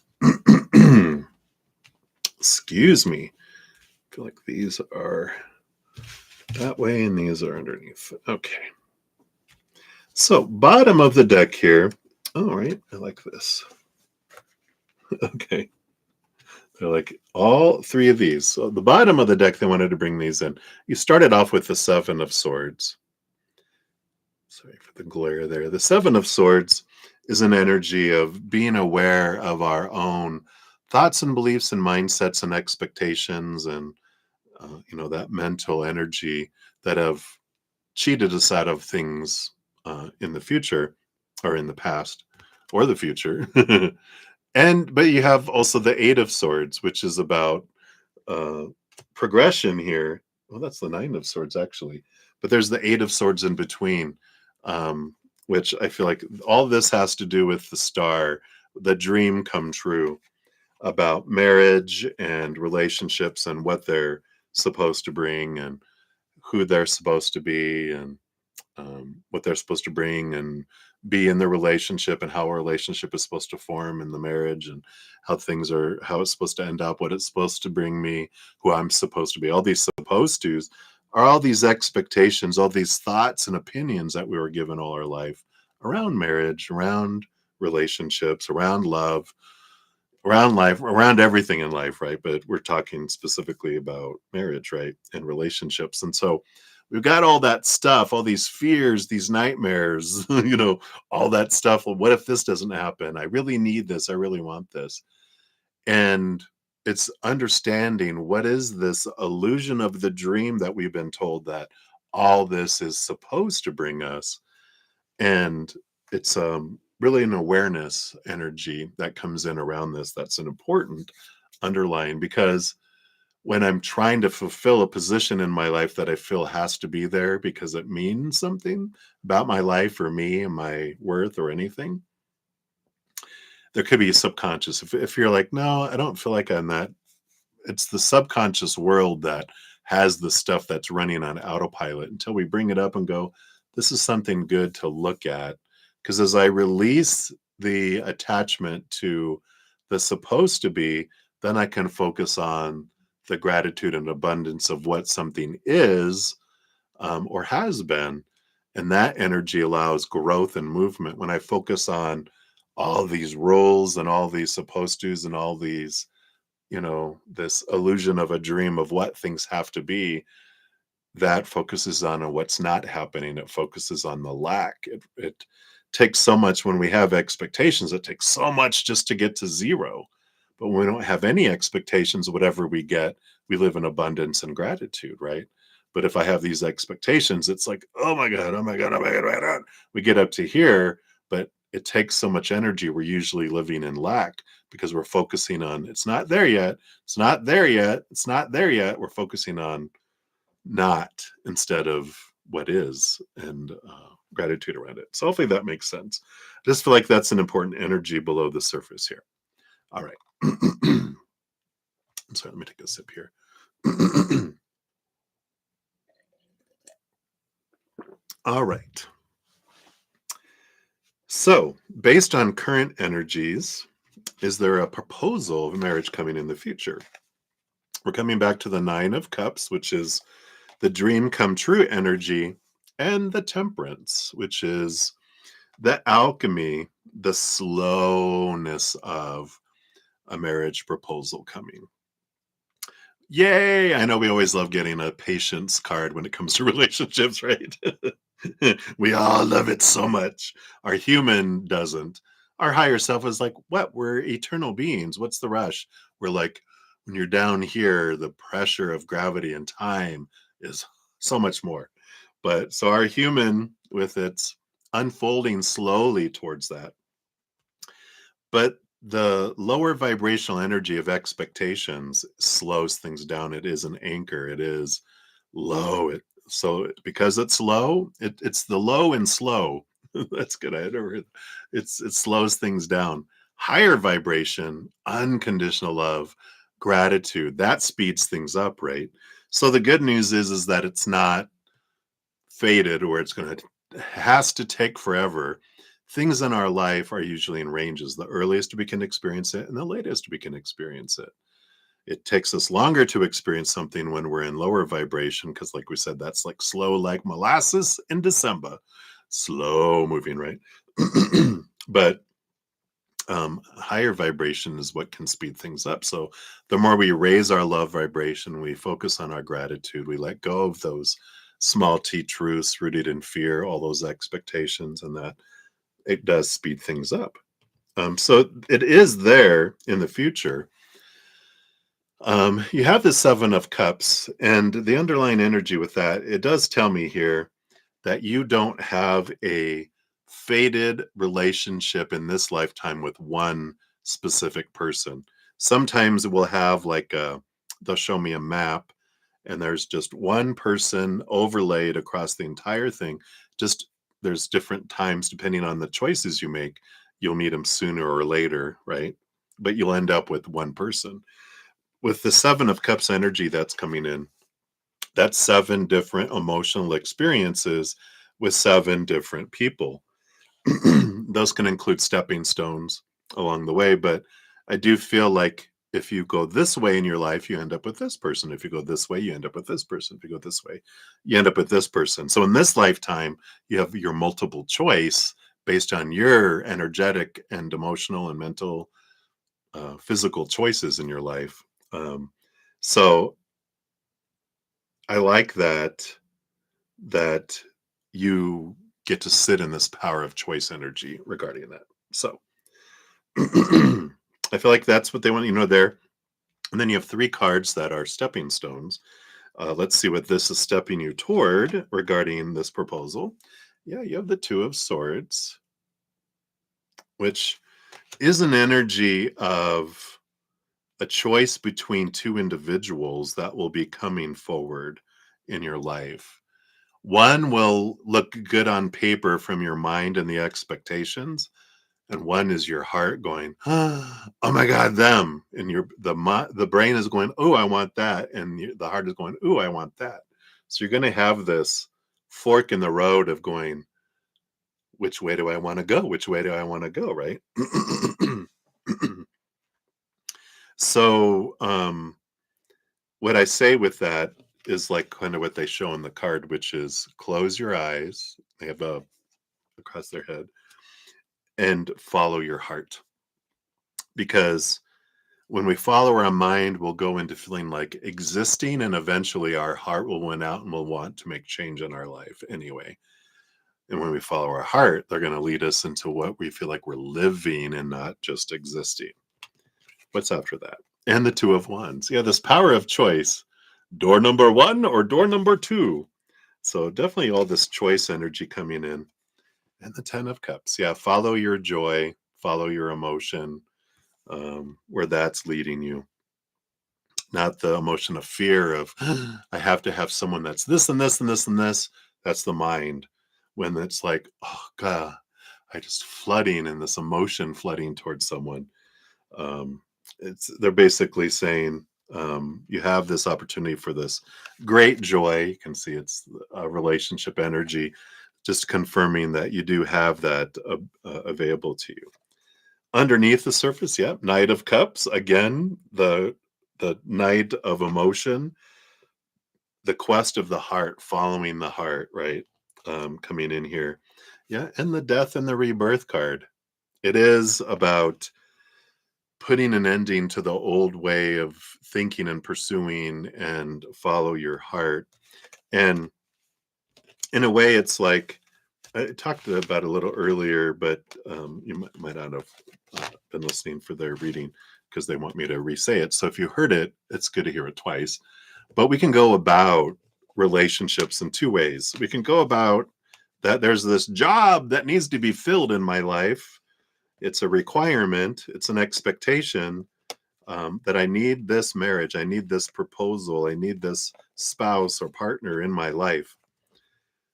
Excuse me. I feel like these are that way and these are underneath. Okay. So, bottom of the deck here. All right. I like this. Okay. They're like all three of these. So, the bottom of the deck, they wanted to bring these in. You started off with the Seven of Swords. Sorry for the glare there. The Seven of Swords is an energy of being aware of our own thoughts and beliefs and mindsets and expectations and that mental energy that have cheated us out of things in the future or in the past or the future. But you have also the Eight of Swords, which is about uh, progression here. Well, that's the Nine of Swords actually, but there's the Eight of Swords in between, which I feel like all this has to do with the star, the dream come true about marriage and relationships and what they're supposed to bring and who they're supposed to be and what they're supposed to bring and be in the relationship and how a relationship is supposed to form in the marriage and how it's supposed to end up, what it's supposed to bring me, who I'm supposed to be. All these supposed to's are all these expectations, all these thoughts and opinions that we were given all our life around marriage, around relationships, around love, around life, around everything in life, right? But we're talking specifically about marriage, right? And relationships. And so we've got all that stuff, all these fears, these nightmares, all that stuff. Well, what if this doesn't happen? I really need this. I really want this. And it's understanding what is this illusion of the dream that we've been told that all this is supposed to bring us. And it's really an awareness energy that comes in around this. That's an important underlying, because when I'm trying to fulfill a position in my life that I feel has to be there because it means something about my life or me and my worth or anything, there could be a subconscious. If you're like, no, I don't feel like I'm that, it's the subconscious world that has the stuff that's running on autopilot until we bring it up and go, this is something good to look at. Because as I release the attachment to the supposed to be, then I can focus on the gratitude and abundance of what something is or has been. And that energy allows growth and movement. When I focus on all these roles and all these supposed tos and all these, this illusion of a dream of what things have to be, that focuses on what's not happening. It focuses on the lack. It takes so much when we have expectations. It takes so much just to get to zero. But when we don't have any expectations, whatever we get, we live in abundance and gratitude, right? But if I have these expectations, it's like, oh my God, oh my God, oh my God, oh my God. We get up to here, but it takes so much energy. We're usually living in lack because we're focusing on it's not there yet, it's not there yet, it's not there yet. We're focusing on not instead of what is, and gratitude around it. So hopefully that makes sense. I just feel like that's an important energy below the surface here. All right. I'm sorry, let me take a sip here. All right. So, based on current energies, is there a proposal of marriage coming in the future? We're coming back to the Nine of Cups, which is the dream come true energy, and the Temperance, which is the alchemy, the slowness of a marriage proposal coming. Yay! I know we always love getting a patience card when it comes to relationships, right? We all love it so much. Our human doesn't. Our higher self is like, what? We're eternal beings. What's the rush? We're like, when you're down here, the pressure of gravity and time is so much more. But so our human, with its unfolding slowly towards that, but the lower vibrational energy of expectations slows things down. It is an anchor. It is low. So because it's low, it's the low and slow. That's good. I had never heard. It slows things down. Higher vibration, unconditional love, gratitude, that speeds things up, right? So the good news is that it's not fated or it's going to has to take forever. Things in our life are usually in ranges. The earliest we can experience it and the latest we can experience it. It takes us longer to experience something when we're in lower vibration because, like we said, that's like slow, like molasses in December. Slow moving, right? But higher vibration is what can speed things up. So the more we raise our love vibration, we focus on our gratitude, we let go of those small t truths rooted in fear, all those expectations, and that it does speed things up. So it is there in the future. You have the Seven of Cups, and the underlying energy with that, it does tell me here that you don't have a fated relationship in this lifetime with one specific person. Sometimes we'll have like they'll show me a map and there's just one person overlaid across the entire thing. Just there's different times depending on the choices you make. You'll meet them sooner or later, right? But you'll end up with one person. With the Seven of Cups energy that's coming in, that's seven different emotional experiences with seven different people. Those can include stepping stones along the way, but I do feel like if you go this way in your life, you end up with this person. If you go this way, you end up with this person. If you go this way, you end up with this person. So in this lifetime, you have your multiple choice based on your energetic and emotional and mental, physical choices in your life. So I like that you get to sit in this power of choice energy regarding that. So I feel like that's what they want, there. And then you have three cards that are stepping stones. Let's see what this is stepping you toward regarding this proposal. Yeah, you have the Two of Swords, which is an energy of a choice between two individuals that will be coming forward in your life. One will look good on paper from your mind and the expectations, and one is your heart going, oh my God, them, and the brain is going, oh, I want that, and the heart is going, oh, I want that. So you're going to have this fork in the road of going, which way do I want to go? Which way do I want to go? Right. So what I say with that is like kind of what they show in the card, which is close your eyes. They have a across their head and follow your heart. Because when we follow our mind, we'll go into feeling like existing, and eventually our heart will win out and we'll want to make change in our life anyway. And when we follow our heart, they're going to lead us into what we feel like we're living and not just existing. What's after that? And the Two of Wands. Yeah, this power of choice. Door number one or door number two. So definitely all this choice energy coming in. And the 10 of Cups. Yeah, follow your joy, follow your emotion, where that's leading you, not the emotion of fear of, I have to have someone that's this and this and this and this. That's the mind. When it's like, oh, God, I just flooding in this emotion flooding towards someone. Um, they're basically saying, you have this opportunity for this great joy. You can see it's a relationship energy, just confirming that you do have that available to you. Underneath the surface, yeah, Knight of Cups. Again, the Knight of emotion, the quest of the heart, following the heart, right? Coming in here. Yeah, and the Death and the Rebirth card. It is about putting an ending to the old way of thinking and pursuing and follow your heart. And in a way, it's like I talked about a little earlier, but you might not have been listening for their reading because they want me to re-say it. So if you heard it, it's good to hear it twice. But we can go about relationships in two ways. We can go about that there's this job that needs to be filled in my life. It's a requirement, it's an expectation, that I need this marriage, I need this proposal, I need this spouse or partner in my life.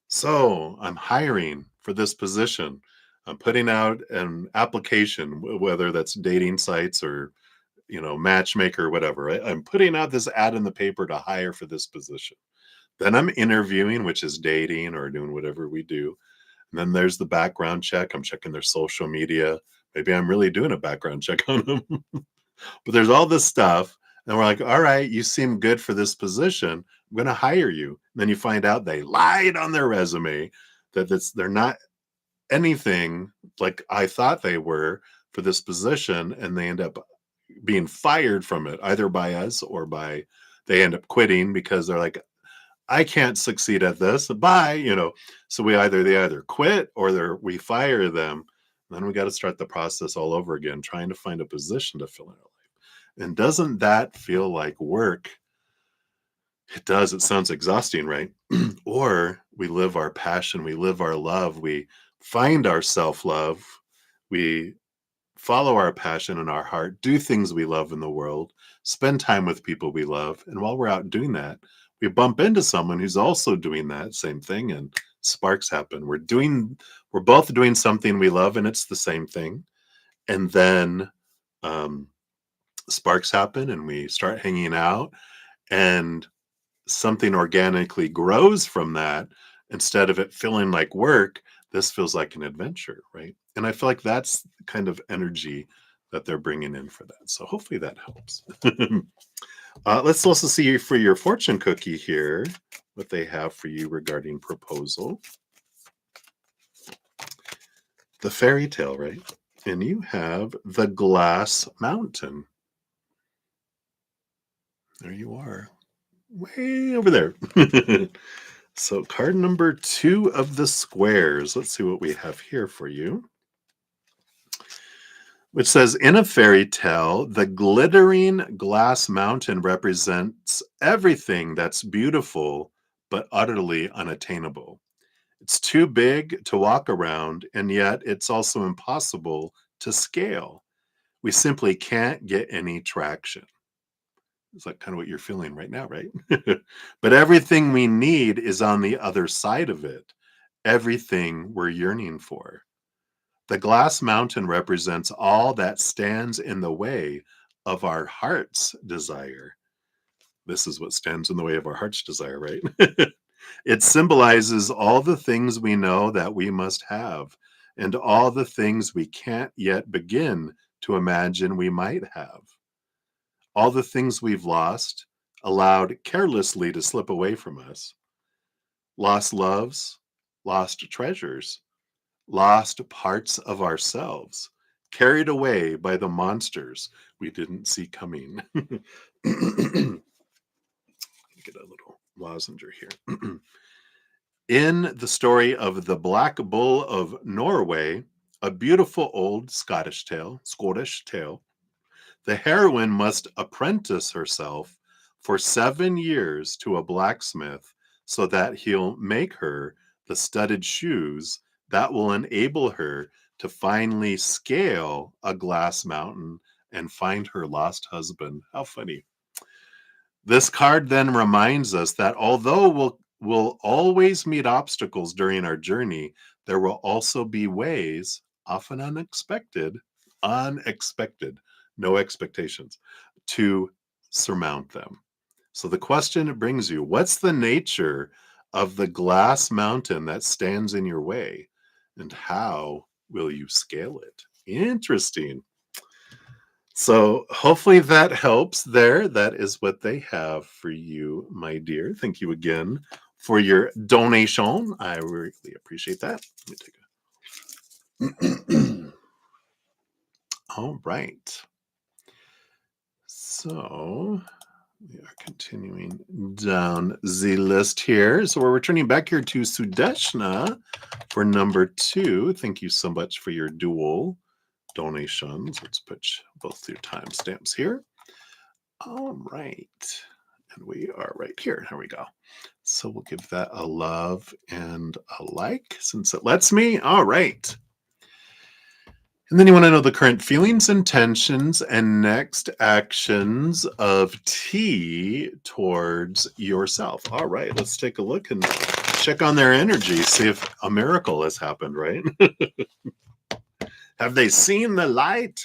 So I'm hiring for this position. I'm putting out an application, whether that's dating sites or matchmaker or whatever. I'm putting out this ad in the paper to hire for this position. Then I'm interviewing, which is dating or doing whatever we do. And then there's the background check. I'm checking their social media. Maybe I'm really doing a background check on them. But there's all this stuff. And we're like, all right, you seem good for this position. I'm going to hire you. And then you find out they lied on their resume, that they're not anything like I thought they were for this position. And they end up being fired from it, either by us or by they end up quitting because they're like, I can't succeed at this. Bye. So they either quit or we fire them. Then we got to start the process all over again, trying to find a position to fill in our life. And doesn't that feel like work? It does. It sounds exhausting, right? Or we live our passion, we live our love, we find our self love, we follow our passion in our heart, do things we love in the world, spend time with people we love. And while we're out doing that, we bump into someone who's also doing that same thing and sparks happen. We're both doing something we love and it's the same thing. And then um, sparks happen and we start hanging out and something organically grows from that. Instead of it feeling like work, this feels like an adventure, right? And I feel like that's the kind of energy that they're bringing in for that. So hopefully that helps. Let's also see for your fortune cookie here what they have for you regarding proposal. The fairy tale, right? And you have the glass mountain. There you are, way over there. So card number 2 of the squares. Let's see what we have here for you. Which says, in a fairy tale, the glittering glass mountain represents everything that's beautiful but utterly unattainable. It's too big to walk around, and yet it's also impossible to scale. We simply can't get any traction. It's like kind of what you're feeling right now, right? But everything we need is on the other side of it. Everything we're yearning for. The glass mountain represents all that stands in the way of our heart's desire. This is what stands in the way of our heart's desire, right? It symbolizes all the things we know that we must have and all the things we can't yet begin to imagine we might have. All the things we've lost, allowed carelessly to slip away from us. Lost loves, lost treasures, lost parts of ourselves, carried away by the monsters we didn't see coming. Get a little lozenge here. In the story of the Black Bull of Norway, a beautiful old Scottish tale, the heroine must apprentice herself for 7 years to a blacksmith so that he'll make her the studded shoes that will enable her to finally scale a glass mountain and find her lost husband. How funny. This card then reminds us that although we'll always meet obstacles during our journey, there will also be ways, often unexpected, no expectations, to surmount them. So the question it brings you, what's the nature of the glass mountain that stands in your way, and how will you scale it? Interesting. So hopefully that helps there. That is what they have for you, my dear. Thank you again for your donation. I really appreciate that. Let me take a all right. So we are continuing down the list here. So we're returning back here to Sudeshna for number 2. Thank you so much for your dual donations. Let's put both your timestamps here. All right. And we are right here. Here we go. So we'll give that a love and a like since it lets me. All right. And then you want to know the current feelings, intentions, and next actions of T towards yourself. All right, let's take a look and check on their energy, see if a miracle has happened, right? Have they seen the light?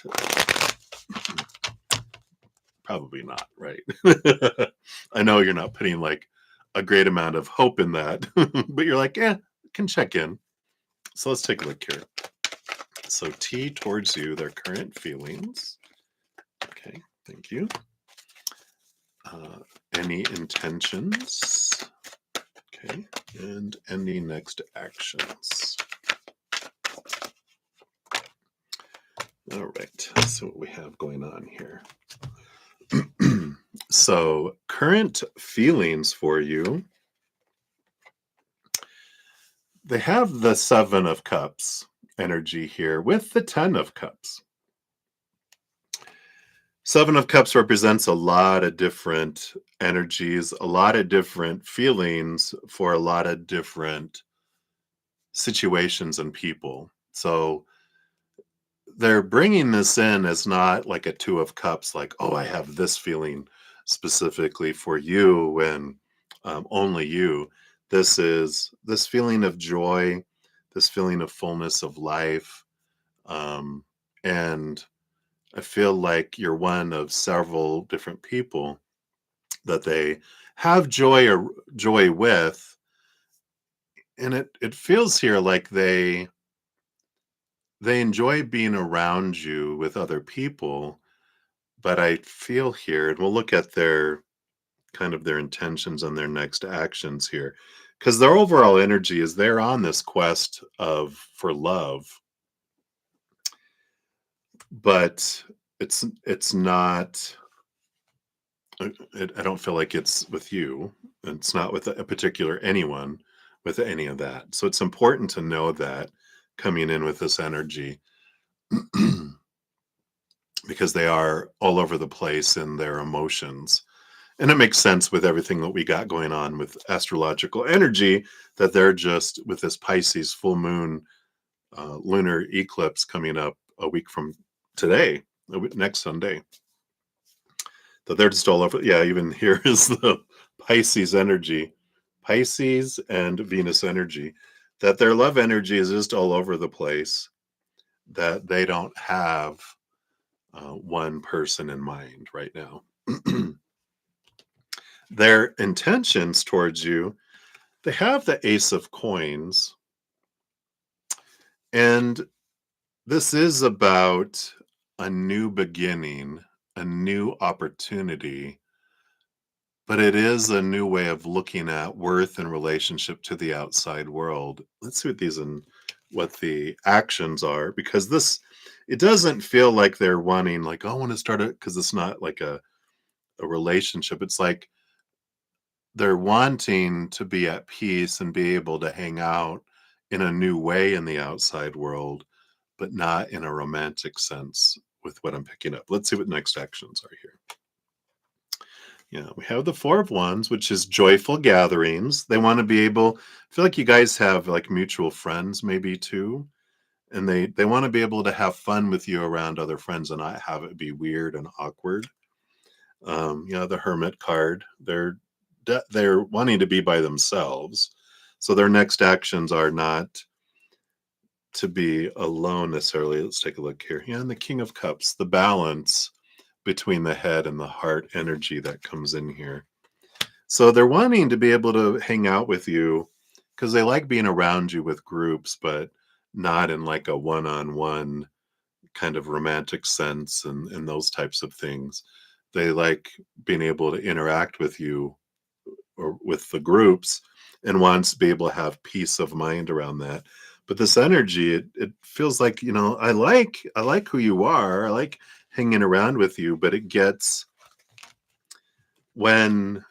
Probably not, right? I know you're not putting like a great amount of hope in that, but you're like, yeah, can check in. So let's take a look here. So T towards you, their current feelings. Okay, thank you. Any intentions? Okay, and any next actions. All right, so what we have going on here. So current feelings for you. They have the 7 of Cups energy here with the 10 of Cups. 7 of Cups represents a lot of different energies, a lot of different feelings for a lot of different situations and people. So they're bringing this in as not like a 2 of Cups, like, oh, I have this feeling specifically for you and only you. This is this feeling of joy, this feeling of fullness of life. And I feel like you're one of several different people that they have joy with. And it feels here like they enjoy being around you with other people, but I feel here, and we'll look at their kind of their intentions and their next actions here, because their overall energy is they're on this quest for love, but it's not. I don't feel like it's with you. It's not with a particular anyone with any of that. So it's important to know that coming in with this energy. Because they are all over the place in their emotions. And it makes sense with everything that we got going on with astrological energy that they're just with this Pisces full moon lunar eclipse coming up a week from today, next Sunday. That they're just all over. Yeah, even here is the Pisces energy, Pisces and Venus energy, that their love energy is just all over the place, that they don't have one person in mind right now. Their intentions towards you, they have the Ace of Coins. And this is about a new beginning, a new opportunity, but it is a new way of looking at worth in relationship to the outside world. Let's see what the actions are, because it doesn't feel like they're wanting, like, oh, I want to start it, because it's not like a relationship. It's like they're wanting to be at peace and be able to hang out in a new way in the outside world, but not in a romantic sense with what I'm picking up. Let's see what next actions are here. Yeah, we have the Four of Wands, which is joyful gatherings. They want to be able, I feel like you guys have like mutual friends maybe too. And they want to be able to have fun with you around other friends and not have it be weird and awkward. The Hermit card, they're wanting to be by themselves. So their next actions are not to be alone necessarily. Let's take a look here. Yeah, and the King of Cups, the balance between the head and the heart energy that comes in here. So they're wanting to be able to hang out with you because they like being around you with groups, but not in like a one-on-one kind of romantic sense and those types of things. They like being able to interact with you or with the groups and wants to be able to have peace of mind around that. But this energy, it feels like, I like who you are. I like hanging around with you, but it gets when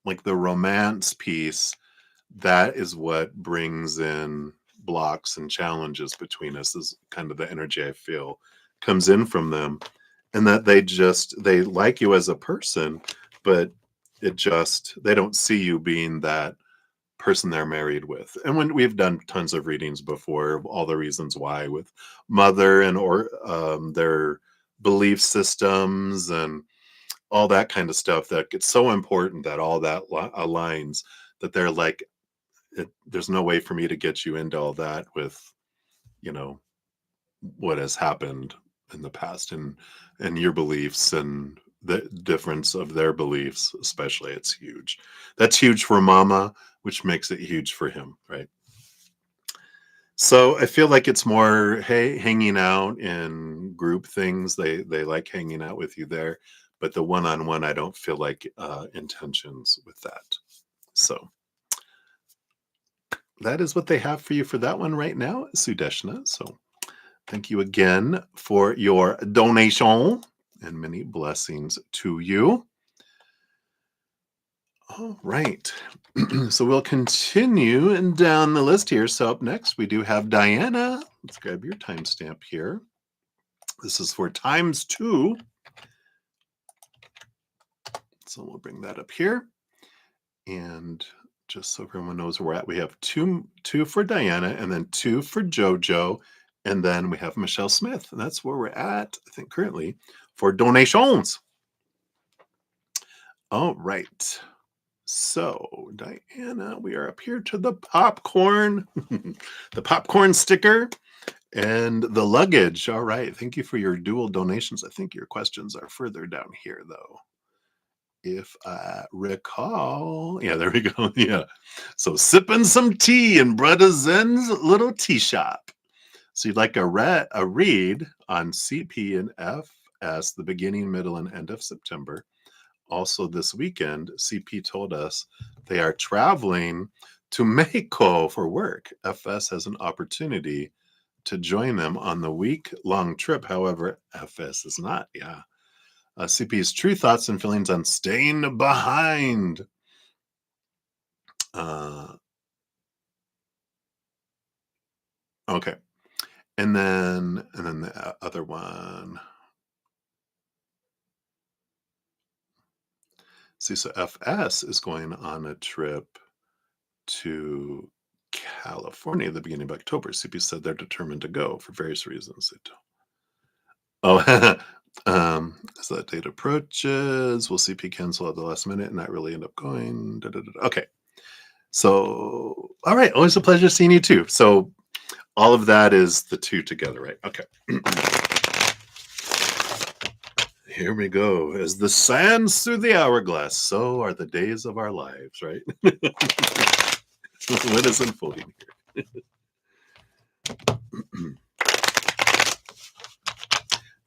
like the romance piece, that is what brings in blocks and challenges between us, is kind of the energy I feel comes in from them. And that they like you as a person, but they don't see you being that person they're married with. And when we've done tons of readings before, all the reasons why with mother and or their belief systems and all that kind of stuff, that it's so important that all that aligns, that they're like, there's no way for me to get you into all that with, you know, what has happened in the past and your beliefs and the difference of their beliefs, especially. It's huge. That's huge for mama, which makes it huge for him, right? So I feel like it's more, hey, hanging out in group things. They like hanging out with you there, but the one-on-one, I don't feel like intentions with that. So that is what they have for you for that one right now, Sudeshna. So thank you again for your donation and many blessings to you. All right. So we'll continue and down the list here. So up next, we do have Diana. Let's grab your timestamp here. This is for ×2. So we'll bring that up here. And just so everyone knows where we're at, we have two for Diana and then 2 for JoJo. And then we have Michelle Smith. And that's where we're at, I think, currently for donations. All right. So, Diana, we are up here to the popcorn, the popcorn sticker, and the luggage. All right. Thank you for your dual donations. I think your questions are further down here, though, if I recall. Yeah, there we go. Yeah. So, sipping some tea in brudda-zen-llc.square.site little tea shop. So, you'd like a read on CP and FS, the beginning, middle, and end of September. Also, this weekend, CP told us they are traveling to Mexico for work. FS has an opportunity to join them on the week-long trip. However, FS is not. Yeah. CP's true thoughts and feelings on staying behind. Okay. And then the other one. See, so FS is going on a trip to California at the beginning of October. CP said they're determined to go for various reasons. Oh, as that date approaches, will CP cancel at the last minute and not really end up going? Da, da, da, da. Okay. So, all right. Always a pleasure seeing you too. So, all of that is the two together, right? Okay. Here we go. As the sands through the hourglass, so are the days of our lives, right? What is unfolding here?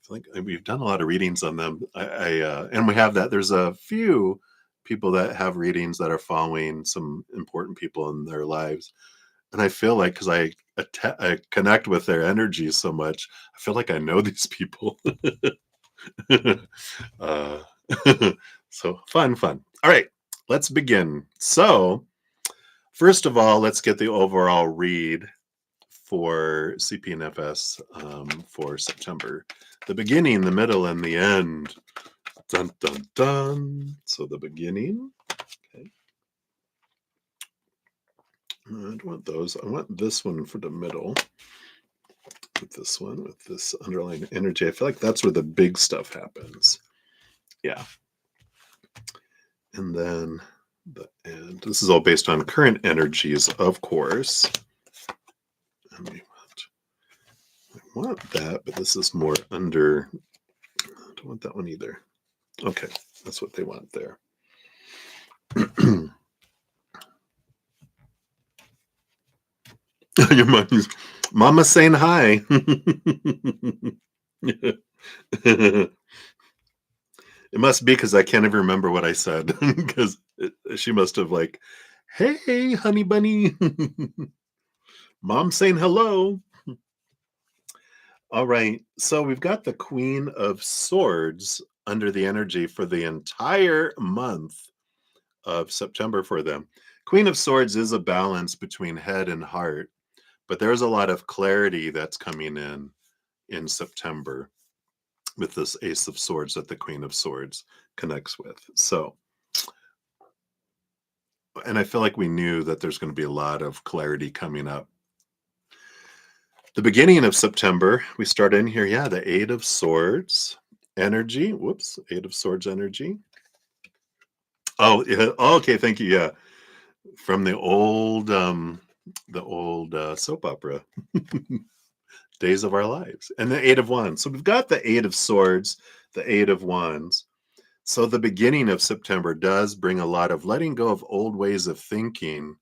Like we've done a lot of readings on them. And we have that. There's a few people that have readings that are following some important people in their lives, and I feel like because I connect with their energy so much, I feel like I know these people. uh, so fun. All right, let's begin. So first of all, let's get the overall read for CP and FS for September. The beginning, the middle, and the end. Dun, dun, dun. So the beginning. Okay. I don't want those. I want this one for the middle. With this one, with this underlying energy. I feel like that's where the big stuff happens. Yeah. And then the end. This is all based on current energies, of course. And I want that, but this is more under. I don't want that one either. Okay, that's what they want there. Your mom's mama saying hi. It must be because I can't even remember what I said because she must have like, hey, honey bunny, mom saying hello. All right, so we've got the Queen of Swords under the energy for the entire month of September for them. Queen of Swords is a balance between head and heart, but there's a lot of clarity that's coming in September with this Ace of Swords that the Queen of Swords connects with. So, and I feel like we knew that there's going to be a lot of clarity coming up. The beginning of September, we start in here, yeah, the Eight of Swords energy. Whoops, Eight of Swords energy. Oh, yeah, okay, thank you. Yeah, from the old soap opera, Days of Our Lives, and the Eight of Wands. So we've got the Eight of Swords, the Eight of Wands. So the beginning of September does bring a lot of letting go of old ways of thinking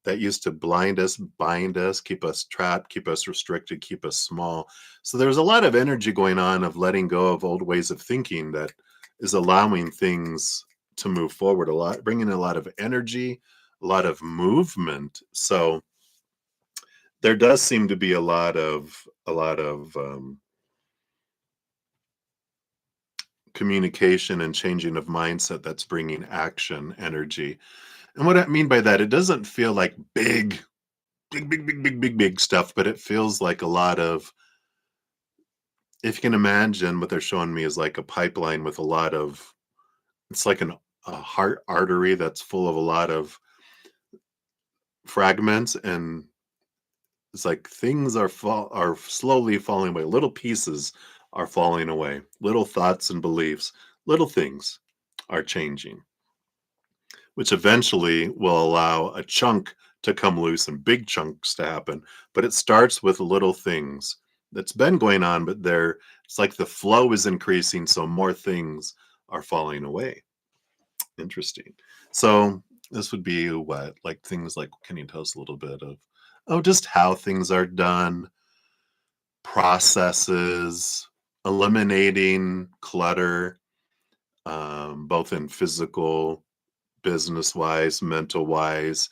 that used to blind us, bind us, keep us trapped, keep us restricted, keep us small. So there's a lot of energy going on of letting go of old ways of thinking that is allowing things to move forward a lot, bringing a lot of energy, a lot of movement. So there does seem to be a lot of communication and changing of mindset that's bringing action energy. And what I mean by that, it doesn't feel like big stuff, but it feels like a lot of, if you can imagine what they're showing me is like a pipeline with a lot of, it's like a heart artery that's full of a lot of fragments, and it's like things are slowly falling away. Little pieces are falling away. Little thoughts and beliefs, little things are changing, which eventually will allow a chunk to come loose and big chunks to happen. But it starts with little things that's been going on, but it's like the flow is increasing, so more things are falling away. Interesting. So this would be what, like things like, can you tell us a little bit of, just how things are done, processes, eliminating clutter, both in physical, business wise, mental wise,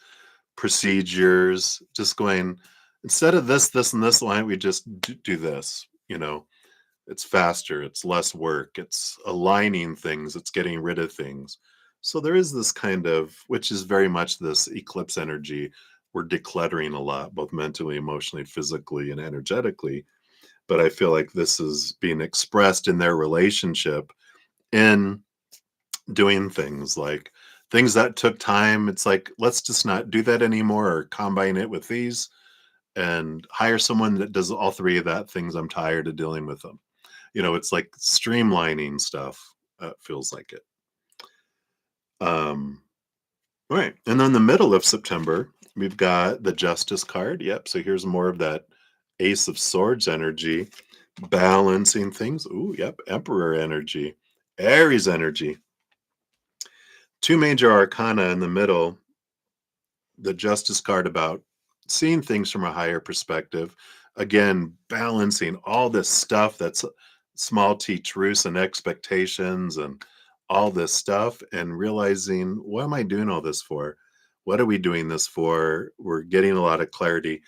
procedures, just going, instead of this, and this, why don't we just do this? It's faster, it's less work, it's aligning things, it's getting rid of things. So there is this kind of, which is very much this eclipse energy. We're decluttering a lot, both mentally, emotionally, physically, and energetically. But I feel like this is being expressed in their relationship in doing things like things that took time. It's like, let's just not do that anymore, or combine it with these and hire someone that does all three of that things. I'm tired of dealing with them. It's like streamlining stuff. Feels like it. Right. And then the middle of September, we've got the Justice card. Yep. So here's more of that Ace of Swords energy, balancing things. Ooh, yep. Emperor energy, Aries energy. Two major arcana in the middle. The Justice card about seeing things from a higher perspective. Again, balancing all this stuff that's small t truths and expectations and all this stuff, and realizing, what am I doing all this for? What are we doing this for? We're getting a lot of clarity,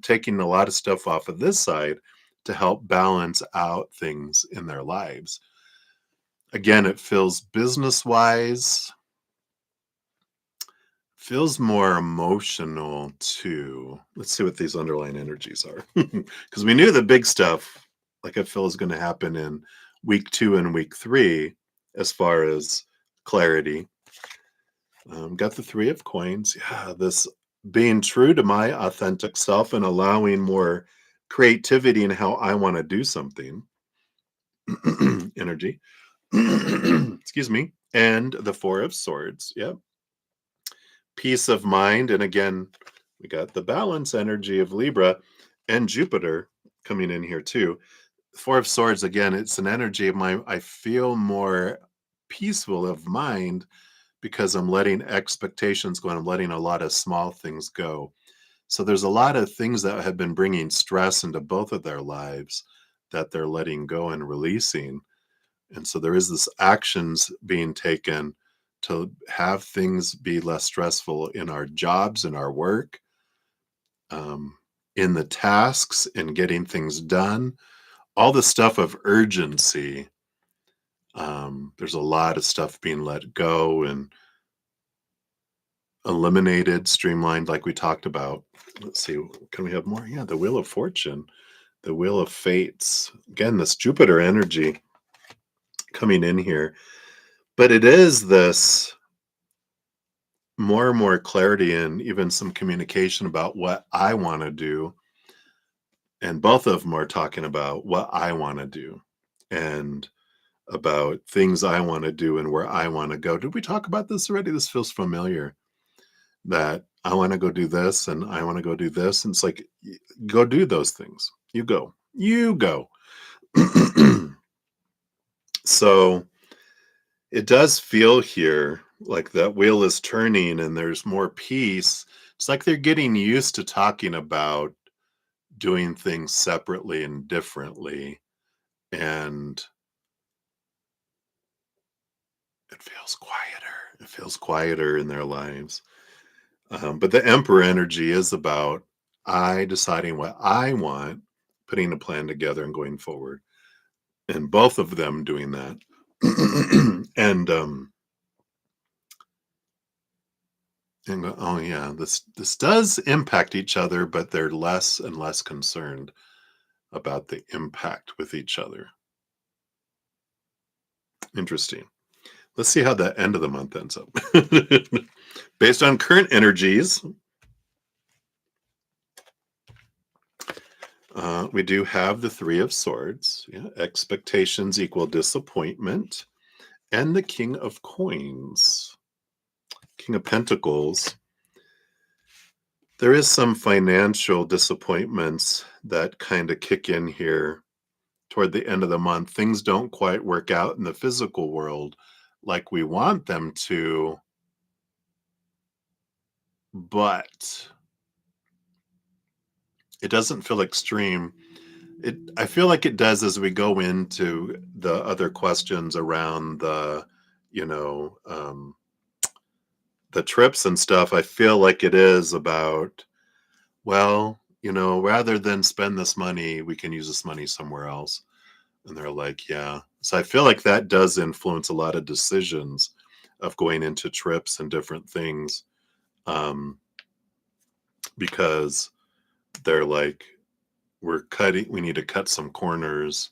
taking a lot of stuff off of this side to help balance out things in their lives. Again, it feels business wise, feels more emotional too. Let's see what these underlying energies are. Because we knew the big stuff, like I feel, is going to happen in week 2 and week 3 as far as clarity. Got the 3 of coins. Yeah, this being true to my authentic self and allowing more creativity in how I want to do something. Energy. Excuse me. And the 4 of swords. Yep. Peace of mind. And again, we got the balance energy of Libra and Jupiter coming in here too. 4 of swords, again, it's an energy of my, I feel more peaceful of mind because I'm letting expectations go and I'm letting a lot of small things go. So there's a lot of things that have been bringing stress into both of their lives that they're letting go and releasing. And so there is this actions being taken to have things be less stressful in our jobs, in our work, in the tasks, in getting things done, all the stuff of urgency. There's a lot of stuff being let go and eliminated, streamlined, like we talked about. Let's see, can we have more? Yeah, the Wheel of Fortune, the Wheel of Fates. Again, this Jupiter energy coming in here. But it is this more and more clarity and even some communication about what I want to do. And both of them are talking about what I want to do and about things I want to do and where I want to go. Did we talk about this already? This feels familiar. That I want to go do this and I want to go do this. And it's like, go do those things. You go. You go. So it does feel here like that wheel is turning and there's more peace. It's like they're getting used to talking about doing things separately and differently. And it feels quieter. It feels quieter in their lives. But the Emperor energy is about I deciding what I want, putting a plan together and going forward. And both of them doing that. and oh yeah, this does impact each other, but they're less and less concerned about the impact with each other. Interesting. Let's see how the end of the month ends up. Based on current energies, we do have the 3 of Swords. Yeah, expectations equal disappointment. And the King of Coins. King of Pentacles. There is some financial disappointments that kind of kick in here toward the end of the month. Things don't quite work out in the physical world like we want them to, but it doesn't feel extreme. I feel like it does as we go into the other questions around the, you know, the trips and stuff. I feel like it is about, well, rather than spend this money, we can use this money somewhere else. And they're like, yeah. So I feel like that does influence a lot of decisions of going into trips and different things, because they're like, we need to cut some corners,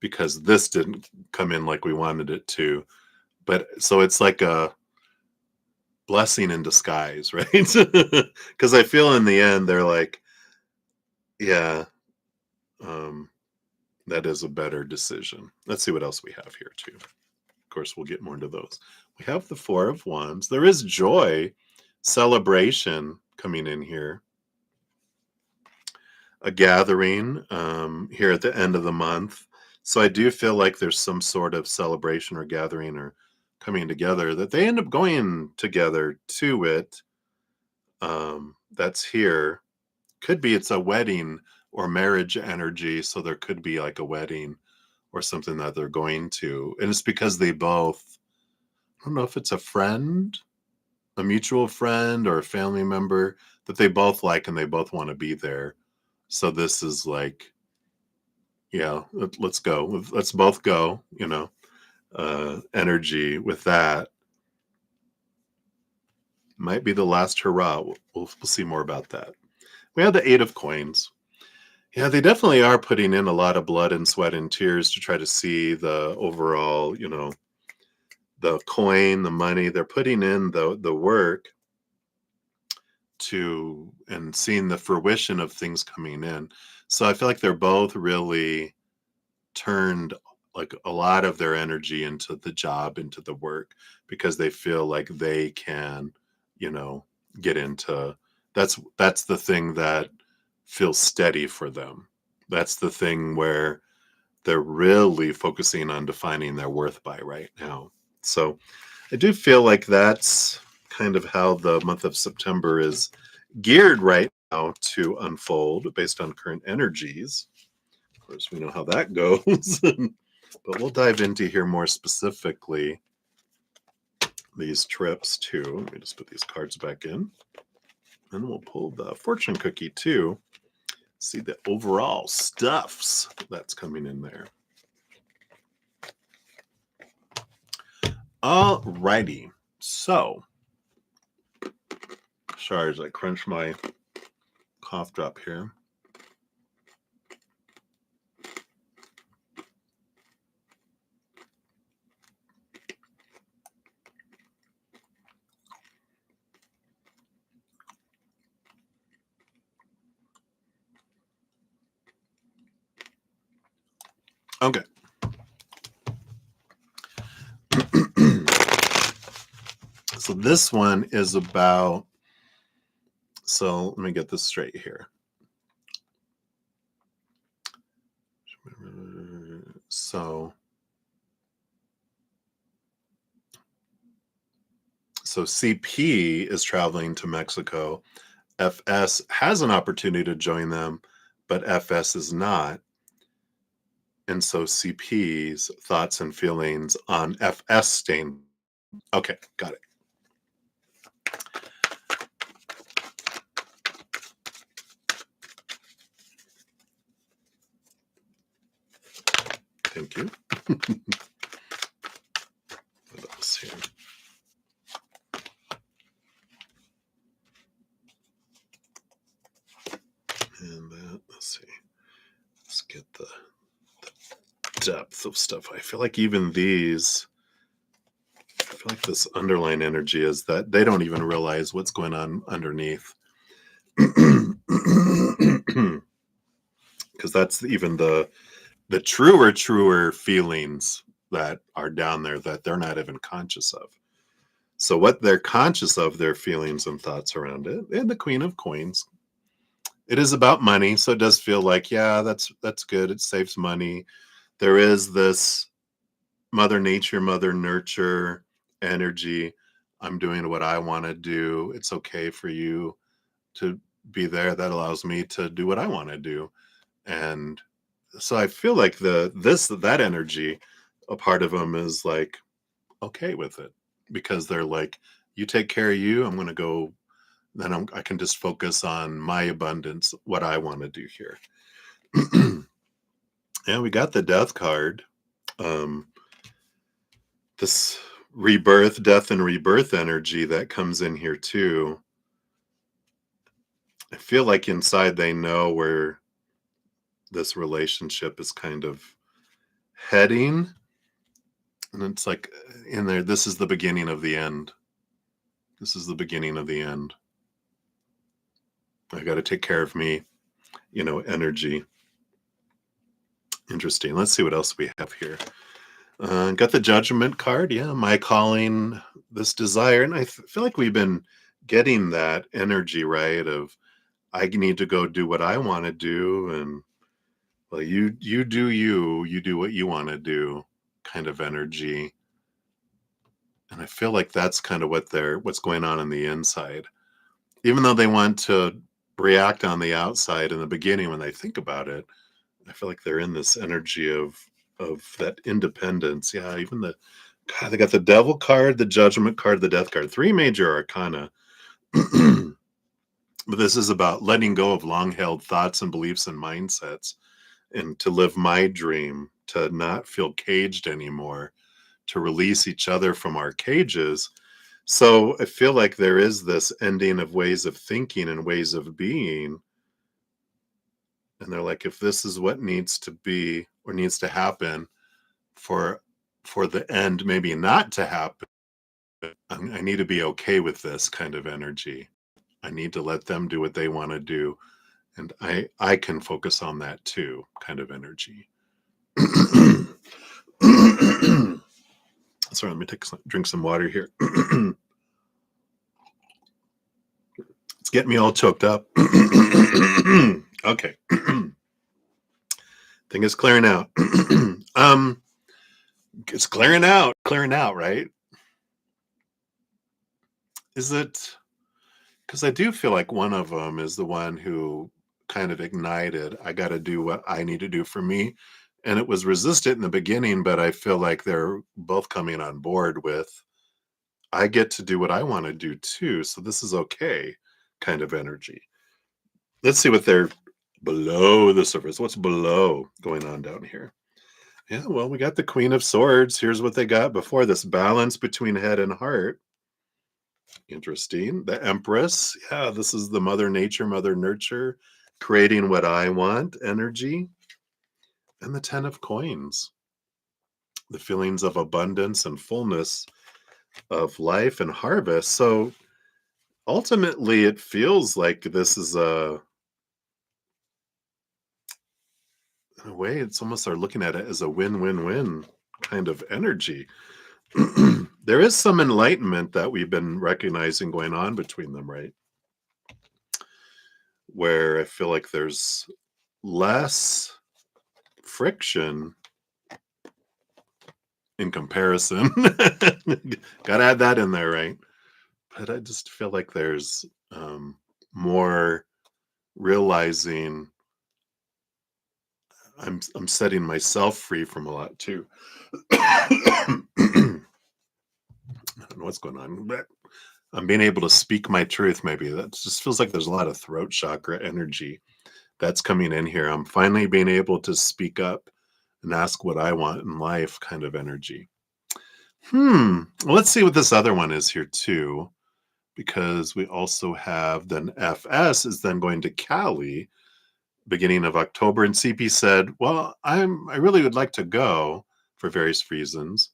because this didn't come in like we wanted it to. But so it's like a blessing in disguise, right? Because I feel in the end, they're like, yeah, um, that is a better decision. Let's see what else we have here too. Of course, we'll get more into those. We have the 4 of Wands. There is joy, celebration coming in here. A gathering here at the end of the month. So I do feel like there's some sort of celebration or gathering or coming together that they end up going together to it. That's here. Could be it's a wedding or marriage energy. So there could be like a wedding or something that they're going to. And it's because they both, I don't know if it's a friend, a mutual friend or a family member that they both like and they both want to be there. So this is like, yeah, let's go. Let's both go, energy with that. Might be the last hurrah. We'll see more about that. We have the 8 of Coins. Yeah, they definitely are putting in a lot of blood and sweat and tears to try to see the overall, the coin, the money. They're putting in the work to and seeing the fruition of things coming in. So I feel like they're both really turned like a lot of their energy into the job, into the work, because they feel like they can, you know, get into that's the thing that feels steady for them. That's the thing where they're really focusing on defining their worth by right now. So I do feel like that's kind of how the month of September is geared right now to unfold based on current energies. Of course, we know how that goes, but we'll dive into here more specifically these trips too. Let me just put these cards back in, and we'll pull the fortune cookie too. See the overall stuffs that's coming in there. All righty. So, sorry as I crunch my cough drop here. Okay. So this one is about, so let me get this straight here. So CP is traveling to Mexico. FS has an opportunity to join them, but FS is not. And so CP's thoughts and feelings on FS staying. Okay, got it. Thank you. What else here? And that, let's see. Let's get the depth of stuff. I feel like even these, I feel like this underlying energy is that they don't even realize what's going on underneath. Because that's even the truer feelings that are down there that they're not even conscious of. So what they're conscious of, their feelings and thoughts around it, and the Queen of Coins. It is about money, so it does feel like, yeah, that's good. It saves money. There is this Mother Nature, Mother Nurture energy. I'm doing what I want to do. It's okay for you to be there. That allows me to do what I want to do. And so I feel like that energy, a part of them is like okay with it, because they're like, you take care of you. I'm going to go. Then I can just focus on my abundance, what I want to do here. And we got the death card. This rebirth, death and rebirth energy that comes in here too. I feel like inside they know where this relationship is kind of heading. And it's like in there, this is the beginning of the end. This is the beginning of the end. I got to take care of me, energy. Interesting. Let's see what else we have here. Got the judgment card. Yeah, my calling, this desire. And I feel like we've been getting that energy, right? Of I need to go do what I want to do. And well, you do you do what you want to do kind of energy. And I feel like that's kind of what's going on the inside. Even though they want to react on the outside in the beginning when they think about it, I feel like they're in this energy of that independence. Yeah, even they got the devil card, the judgment card, the death card, three major arcana. But this is about letting go of long held thoughts and beliefs and mindsets, and to live my dream, to not feel caged anymore, to release each other from our cages. So I feel like there is this ending of ways of thinking and ways of being. and they're like, if this is what needs to be or needs to happen for the end maybe not to happen, I need to be okay with this kind of energy. I need to let them do what they want to do, and I can focus on that too kind of energy. Sorry, let me drink some water here. It's getting me all choked up. Okay. Thing is clearing out. It's clearing out, right? Is it? Because I do feel like one of them is the one who kind of ignited, I got to do what I need to do for me. And it was resistant in the beginning, but I feel like they're both coming on board with, I get to do what I want to do too. So this is okay kind of energy. Let's see what they're below the surface. What's below going on down here? Yeah, well, we got the Queen of Swords. Here's what they got before this balance between head and heart. Interesting. The Empress. Yeah, this is the Mother Nature, Mother Nurture, creating what I want energy. And the Ten of Coins. The feelings of abundance and fullness of life and harvest. So ultimately, it feels like this is in a way, it's almost are looking at it as a win-win-win kind of energy. There is some enlightenment that we've been recognizing going on between them, right? Where I feel like there's less friction in comparison. Gotta add that in there, right? But I just feel like there's more realizing I'm setting myself free from a lot too. I don't know what's going on, but I'm being able to speak my truth. Maybe that just feels like there's a lot of throat chakra energy that's coming in here. I'm finally being able to speak up and ask what I want in life kind of energy. Well, let's see what this other one is here too, because we also have then FS is then going to Cali beginning of October, and CP said, well, I really would like to go for various reasons.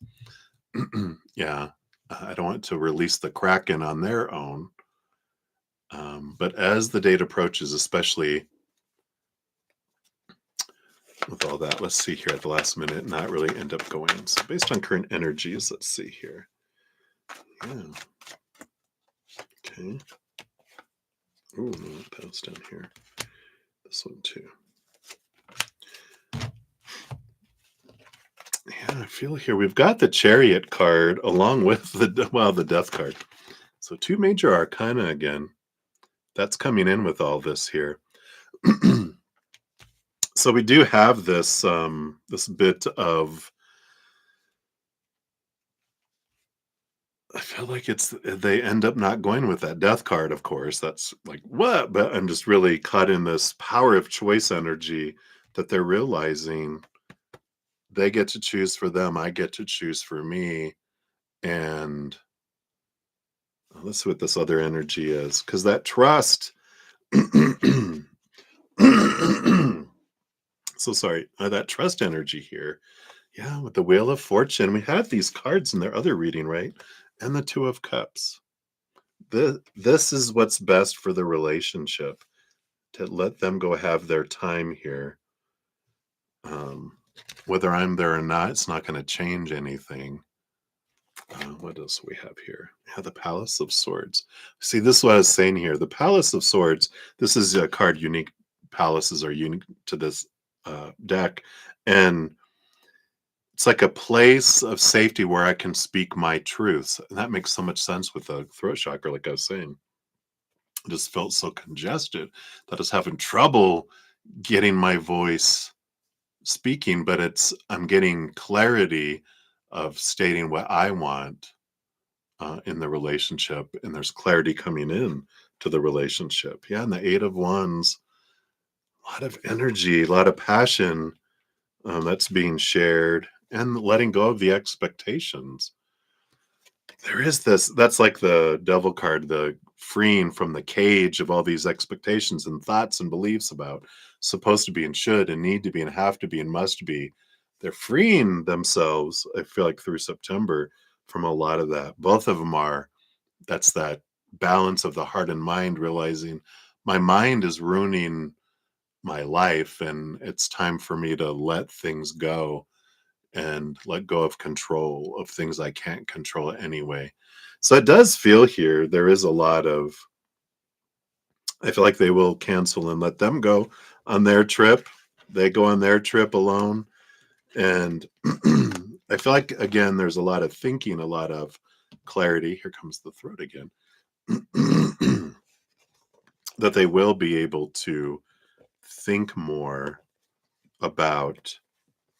Yeah, I don't want to release the Kraken on their own. But as the date approaches, especially with all that, let's see here at the last minute, not really end up going. So based on current energies, let's see here. Yeah. Okay. Oh, no, that was down here. This one too. Yeah, I feel here we've got the Chariot card along with the Death card. So two major arcana again. That's coming in with all this here. So we do have this this bit of, I feel like they end up not going with that Death card, of course. That's like, what? But I'm just really caught in this power of choice energy that they're realizing they get to choose for them. I get to choose for me. And let's see what this other energy is. Because that trust. So sorry. That trust energy here. Yeah, with the Wheel of Fortune. We had these cards in their other reading, right? And the Two of Cups. This is what's best for the relationship, to let them go have their time here. Whether I'm there or not, it's not going to change anything. What else do we have here? Yeah, the Palace of Swords. See, this is what I was saying here. The Palace of Swords, this is a card unique. Palaces are unique to this deck. And it's like a place of safety where I can speak my truths. And that makes so much sense with the throat chakra, like I was saying. I just felt so congested that I was having trouble getting my voice speaking, but I'm getting clarity of stating what I want in the relationship, and there's clarity coming in to the relationship. Yeah, and the Eight of Wands, a lot of energy, a lot of passion that's being shared, and letting go of the expectations. There is this, that's like the Devil card, the freeing from the cage of all these expectations and thoughts and beliefs about supposed to be and should and need to be and have to be and must be. They're freeing themselves, I feel like, through September from a lot of that. Both of them are. That's that balance of the heart and mind, realizing my mind is ruining my life and it's time for me to let things go and let go of control of things I can't control anyway. So it does feel here there is a lot of, I feel like they will cancel and let them go on their trip. They go on their trip alone. And I feel like, again, there's a lot of thinking, a lot of clarity. Here comes the throat again. That they will be able to think more about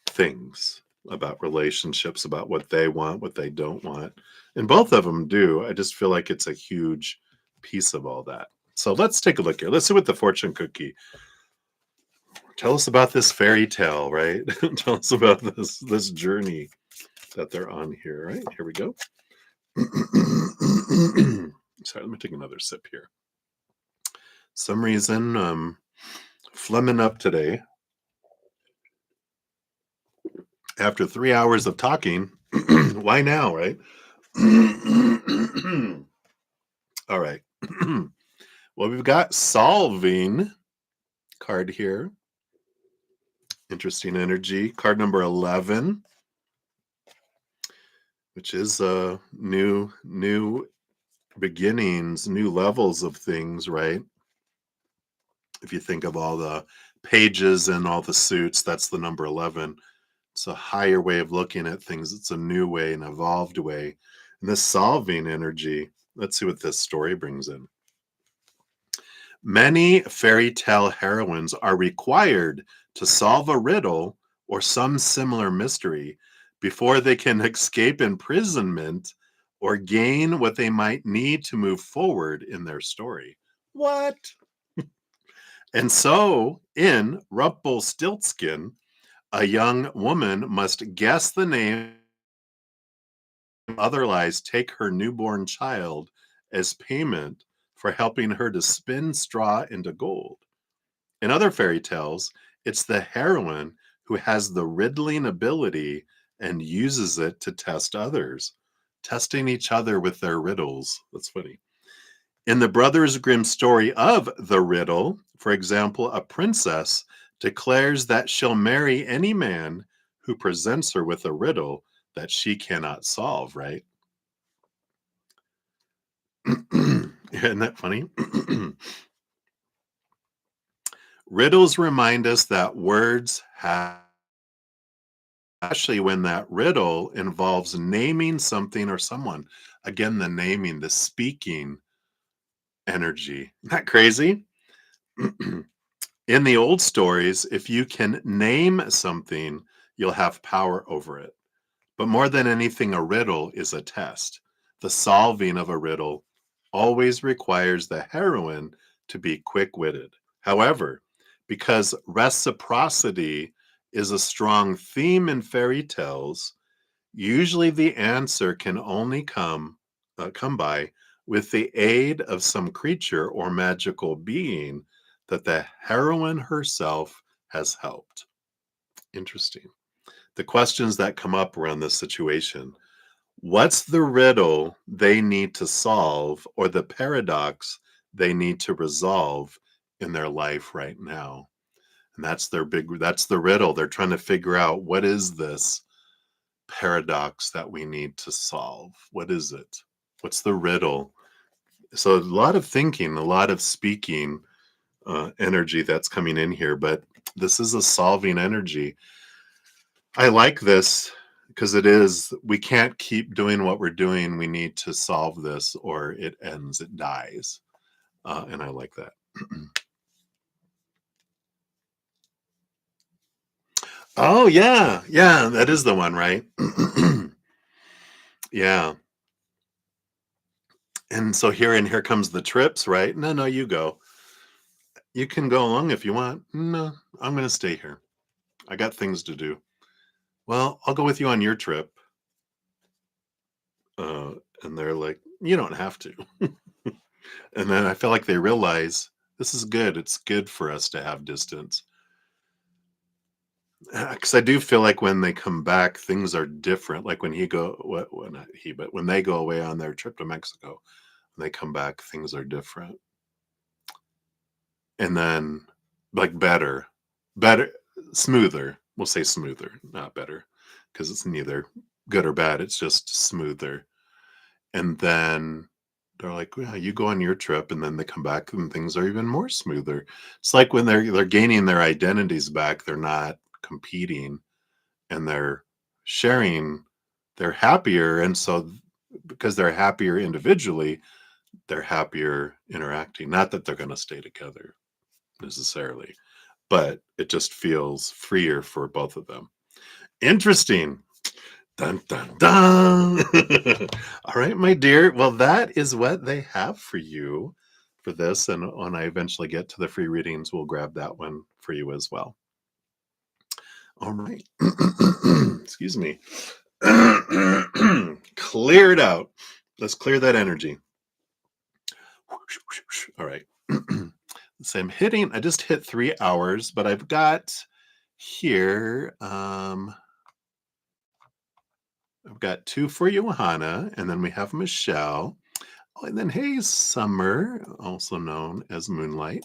things, about relationships, about what they want, what they don't want. And both of them do. I just feel like it's a huge piece of all that. So let's take a look here. Let's see what the fortune cookie. Tell us about this fairy tale, right? Tell us about this journey that they're on here, right? Here we go. Sorry, let me take another sip here. Some reason, phlegming up today. After 3 hours of talking, why now, right? All right. Well, we've got solving card here. Interesting energy. Card number 11, which is new beginnings, new levels of things, right? If you think of all the pages and all the suits, that's the number 11. It's a higher way of looking at things. It's a new way, an evolved way. And this solving energy, let's see what this story brings in. Many fairy tale heroines are required to solve a riddle or some similar mystery before they can escape imprisonment or gain what they might need to move forward in their story. What? And so, in Rumpelstiltskin, a young woman must guess the name, otherwise take her newborn child as payment for helping her to spin straw into gold. In other fairy tales, it's the heroine who has the riddling ability and uses it to test others, testing each other with their riddles. That's funny. In the Brothers Grimm story of The Riddle, for example, a princess declares that she'll marry any man who presents her with a riddle that she cannot solve, right? Isn't that funny? Riddles remind us that words have, especially when that riddle involves naming something or someone. Again, the naming, the speaking energy. Isn't that crazy? In the old stories, if you can name something, you'll have power over it. But more than anything, a riddle is a test. The solving of a riddle always requires the heroine to be quick witted. However, because reciprocity is a strong theme in fairy tales, usually the answer can only come by with the aid of some creature or magical being that the heroine herself has helped. Interesting. The questions that come up around this situation. What's the riddle they need to solve or the paradox they need to resolve in their life right now? And that's that's the riddle. They're trying to figure out, what is this paradox that we need to solve? What is it? What's the riddle? So a lot of thinking, a lot of speaking energy that's coming in here, but this is a solving energy. I like this because it is, we can't keep doing what we're doing. We need to solve this or it ends, it dies. And I like that. Oh, yeah. Yeah, that is the one, right? Yeah. And so here comes the trips, right? No, no, you go. You can go along if you want. No, I'm going to stay here. I got things to do. Well, I'll go with you on your trip. Uh, and they're like, you don't have to. And then I feel like they realize this is good. It's good for us to have distance. Because I do feel like when they come back, things are different. Like when he go, what not he, but when they go away on their trip to Mexico, when they come back, things are different. And then, like better, smoother. We'll say smoother, not better, because it's neither good or bad. It's just smoother. And then they're like, "Yeah, you go on your trip," and then they come back and things are even more smoother. It's like when they're gaining their identities back, they're not competing and they're sharing. They're happier, and so because they're happier individually, they're happier interacting. Not that they're going to stay together necessarily, but it just feels freer for both of them. Interesting. Dun, dun, dun. All right, my dear. Well, that is what they have for you for this. And when I eventually get to the free readings, we'll grab that one for you as well. All right. Excuse me. Cleared out. Let's clear that energy. All right. So I just hit 3 hours, but I've got here, I've got 2 for Johanna, and then we have Michelle. Oh, and then hey, Summer, also known as Moonlight.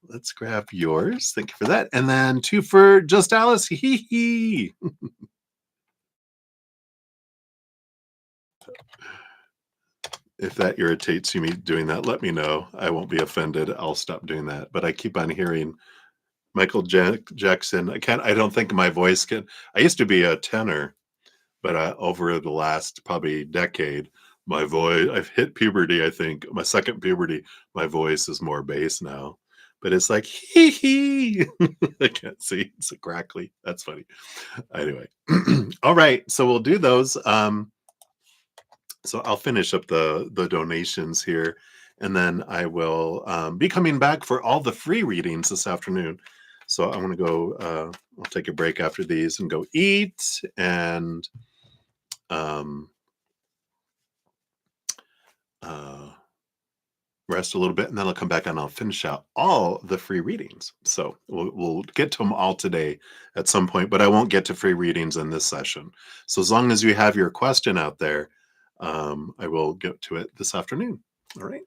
Let's grab yours. Thank you for that. And then 2 for Just Alice. Hee hee. If that irritates you, me doing that, let me know. I won't be offended. I'll stop doing that. But I keep on hearing Michael Jackson. I don't think my voice can. I used to be a tenor, but over the last probably decade, my voice, I've hit puberty, I think, my second puberty, my voice is more bass now. But it's like, hee hee. I can't see. It's a crackly. That's funny. Anyway. All right. So we'll do those. So I'll finish up the donations here, and then I will be coming back for all the free readings this afternoon. So I want to go. I'll take a break after these and go eat and um, uh, rest a little bit, and then I'll come back and I'll finish out all the free readings. So we'll get to them all today at some point, but I won't get to free readings in this session. So as long as you have your question out there, I will get to it this afternoon. All right.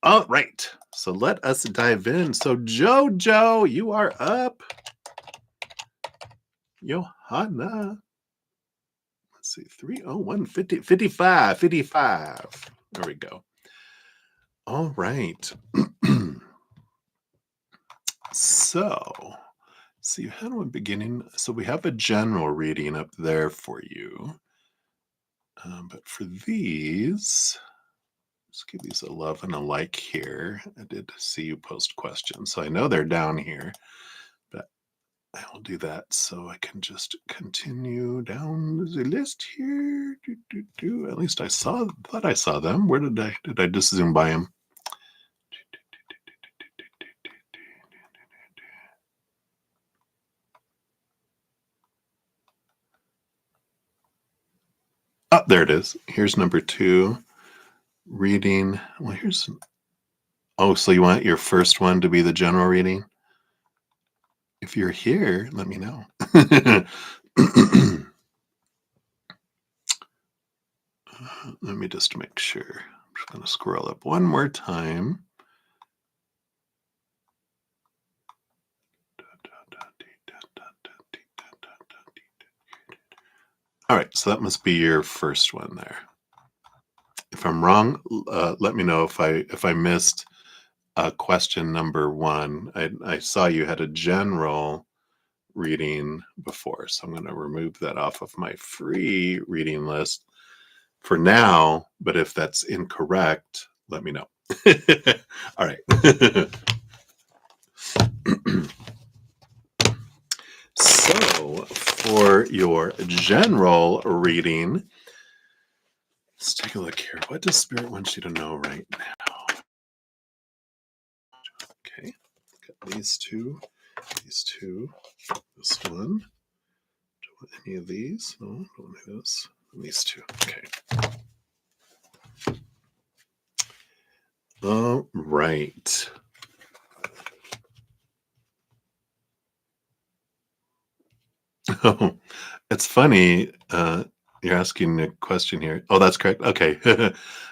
All right. So let us dive in. So Jojo, you are up. Johanna. Let's see. 301 50, 55. 55. There we go. All right. So, you had one beginning. So we have a general reading up there for you. But for these, let's give these a love and a like here. I did see you post questions, so I know they're down here. But I will do that so I can just continue down the list here. At least thought I saw them. Where did I just zoom by them? Oh, there it is. Here's number 2. Reading. Well, here's. Oh, so you want your first one to be the general reading? If you're here, let me know. Let me just make sure. I'm just going to scroll up one more time. All right, so that must be your first one there. If I'm wrong, let me know if I missed question number 1. I saw you had a general reading before, so I'm going to remove that off of my free reading list for now. But if that's incorrect, let me know. All right. So for your general reading, let's take a look here. What does Spirit want you to know right now? Okay, got these two, this one. Don't want any of these. No, don't want this. And these two. Okay. All right. Oh, it's funny. You're asking a question here. Oh, that's correct. Okay.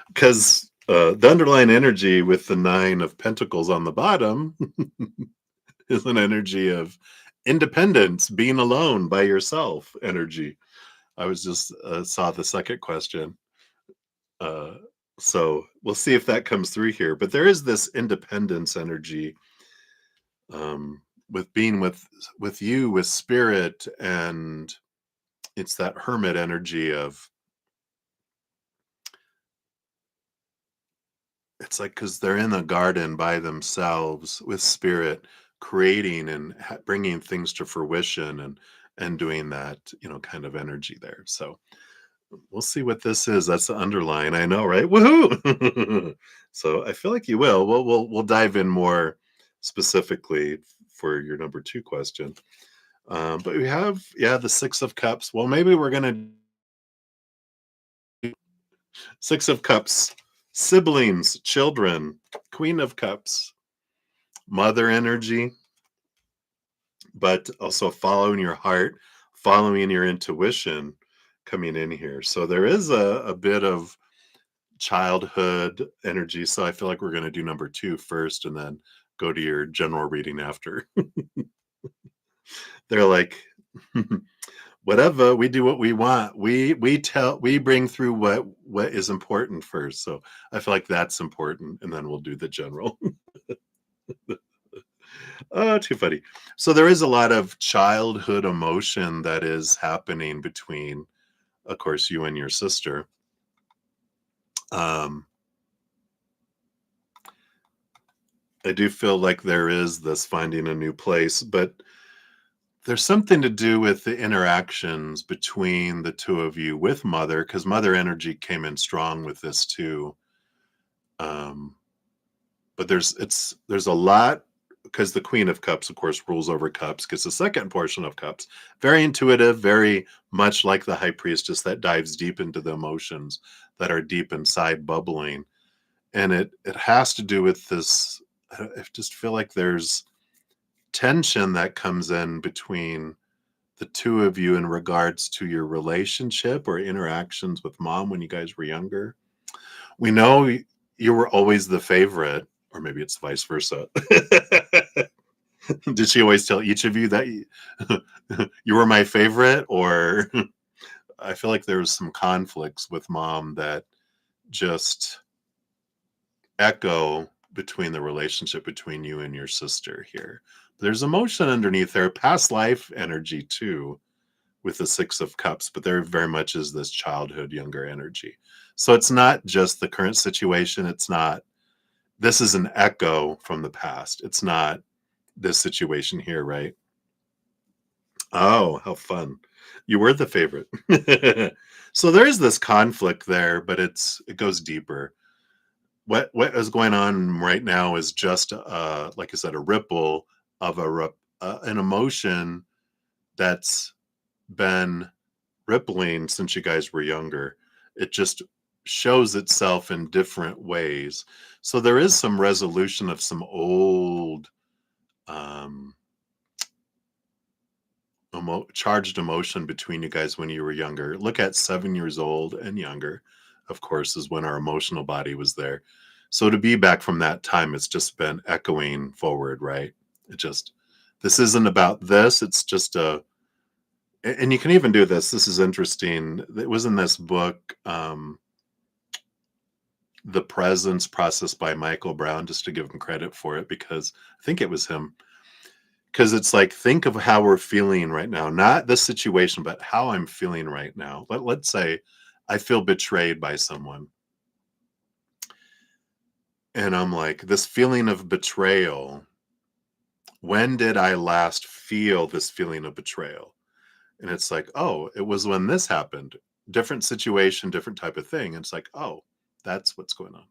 Because the underlying energy with the nine of pentacles on the bottom is an energy of independence, being alone by yourself energy. I was just saw the second question. Uh, so we'll see if that comes through here. But there is this independence energy with being with you, with spirit, and it's that hermit energy of it's like because they're in the garden by themselves with spirit, creating and bringing things to fruition and doing that, kind of energy there. So we'll see what this is. That's the underline. I know, right? Woohoo! So I feel like you will. We'll dive in more specifically for your number two question. But we have, yeah, the Six of Cups. Well, maybe we're gonna Six of Cups, siblings, children, Queen of Cups, mother energy, but also following your heart, following your intuition coming in here. So there is a bit of childhood energy. So I feel like we're going to do number two first and then go to your general reading after. They're like, whatever, we do what we want. We bring through what is important first. So I feel like that's important. And then we'll do the general. Oh, too funny. So there is a lot of childhood emotion that is happening between, of course, you and your sister. Um, I do feel like there is this finding a new place, but there's something to do with the interactions between the two of you with mother, because mother energy came in strong with this too. Um, but there's a lot because the Queen of Cups, of course, rules over cups, gets the second portion of cups. Very intuitive, very much like the High Priestess that dives deep into the emotions that are deep inside bubbling. And it has to do with this. I just feel like there's tension that comes in between the two of you in regards to your relationship or interactions with mom when you guys were younger. We know you were always the favorite, or maybe it's vice versa. Did she always tell each of you that you were my favorite? Or I feel like there was some conflicts with mom that just echo between the relationship between you and your sister here. There's emotion underneath there, past life energy too, with the Six of Cups, but there very much is this childhood, younger energy. So it's not just the current situation. It's not, this is an echo from the past. It's not this situation here, right? Oh, how fun. You were the favorite. So there's this conflict there, but it goes deeper. What is going on right now is just like I said, a ripple of an emotion that's been rippling since you guys were younger. It just shows itself in different ways. So there is some resolution of some old um, charged emotion between you guys when you were younger. Look at 7 years old and younger, of course, is when our emotional body was there. So to be back from that time, it's just been echoing forward, right? It just, this isn't about this. It's just and you can even do this. This is interesting. It was in this book, The Presence Process by Michael Brown, just to give him credit for it, because I think it was him. Because it's like, think of how we're feeling right now, not the situation, but how I'm feeling right now. Let's say I feel betrayed by someone. And I'm like, this feeling of betrayal, when did I last feel this feeling of betrayal? And it's like, oh, it was when this happened. Different situation, different type of thing. And it's like, oh, that's what's going on.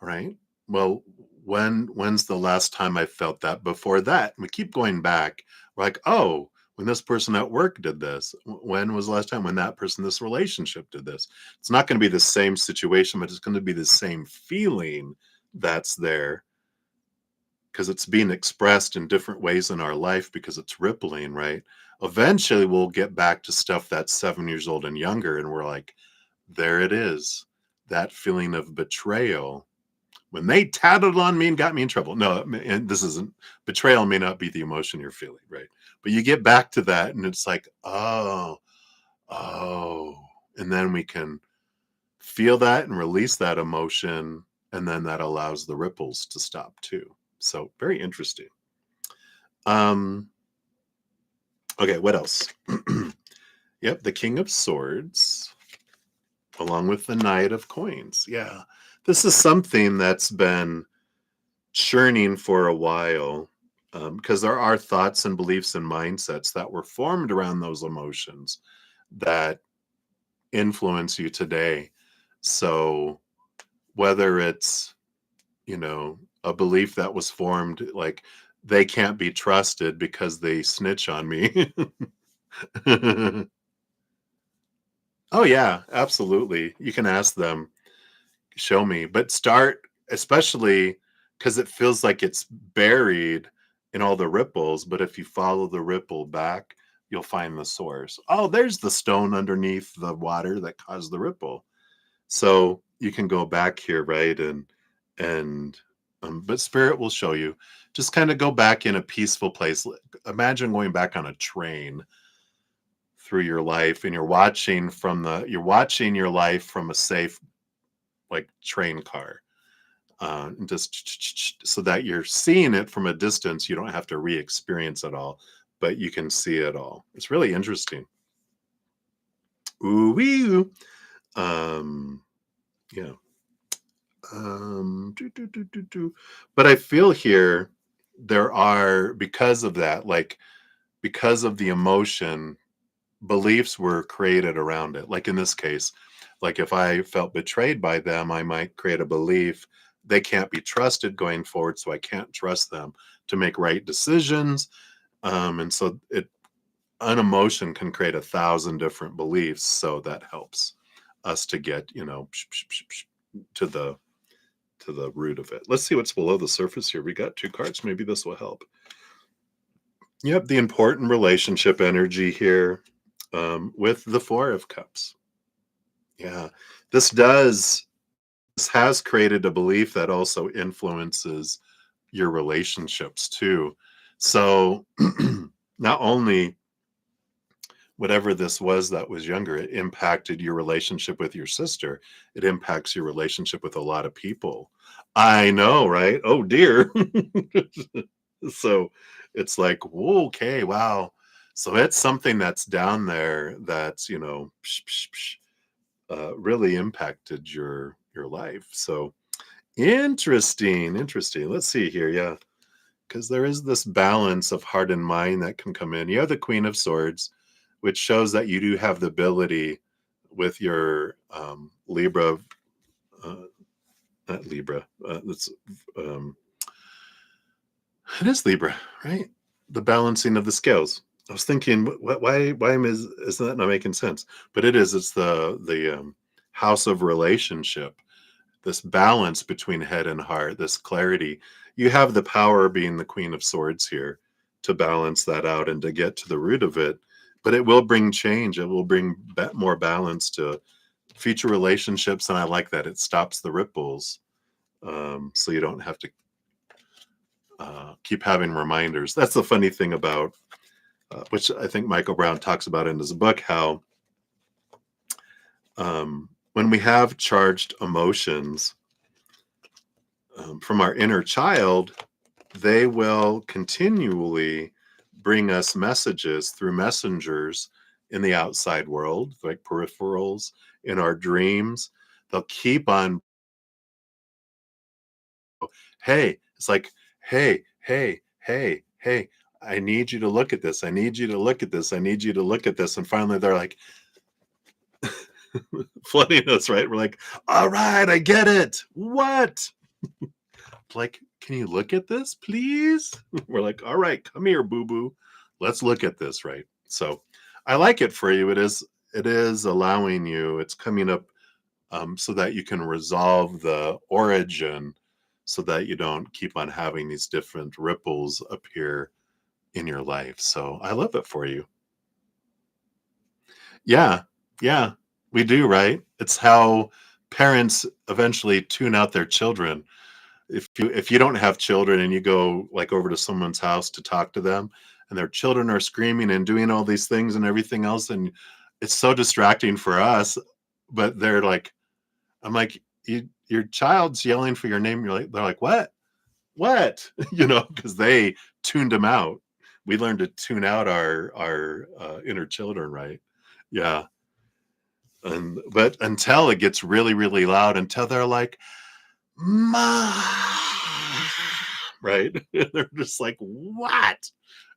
Right. Well, when's the last time I felt that before that? And we keep going back. We're like, oh, when this person at work did this, when was the last time when that person, this relationship did this? It's not going to be the same situation, but it's going to be the same feeling that's there because it's being expressed in different ways in our life because it's rippling, right? Eventually, we'll get back to stuff that's 7 years old and younger, and we're like, there it is. That feeling of betrayal when they tattled on me and got me in trouble. No, and this isn't betrayal, may not be the emotion you're feeling, right? But you get back to that, and it's like, oh, and then we can feel that and release that emotion, and then that allows the ripples to stop too. So very interesting. Um, okay, what else? Yep, the King of Swords, along with the Knight of Coins. Yeah, this is something that's been churning for a while because there are thoughts and beliefs and mindsets that were formed around those emotions that influence you today. So whether it's, a belief that was formed like they can't be trusted because they snitch on me. Oh yeah, absolutely. You can ask them, show me, but start especially because it feels like it's buried in all the ripples. But if you follow the ripple back, you'll find the source. Oh, there's the stone underneath the water that caused the ripple. So you can go back here, right? And but spirit will show you. Just kind of go back in a peaceful place. Imagine going back on a train through your life, and you're watching your life from a safe like train car, just so that you're seeing it from a distance. You don't have to re-experience it all, but you can see it all. It's really interesting. Ooh wee. Um, yeah. Do, do, do, do, do. But I feel here there are, because of that, like because of the emotion, beliefs were created around it. Like in this case, like if I felt betrayed by them, I might create a belief they can't be trusted going forward, so I can't trust them to make right decisions. And so an emotion can create 1,000 different beliefs. So that helps us to get, to the root of it. Let's see what's below the surface here. We got 2 cards. Maybe this will help. Yep, the important relationship energy here with the 4 of Cups. Yeah, this does. This has created a belief that also influences your relationships too. So not only whatever this was that was younger, it impacted your relationship with your sister. It impacts your relationship with a lot of people. I know, right? Oh dear. So it's like, whoa, okay, wow. So it's something that's down there that's, really impacted your life. So interesting, interesting. Let's see here. Yeah, because there is this balance of heart and mind that can come in. You have the Queen of Swords, which shows that you do have the ability with your Libra, uh, not Libra. Um, it is Libra, right? The balancing of the scales. I was thinking, why is that not making sense? But it is. It's the house of relationship, this balance between head and heart, this clarity. You have the power, being the Queen of Swords here, to balance that out and to get to the root of it. But it will bring change. It will bring more balance to future relationships. And I like that it stops the ripples. So you don't have to keep having reminders. That's the funny thing about, which I think Michael Brown talks about in his book, how when we have charged emotions from our inner child, they will continually bring us messages through messengers in the outside world, like peripherals, in our dreams. They'll keep on, hey, it's like, hey, I need you to look at this. I need you to look at this. I need you to look at this. And finally, they're like, flooding us, right? We're like, all right, I get it. What? Like, can you look at this, please? We're like, all right, come here, boo boo. Let's look at this, right? So I like it for you. It is allowing you, it's coming up so that you can resolve the origin. so that you don't keep on having these different ripples appear in your life. So I love it for you. Yeah. Yeah. We do, right? It's how parents eventually tune out their children. If you don't have children and you go like over to someone's house to talk to them and their children are screaming and doing all these things and everything else, and it's so distracting for us, but they're like, I'm like, your child's yelling for your name. You're like, they're like, what? Because they tuned them out. We learned to tune out our inner children, right? Yeah. But until it gets really, really loud, until they're like, "Mom," right? They're just like, "What?"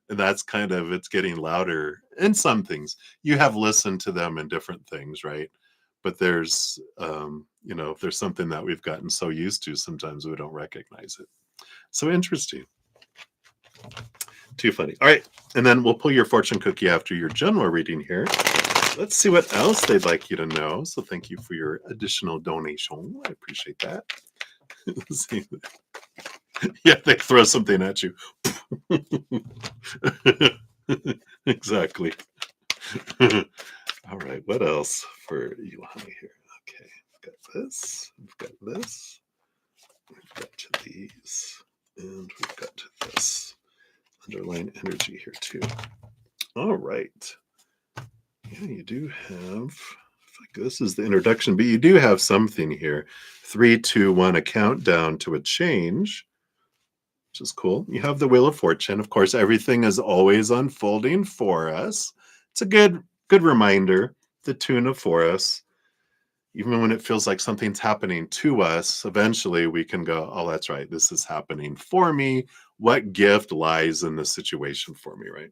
And that's kind of it's getting louder in some things. You have listened to them in different things, right? But if there's something that we've gotten so used to, sometimes we don't recognize it. So interesting. Too funny. All right. And then we'll pull your fortune cookie after your general reading here. Let's see what else they'd like you to know. So thank you for your additional donation. I appreciate that. See, yeah, they throw something at you. Exactly. All right. What else for you, honey? Here. Okay. We've got this. We've got this. We've got to these. And we've got to this. Underline energy here, too. All right. Yeah, you do have. This is the introduction, but you do have something here. 3, 2, 1, a countdown to a change, which is cool. You have the Wheel of Fortune. Of course, everything is always unfolding for us. It's a good reminder, the tuna for us. Even when it feels like something's happening to us, eventually we can go, oh, that's right. This is happening for me. What gift lies in this situation for me, right?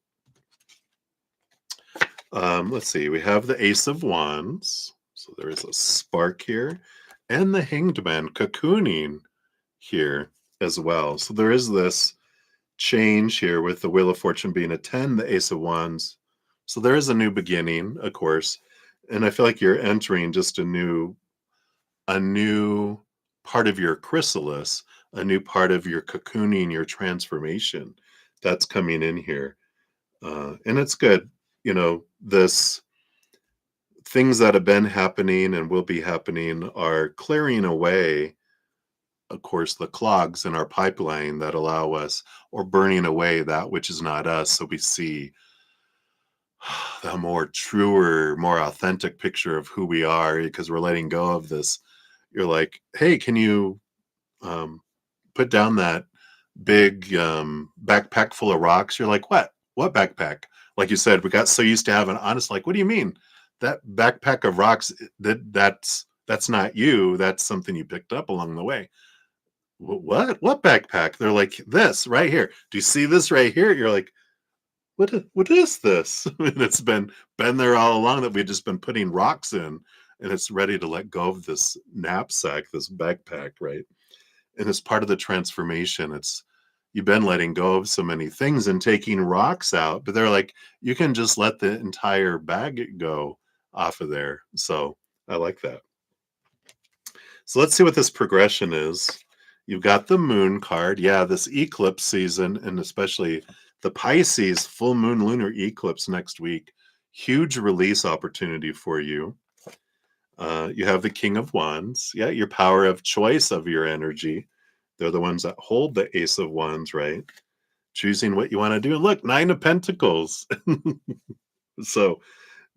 Let's see. We have the Ace of Wands. So there is a spark here. And the Hanged Man cocooning here as well. So there is this change here with the Wheel of Fortune being a 10, the Ace of Wands. So there is a new beginning, of course. And I feel like you're entering just a new part of your chrysalis, a new part of your cocooning, your transformation that's coming in here. And it's good. This things that have been happening and will be happening are clearing away, of course, the clogs in our pipeline that allow us, or burning away that which is not us, so we see the more truer, more authentic picture of who we are, because we're letting go of this. You're like, hey, can you put down that big backpack full of rocks? You're like, what backpack? Like you said, we got so used to having honest, like, what do you mean that backpack of rocks, that's not you, that's something you picked up along the way. What backpack? They're like, this right here. Do you see this right here? You're like, what is this? And it's been there all along, that we've just been putting rocks in, and it's ready to let go of this knapsack, this backpack, right? And it's part of the transformation. It's You've been letting go of so many things and taking rocks out, but they're like, you can just let the entire bag go off of there. So I like that. So let's see what this progression is. You've got the moon card. Yeah, this eclipse season, and especially the Pisces full moon lunar eclipse next week. Huge release opportunity for you. You have the King of Wands. Yeah, your power of choice of your energy. They're the ones that hold the Ace of Wands, right? Choosing what you want to do. And look, Nine of Pentacles. So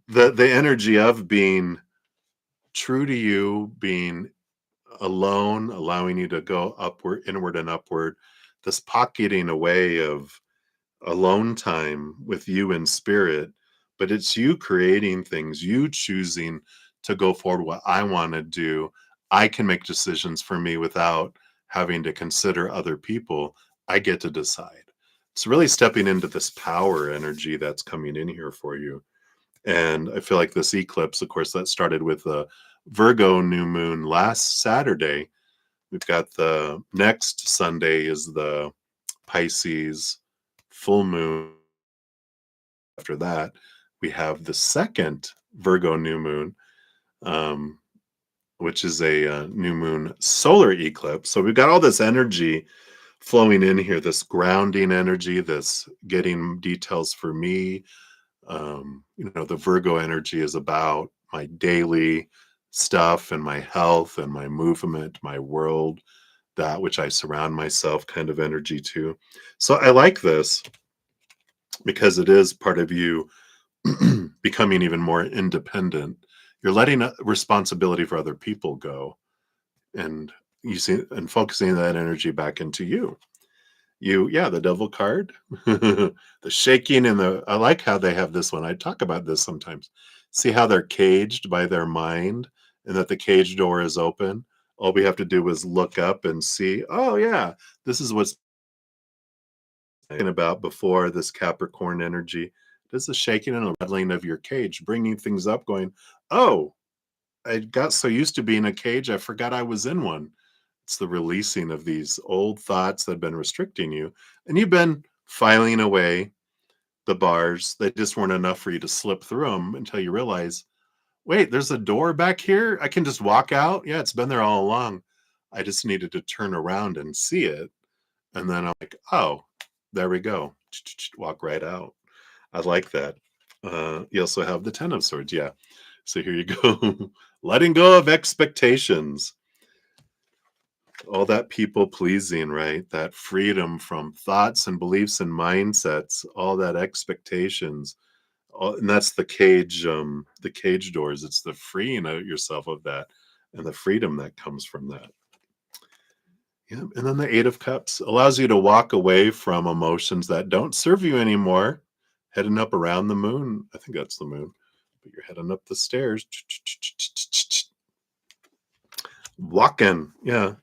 the energy of being true to you, being alone, allowing you to go upward, inward and upward, this pocketing away of alone time with you in spirit, but it's you creating things, you choosing to go forward what I want to do. I can make decisions for me without having to consider other people. I get to decide. It's really stepping into this power energy that's coming in here for you. And I feel like this eclipse, of course, that started with the Virgo new moon last Saturday. We've got the next Sunday is the Pisces full moon. After that, we have the second Virgo new moon, um, which is a new moon solar eclipse. So we've got all this energy flowing in here, this grounding energy, this getting details for me. The Virgo energy is about my daily stuff and my health and my movement, my world, that which I surround myself kind of energy too. So I like this because it is part of you becoming even more independent. You're letting responsibility for other people go and focusing that energy back into you. Yeah, the devil card, the shaking and I like how they have this one. I talk about this sometimes. See how they're caged by their mind and that the cage door is open. All we have to do is look up and see, oh yeah, this is what's talking about before, this Capricorn energy. This is shaking and rattling of your cage, bringing things up, going, oh, I got so used to being a cage, I forgot I was in one. It's the releasing of these old thoughts that have been restricting you. And you've been filing away the bars. They just weren't enough for you to slip through them until you realize, wait, there's a door back here. I can just walk out. Yeah, it's been there all along. I just needed to turn around and see it. And then I'm like, oh, there we go. Walk right out. I like that. You also have the Ten of Swords. Yeah. So here you go. Letting go of expectations. All that people pleasing, right? That freedom from thoughts and beliefs and mindsets, all that expectations. And that's the cage doors. It's the freeing of yourself of that and the freedom that comes from that. Yeah. And then the Eight of Cups allows you to walk away from emotions that don't serve you anymore, heading up around the moon. I think that's the moon, but you're heading up the stairs. Walking. Yeah.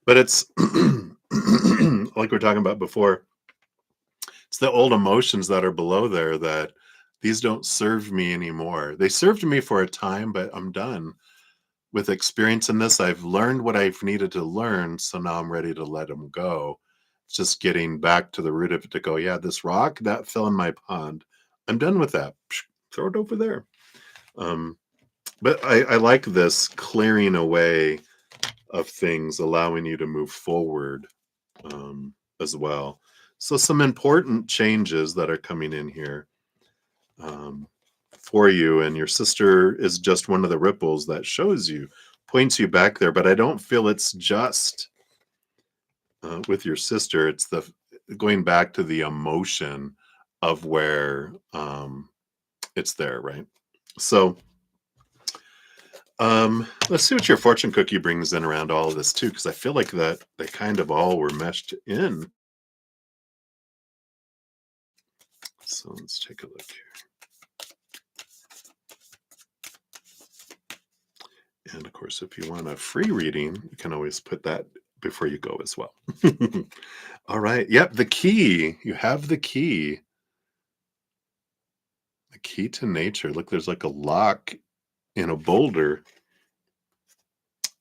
But it's like we're talking about before, it's the old emotions that are below there that these don't serve me anymore. They served me for a time, but I'm done with experience in this. I've learned what I've needed to learn, so now I'm ready to let them go. It's just getting back to the root of it to go, yeah, this rock that fell in my pond, I'm done with that. Throw it over there. But I like this clearing away of things, allowing you to move forward as well. So some important changes that are coming in here for you, and your sister is just one of the ripples that shows you, points you back there. But I don't feel it's just with your sister. It's the going back to the emotion of where it's there, right? So let's see what your fortune cookie brings in around all of this too, because I feel like that they kind of all were meshed in. So let's take a look here. And of course, if you want a free reading, you can always put that before you go as well. All right. Yep. The key. You have the key. The key to nature. Look, there's like a lock in a boulder,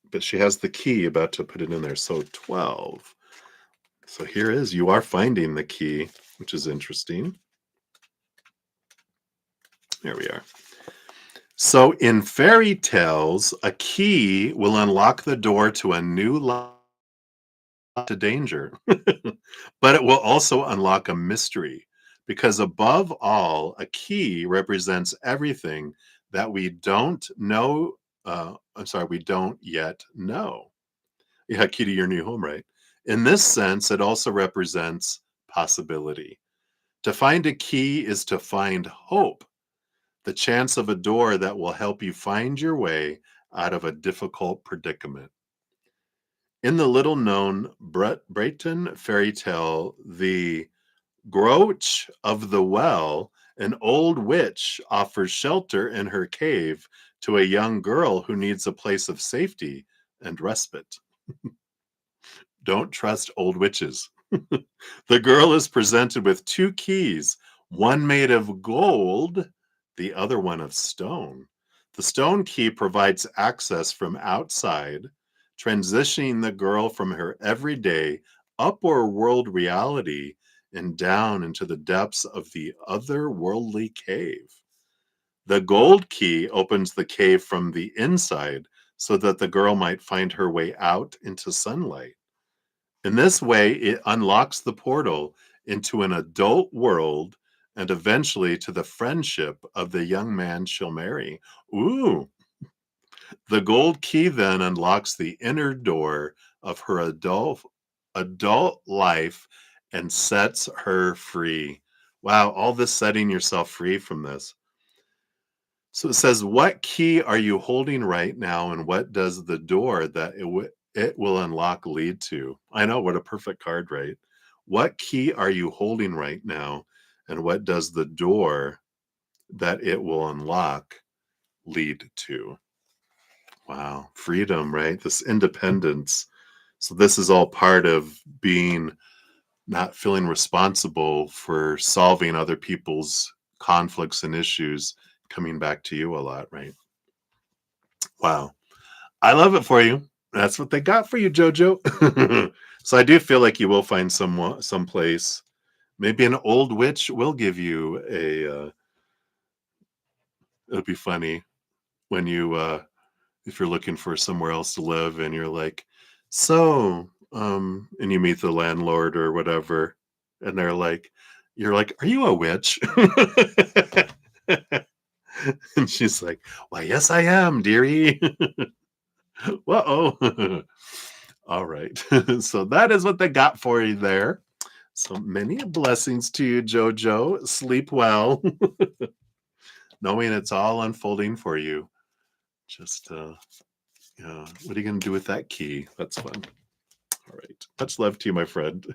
but she has the key about to put it in there. So 12. So here is, you are finding the key, which is interesting. There we are. So in fairy tales, a key will unlock the door to a new life, to danger, but it will also unlock a mystery, because above all, a key represents everything that we don't know. We don't yet know. Yeah, key to your new home, right? In this sense, it also represents possibility. To find a key is to find hope, the chance of a door that will help you find your way out of a difficult predicament. In the little known Breton fairy tale, The Grouch of the Well, an old witch offers shelter in her cave to a young girl who needs a place of safety and respite. Don't trust old witches. The girl is presented with two keys, one made of gold, the other one of stone. The stone key provides access from outside, transitioning the girl from her everyday upper world reality and down into the depths of the otherworldly cave. The gold key opens the cave from the inside, so that the girl might find her way out into sunlight. In this way, it unlocks the portal into an adult world and eventually to the friendship of the young man she'll marry. Ooh. The gold key then unlocks the inner door of her adult life and sets her free. Wow, all this setting yourself free from this. So it says, what key are you holding right now, and what does the door that it will unlock lead to? I know, what a perfect card, right? What key are you holding right now, and what does the door that it will unlock lead to? Wow, freedom, right? This independence. So this is all part of being not feeling responsible for solving other people's conflicts and issues coming back to you a lot, right? Wow. I love it for you. That's what they got for you, Jojo. So I do feel like you will find some place. Maybe an old witch will give you a it'll be funny when you if you're looking for somewhere else to live and you're like, so, and you meet the landlord or whatever, and they're like, you're like, are you a witch? And she's like, why, yes, I am, dearie. Whoa. All right. So that is what they got for you there. So many blessings to you, Jojo. Sleep well, knowing it's all unfolding for you. Just yeah, what are you going to do with that key? That's fun. All right. Much love to you, my friend.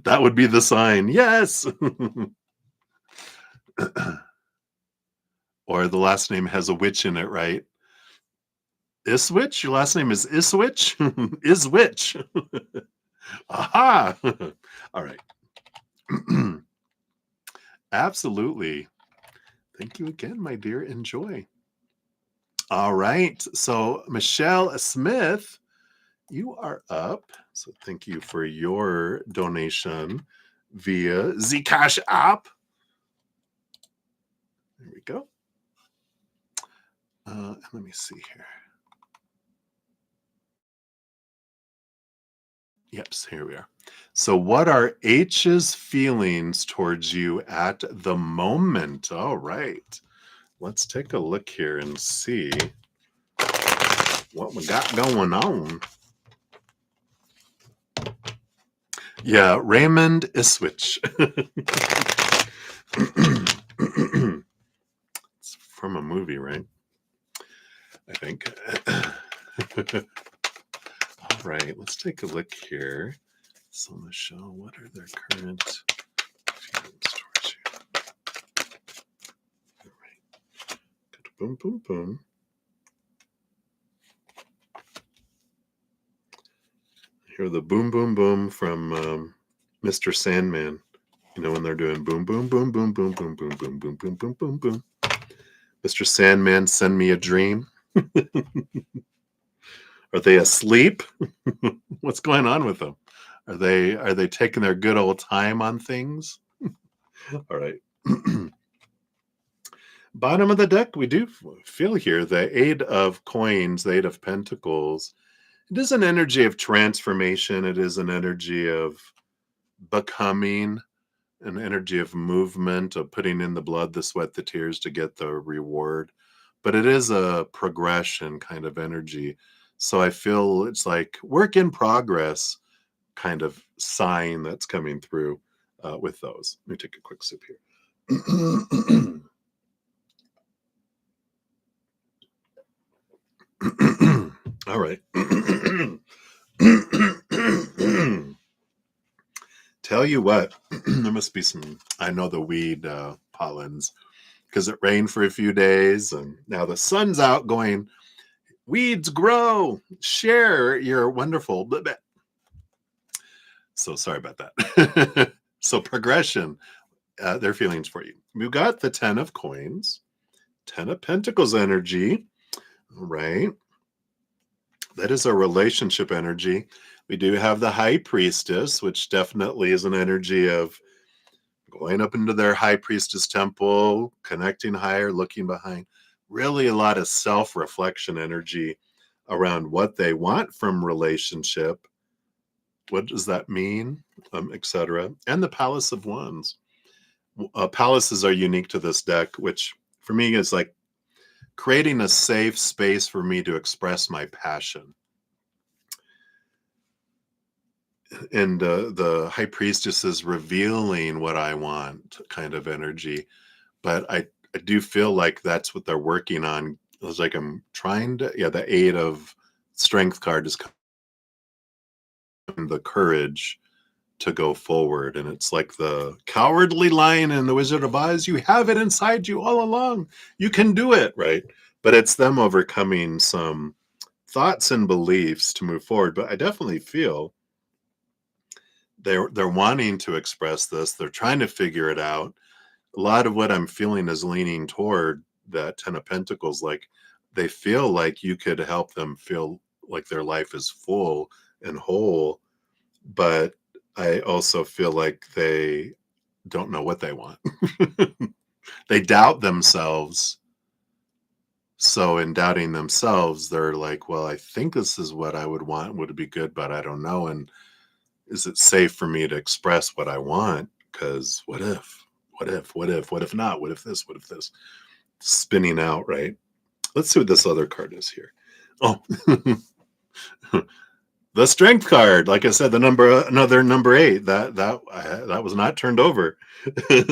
That would be the sign. Yes. Or the last name has a witch in it, right? Iswitch? Your last name is Iswitch? Iswitch. Aha. All right. Absolutely. Thank you again, my dear. Enjoy. All right. So, Michelle Smith, you are up. So, thank you for your donation via the CashApp. There we go. Let me see here. Yep, here we are. So, what are H's feelings towards you at the moment? All right. Let's take a look here and see what we got going on. Yeah, Raymond Iswich. It's from a movie, right? I think. All right, let's take a look here. So, Michelle, what are their current feelings towards you? All right. Boom, boom, boom. Hear the boom, boom, boom from Mr. Sandman. You know, when they're doing boom, boom, boom, boom, boom, boom, boom, boom, boom, boom, boom, boom, boom. Mr. Sandman, send me a dream. Are they asleep? What's going on with them? Are they taking their good old time on things? All right. Bottom of the deck, we do feel here the Eight of Coins, the Eight of Pentacles. It is an energy of transformation. It is an energy of becoming, an energy of movement, of putting in the blood, the sweat, the tears to get the reward. But it is a progression kind of energy. So I feel it's like work in progress kind of sign that's coming through with those. Let me take a quick sip here. All right. Tell you what, there must be some, I know the weed pollens, because it rained for a few days and now the sun's out going, weeds grow, share your wonderful. Blah, blah. So sorry about that. So progression, their feelings for you. We've got the 10 of Coins, 10 of Pentacles energy, right? That is a relationship energy. We do have the High Priestess, which definitely is an energy of going up into their High Priestess temple, connecting higher, looking behind. really a lot of self-reflection energy around what they want from relationship. What does that mean? Etc. And the Palace of Wands. Palaces are unique to this deck, which for me is like creating a safe space for me to express my passion. And the High Priestess is revealing what I want kind of energy. But I do feel like that's what they're working on. It's like I'm trying to, yeah, the Eight of Strength card is the courage to go forward. And it's like the cowardly lion in the Wizard of Oz. You have it inside you all along. You can do it, right? But it's them overcoming some thoughts and beliefs to move forward. But I definitely feel they're wanting to express this. They're trying to figure it out. A lot of what I'm feeling is leaning toward that Ten of Pentacles. Like they feel like you could help them feel like their life is full and whole, but I also feel like they don't know what they want. They doubt themselves. So in doubting themselves, they're like, well, I think this is what I would want, would be good, but I don't know. And is it safe for me to express what I want? Because what if? What if? What if? What if not? What if this? What if this? Spinning out, right? Let's see what this other card is here. Oh, the Strength card. Like I said, another number 8. That was not turned over.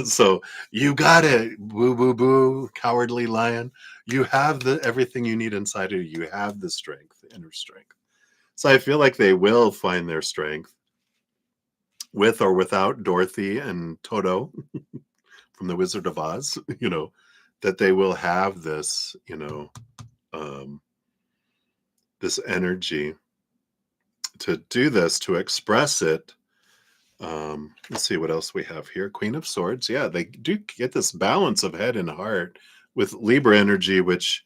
So you got it. Boo, boo, boo. Cowardly lion. You have everything you need inside of you. You have the strength, the inner strength. So I feel like they will find their strength with or without Dorothy and Toto from the Wizard of Oz, that they will have this, this energy to do this, to express it. Let's see what else we have here. Queen of Swords. Yeah, they do get this balance of head and heart with Libra energy, which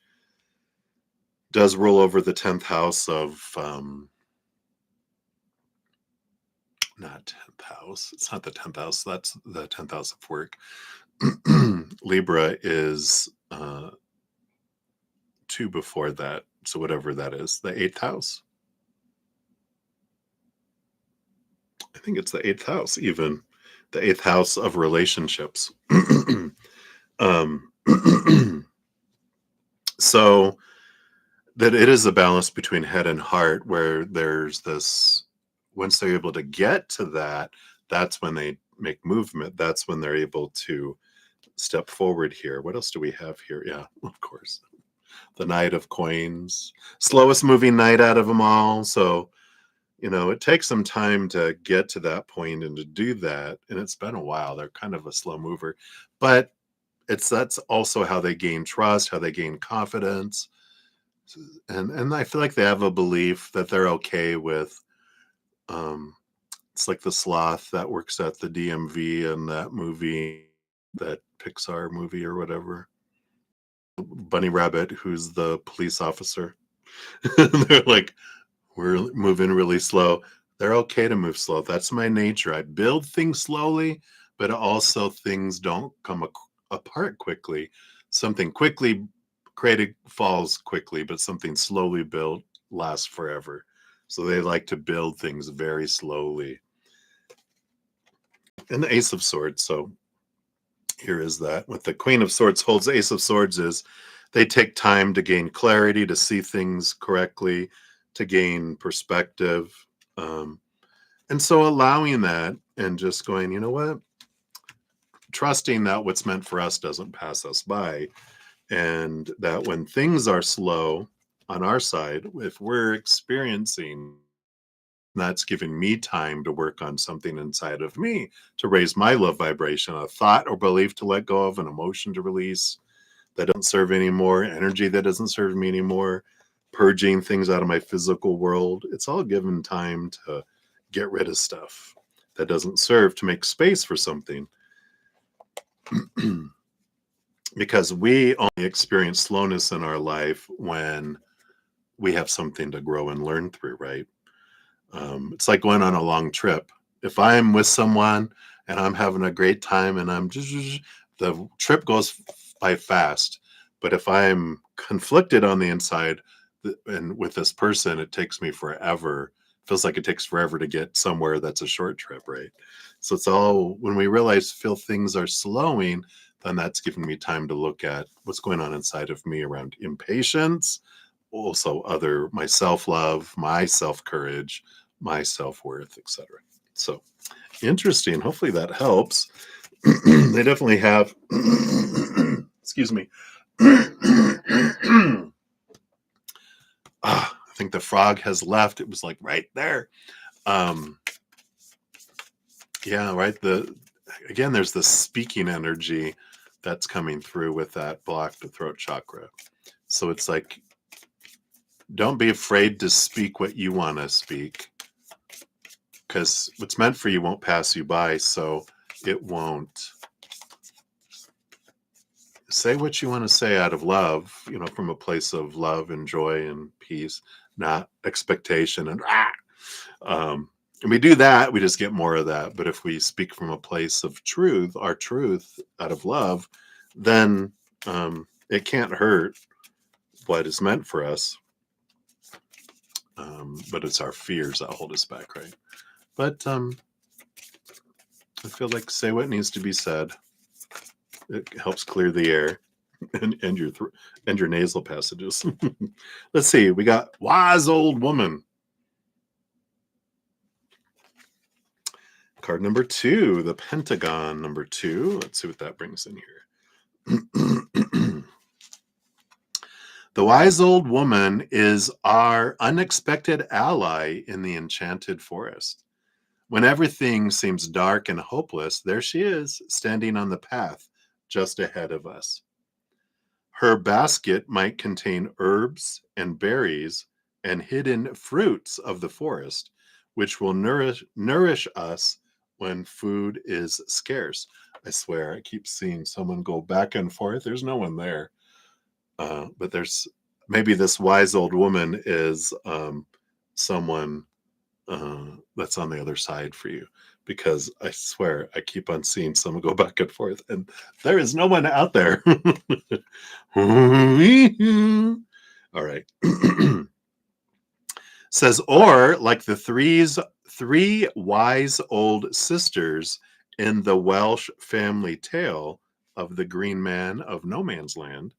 does rule over the 10th house of, not 10th house. It's not the 10th house. That's the 10th house of work. Libra is 2 before that. So whatever that is, the 8th house. I think it's the 8th house, even the 8th house of relationships. So that it is a balance between head and heart, where there's this, once they're able to get to that, that's when they make movement. That's when they're able to step forward here. What else do we have here? Yeah, of course. The Knight of Coins, slowest moving knight out of them all. So, it takes some time to get to that point and to do that. And it's been a while. They're kind of a slow mover, but that's also how they gain trust, how they gain confidence. And I feel like they have a belief that they're okay with, it's like the sloth that works at the DMV and that movie, that Pixar movie or whatever. Bunny Rabbit, who's the police officer. They're like, we're moving really slow. They're okay to move slow. That's my nature. I build things slowly, but also things don't come apart quickly. Something quickly created falls quickly, but something slowly built lasts forever. So they like to build things very slowly. And the Ace of Swords. So here is that. What the Queen of Swords holds, the Ace of Swords is they take time to gain clarity, to see things correctly, to gain perspective. And so allowing that and just going, you know what? Trusting that what's meant for us doesn't pass us by. And that when things are slow on our side, if we're experiencing, that's giving me time to work on something inside of me, to raise my love vibration, a thought or belief to let go of, an emotion to release that doesn't serve anymore, energy that doesn't serve me anymore, purging things out of my physical world. It's all given time to get rid of stuff that doesn't serve, to make space for something. Because we only experience slowness in our life when we have something to grow and learn through, right? It's like going on a long trip. If I'm with someone and I'm having a great time and the trip goes by fast, But if I'm conflicted on the inside and with this person, it takes me forever. Feels like it takes forever to get somewhere that's a short trip, right? So it's all when we feel things are slowing, then that's giving me time to look at what's going on inside of me around impatience, also my self-love, my self-courage, my self-worth, etc. So interesting. Hopefully that helps. They definitely have excuse me. I think the frog has left. It was like right there. Um, yeah, right. Again, there's this speaking energy that's coming through with that blocked throat chakra. So it's like, don't be afraid to speak what you want to speak, because what's meant for you won't pass you by. So it won't. Say what you want to say out of love, from a place of love and joy and peace, not expectation and we do that, we just get more of that. But if we speak from a place of truth, our truth out of love, then it can't hurt what is meant for us. But it's our fears that hold us back, right? But I feel like say what needs to be said. It helps clear the air and your nasal passages. Let's see. We got wise old woman. Card number 2, the Pentagon number 2. Let's see what that brings in here. The wise old woman is our unexpected ally in the enchanted forest. When everything seems dark and hopeless, there she is, standing on the path just ahead of us. Her basket might contain herbs and berries and hidden fruits of the forest, which will nourish us when food is scarce. I swear, I keep seeing someone go back and forth. There's no one there. But there's maybe this wise old woman is someone that's on the other side for you, because I swear I keep on seeing someone go back and forth and there is no one out there. All right. Says, or like the three wise old sisters in the Welsh family tale of the Green Man of No Man's Land,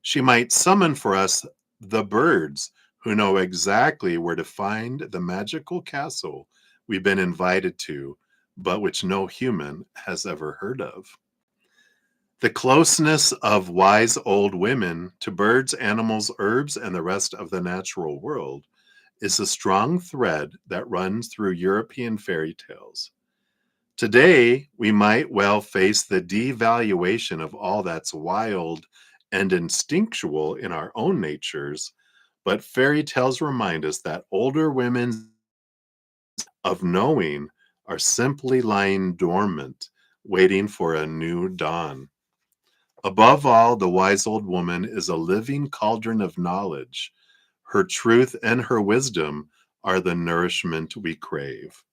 she might summon for us the birds who know exactly where to find the magical castle we've been invited to, but which no human has ever heard of. The closeness of wise old women to birds, animals, herbs, and the rest of the natural world is a strong thread that runs through European fairy tales. Today, we might well face the devaluation of all that's wild and instinctual in our own natures, but fairy tales remind us that older women's of knowing are simply lying dormant, waiting for a new dawn. Above all, the wise old woman is a living cauldron of knowledge. Her truth and her wisdom are the nourishment we crave.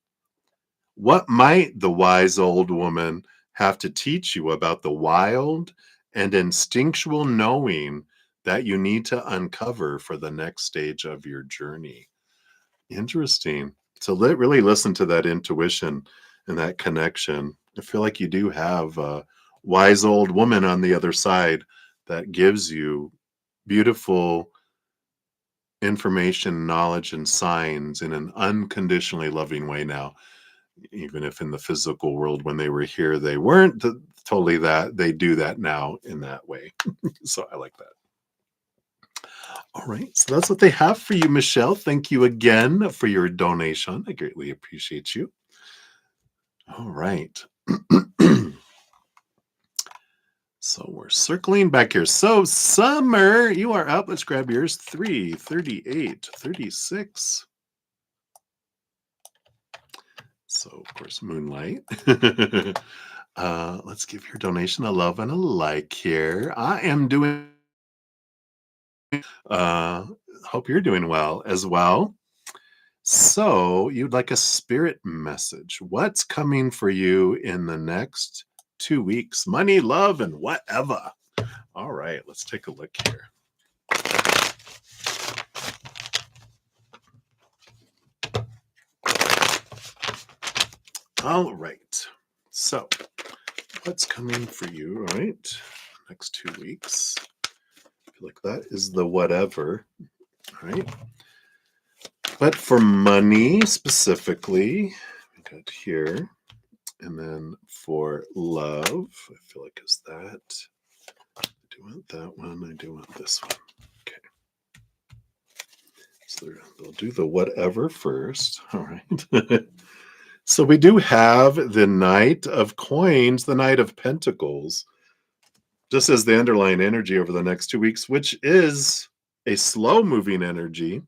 What might the wise old woman have to teach you about the wild and instinctual knowing that you need to uncover for the next stage of your journey? Interesting. So really listen to that intuition and that connection. I feel like you do have a wise old woman on the other side that gives you beautiful information, knowledge, and signs in an unconditionally loving way now. Even if in the physical world, when they were here, they weren't totally that, they do that now in that way. So I like that. All right, so that's what they have for you, Michelle. Thank you again for your donation. I greatly appreciate you. All right. So we're circling back here. So Summer, you are up. Let's grab yours. 338, 36. So of course, Moonlight. Let's give your donation a love and a like here. I am doing hope you're doing well as well. So you'd like a spirit message. What's coming for you in the next 2 weeks? Money, love, and whatever. All right, let's take a look here. All right. So, what's coming for you, all right? Next 2 weeks. I feel like that is the whatever, all right? But for money specifically, we got here. And then for love, I feel like is that. I do want that one. I do want this one. Okay. So they'll do the whatever first. All right. So we do have the Knight of Coins, the Knight of Pentacles, just as the underlying energy over the next 2 weeks, which is a slow moving energy.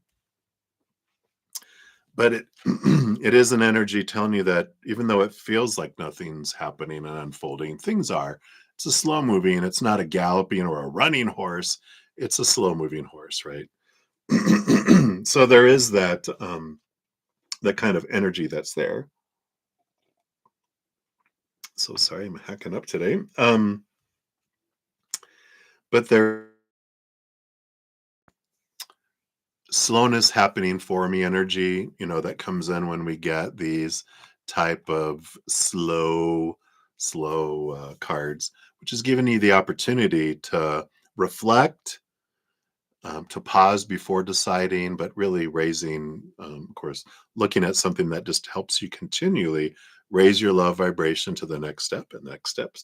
But it it is an energy telling you that even though it feels like nothing's happening and unfolding, things are. It's a slow moving. It's not a galloping or a running horse. It's a slow moving horse, right? So there is that kind of energy that's there. So sorry, I'm hacking up today. But there slowness happening for me energy, that comes in when we get these type of slow cards, which is giving you the opportunity to reflect, to pause before deciding, but really raising, of course, looking at something that just helps you continually raise your love vibration to the next step and next step.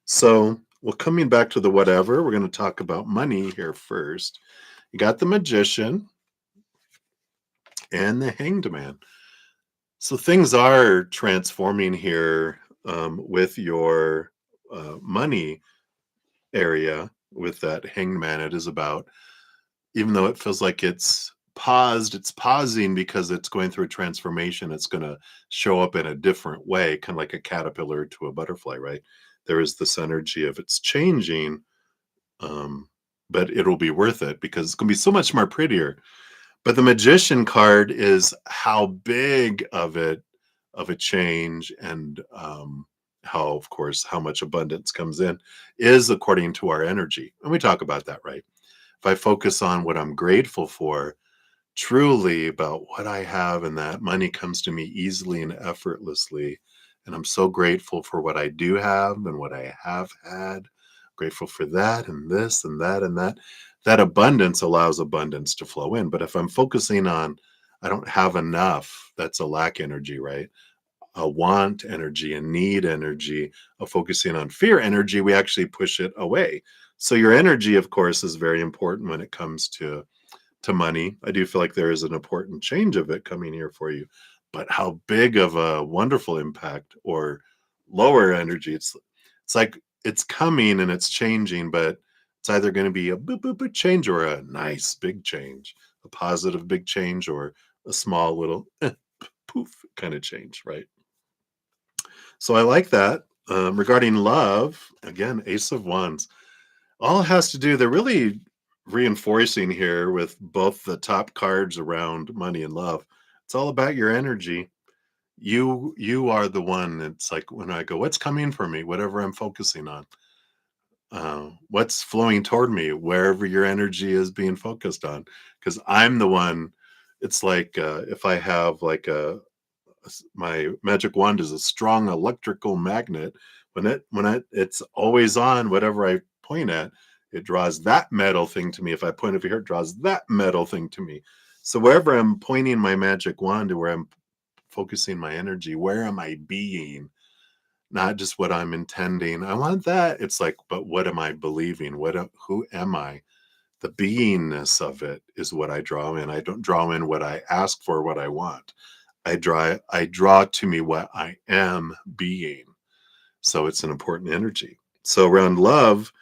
So, well, coming back to the whatever, we're going to talk about money here first. You got the Magician and the Hanged Man. So things are transforming here, with your money area with that Hanged Man. It is about, even though it feels like it's paused, it's pausing because it's going through a transformation. It's going to show up in a different way, kind of like a caterpillar to a butterfly, right? There is this energy of it's changing, um, but it'll be worth it because it's going to be so much more prettier. But the Magician card is how big of a change, and how, of course, how much abundance comes in is according to our energy. And we talk about that, right? If I focus on what I'm grateful for, truly about what I have, and that money comes to me easily and effortlessly. And I'm so grateful for what I do have and what I have had. Grateful for that and this and that and that. That abundance allows abundance to flow in. But if I'm focusing on, I don't have enough, that's a lack energy, right? A want energy, a need energy, a focusing on fear energy, we actually push it away. So your energy, of course, is very important when it comes to money. I do feel like there is an important change of it coming here for you, but how big of a wonderful impact or lower energy. It's like it's coming and it's changing, but it's either going to be a boop, boop, boop change or a nice big change, a positive big change, or a small little poof kind of change, right? So I like that. Regarding love, again, Ace of Wands. All it has to do, they're really reinforcing here with both the top cards around money and love. It's all about your energy. You are the one. It's like when I go, what's coming for me, whatever I'm focusing on, what's flowing toward me, wherever your energy is being focused on, because I'm the one. It's like, if I have like my magic wand is a strong electrical magnet. It's always on, whatever I point at, it draws that metal thing to me. If I point over here, it draws that metal thing to me. So wherever I'm pointing my magic wand to, where I'm focusing my energy, where am I being? Not just what I'm intending. I want that. It's like, but what am I believing? Who am I? The beingness of it is what I draw in. I don't draw in what I ask for, what I want. I draw to me what I am being. So it's an important energy. So around love,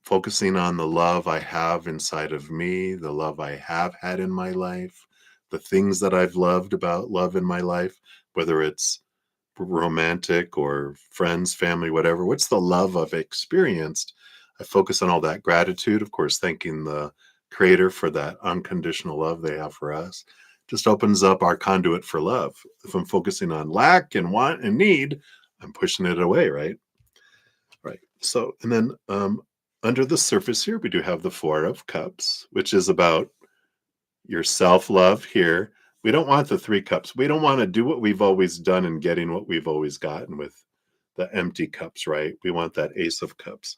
focusing on the love I have inside of me, the love I have had in my life, the things that I've loved about love in my life, whether it's romantic or friends, family, whatever. What's the love I've experienced? I focus on all that gratitude, of course, thanking the creator for that unconditional love they have for us. Just opens up our conduit for love. If I'm focusing on lack and want and need, I'm pushing it away, right? Right. So, and then Under the surface here, we do have the Four of Cups, which is about your self-love here. We don't want the Three Cups. We don't want to do what we've always done and getting what we've always gotten with the empty cups, right? We want that Ace of Cups.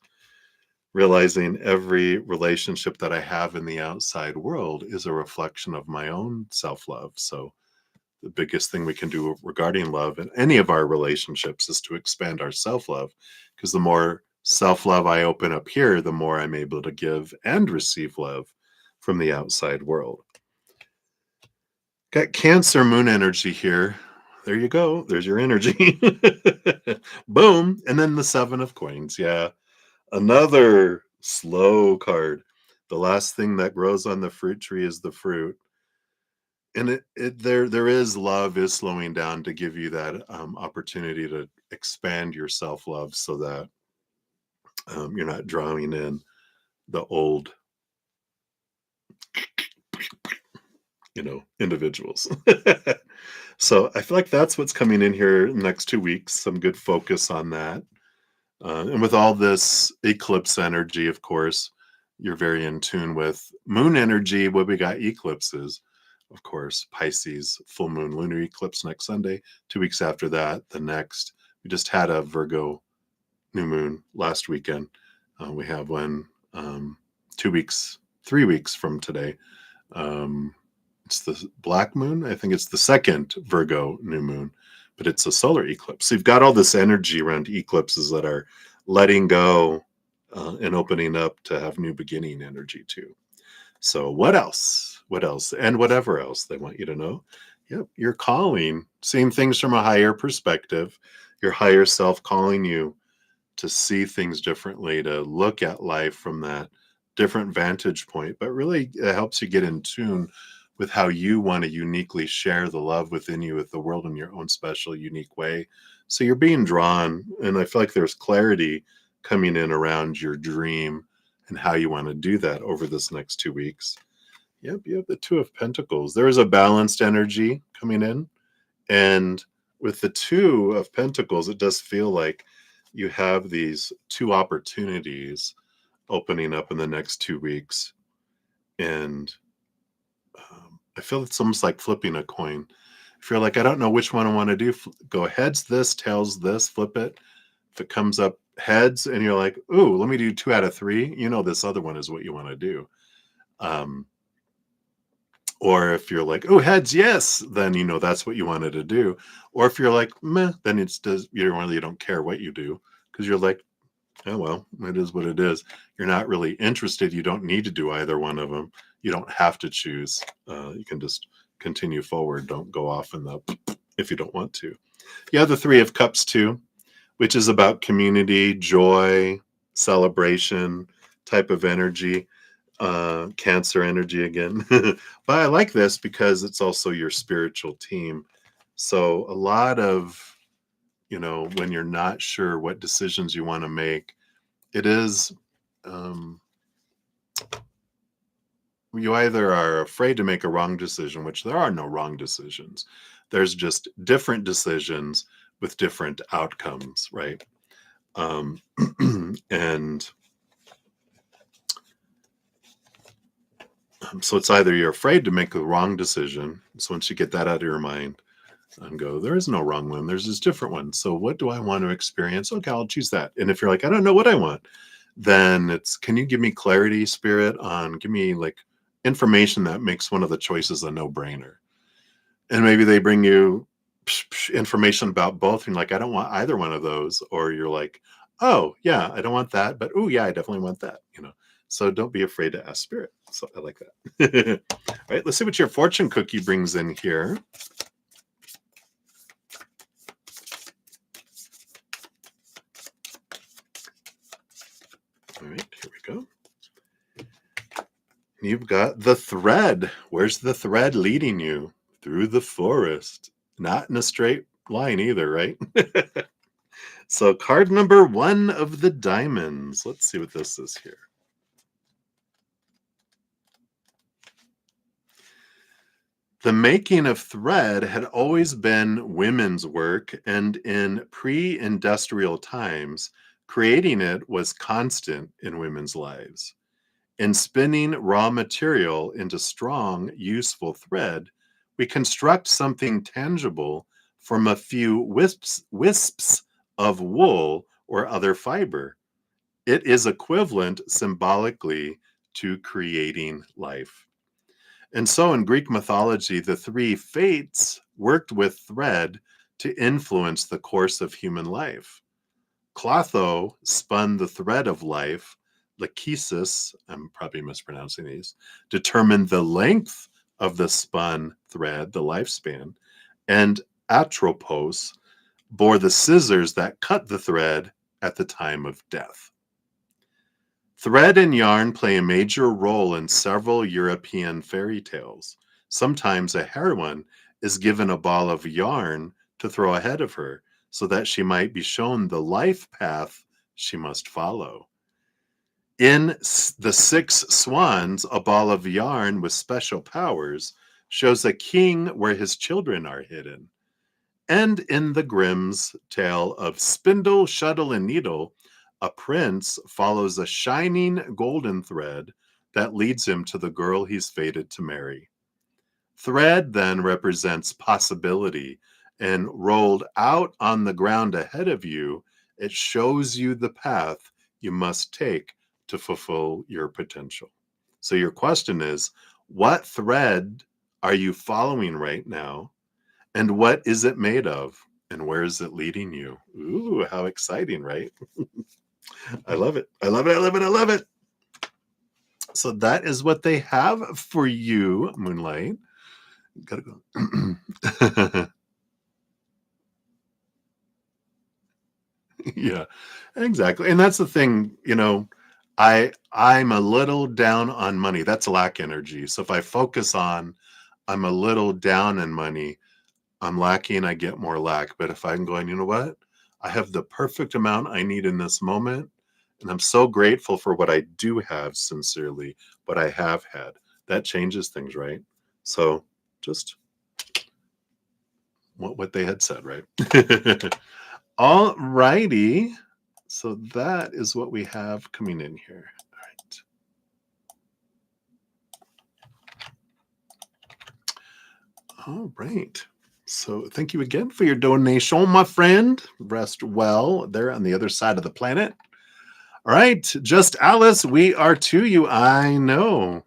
Realizing every relationship that I have in the outside world is a reflection of my own self-love. So the biggest thing we can do regarding love in any of our relationships is to expand our self-love, because the more self-love I open up here, the more I'm able to give and receive love from the outside world. Got Cancer moon energy here. There you go. There's your energy. Boom. And then the Seven of Coins. Yeah. Another slow card. The last thing that grows on the fruit tree is the fruit. And there is love is slowing down to give you that opportunity to expand your self-love, so that you're not drawing in the old, individuals. So I feel like that's what's coming in here in the next 2 weeks. Some good focus on that. And with all this eclipse energy, of course, you're very in tune with moon energy. What we got eclipses, of course, Pisces, full moon, lunar eclipse next Sunday. 2 weeks after that, the next. We just had a Virgo new moon last weekend. We have one 2 weeks, 3 weeks from today. It's the black moon. I think it's the second Virgo new moon, but it's a solar eclipse. So you've got all this energy around eclipses that are letting go and opening up to have new beginning energy too. So what else? What else? And whatever else they want you to know. Yep, you're calling, seeing things from a higher perspective, your higher self calling you to see things differently, to look at life from that different vantage point. But really, it helps you get in tune with how you want to uniquely share the love within you with the world in your own special, unique way. So you're being drawn, and I feel like there's clarity coming in around your dream and how you want to do that over this next 2 weeks. Yep, you have the Two of Pentacles. There is a balanced energy coming in. And with the Two of Pentacles, it does feel like you have these two opportunities opening up in the next 2 weeks. And I feel it's almost like flipping a coin. I feel like I don't know which one I want to do. Go heads this, tails this, flip it. If it comes up heads and you're like, ooh, let me do 2 out of 3, this other one is what you want to do. Or if you're like, oh, heads, yes, then that's what you wanted to do. Or if you're like, meh, then it's does you really don't care what you do, because you're like, oh well, it is what it is. You're not really interested. You don't need to do either one of them. You don't have to choose. You can just continue forward. Don't go off in the if you don't want to. You have the Three of Cups too, which is about community, joy, celebration type of energy. Cancer energy again. But I like this because it's also your spiritual team. So a lot of, when you're not sure what decisions you want to make, it is, you either are afraid to make a wrong decision, which there are no wrong decisions. There's just different decisions with different outcomes, right? And so it's either you're afraid to make the wrong decision. So once you get that out of your mind and go, there is no wrong one, there's this different one. So what do I want to experience? Okay, I'll choose that. And if you're like, I don't know what I want, then it's, can you give me clarity, spirit, on, give me like information that makes one of the choices a no-brainer. And maybe they bring you information about both, and you're like, I don't want either one of those. Or you're like, oh yeah, I don't want that, but oh yeah, I definitely want that. So don't be afraid to ask spirit. So I like that. All right, let's see what your fortune cookie brings in here. All right, here we go. You've got the thread. Where's the thread leading you? Through the forest. Not in a straight line either, right? So card number 1 of the diamonds. Let's see what this is here. The making of thread had always been women's work, and in pre-industrial times, Creating it was constant in women's lives. In spinning raw material into strong, useful thread, we construct something tangible from a few wisps of wool or other fiber. It is equivalent symbolically to creating life. And so in Greek mythology, the three fates worked with thread to influence the course of human life. Clotho spun the thread of life. Lachesis, I'm probably mispronouncing these, determined the length of the spun thread, the lifespan. And Atropos bore the scissors that cut the thread at the time of death. Thread and yarn play a major role in several European fairy tales. Sometimes a heroine is given a ball of yarn to throw ahead of her so that she might be shown the life path she must follow. In The Six Swans, a ball of yarn with special powers shows a king where his children are hidden. And in the Grimm's tale of Spindle, Shuttle, and Needle, a prince follows a shining golden thread that leads him to the girl he's fated to marry. Thread then represents possibility, and rolled out on the ground ahead of you, it shows you the path you must take to fulfill your potential. So your question is, what thread are you following right now? And what is it made of? And where is it leading you? Ooh, how exciting, right? I love it. I love it. I love it. I love it. So that is what they have for you, Moonlight. Gotta go. Yeah, exactly. And that's the thing, I'm a little down on money. That's lack energy. So if I focus on I'm a little down in money, I'm lacking, I get more lack. But if I'm going, you know what? I have the perfect amount I need in this moment. And I'm so grateful for what I do have, sincerely, what I have had. That changes things, right? So just what they had said, right? All righty. So that is what we have coming in here. All right. So thank you again for your donation, my friend. Rest well there on the other side of the planet. All right. Just Alice, we are to you. I know.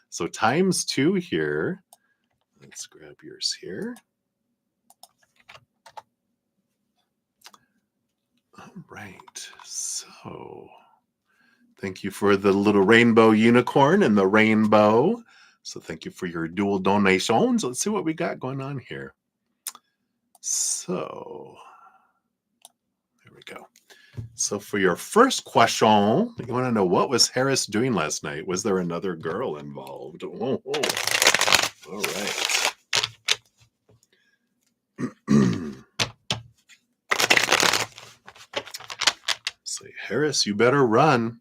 So times 2 here. Let's grab yours here. All right. So thank you for the little rainbow unicorn and the rainbow. So thank you for your dual donations. Let's see what we got going on here. So there we go. So for your first question, you want to know, what was Harris doing last night? Was there another girl involved? Oh. All right. Say, Harris, you better run.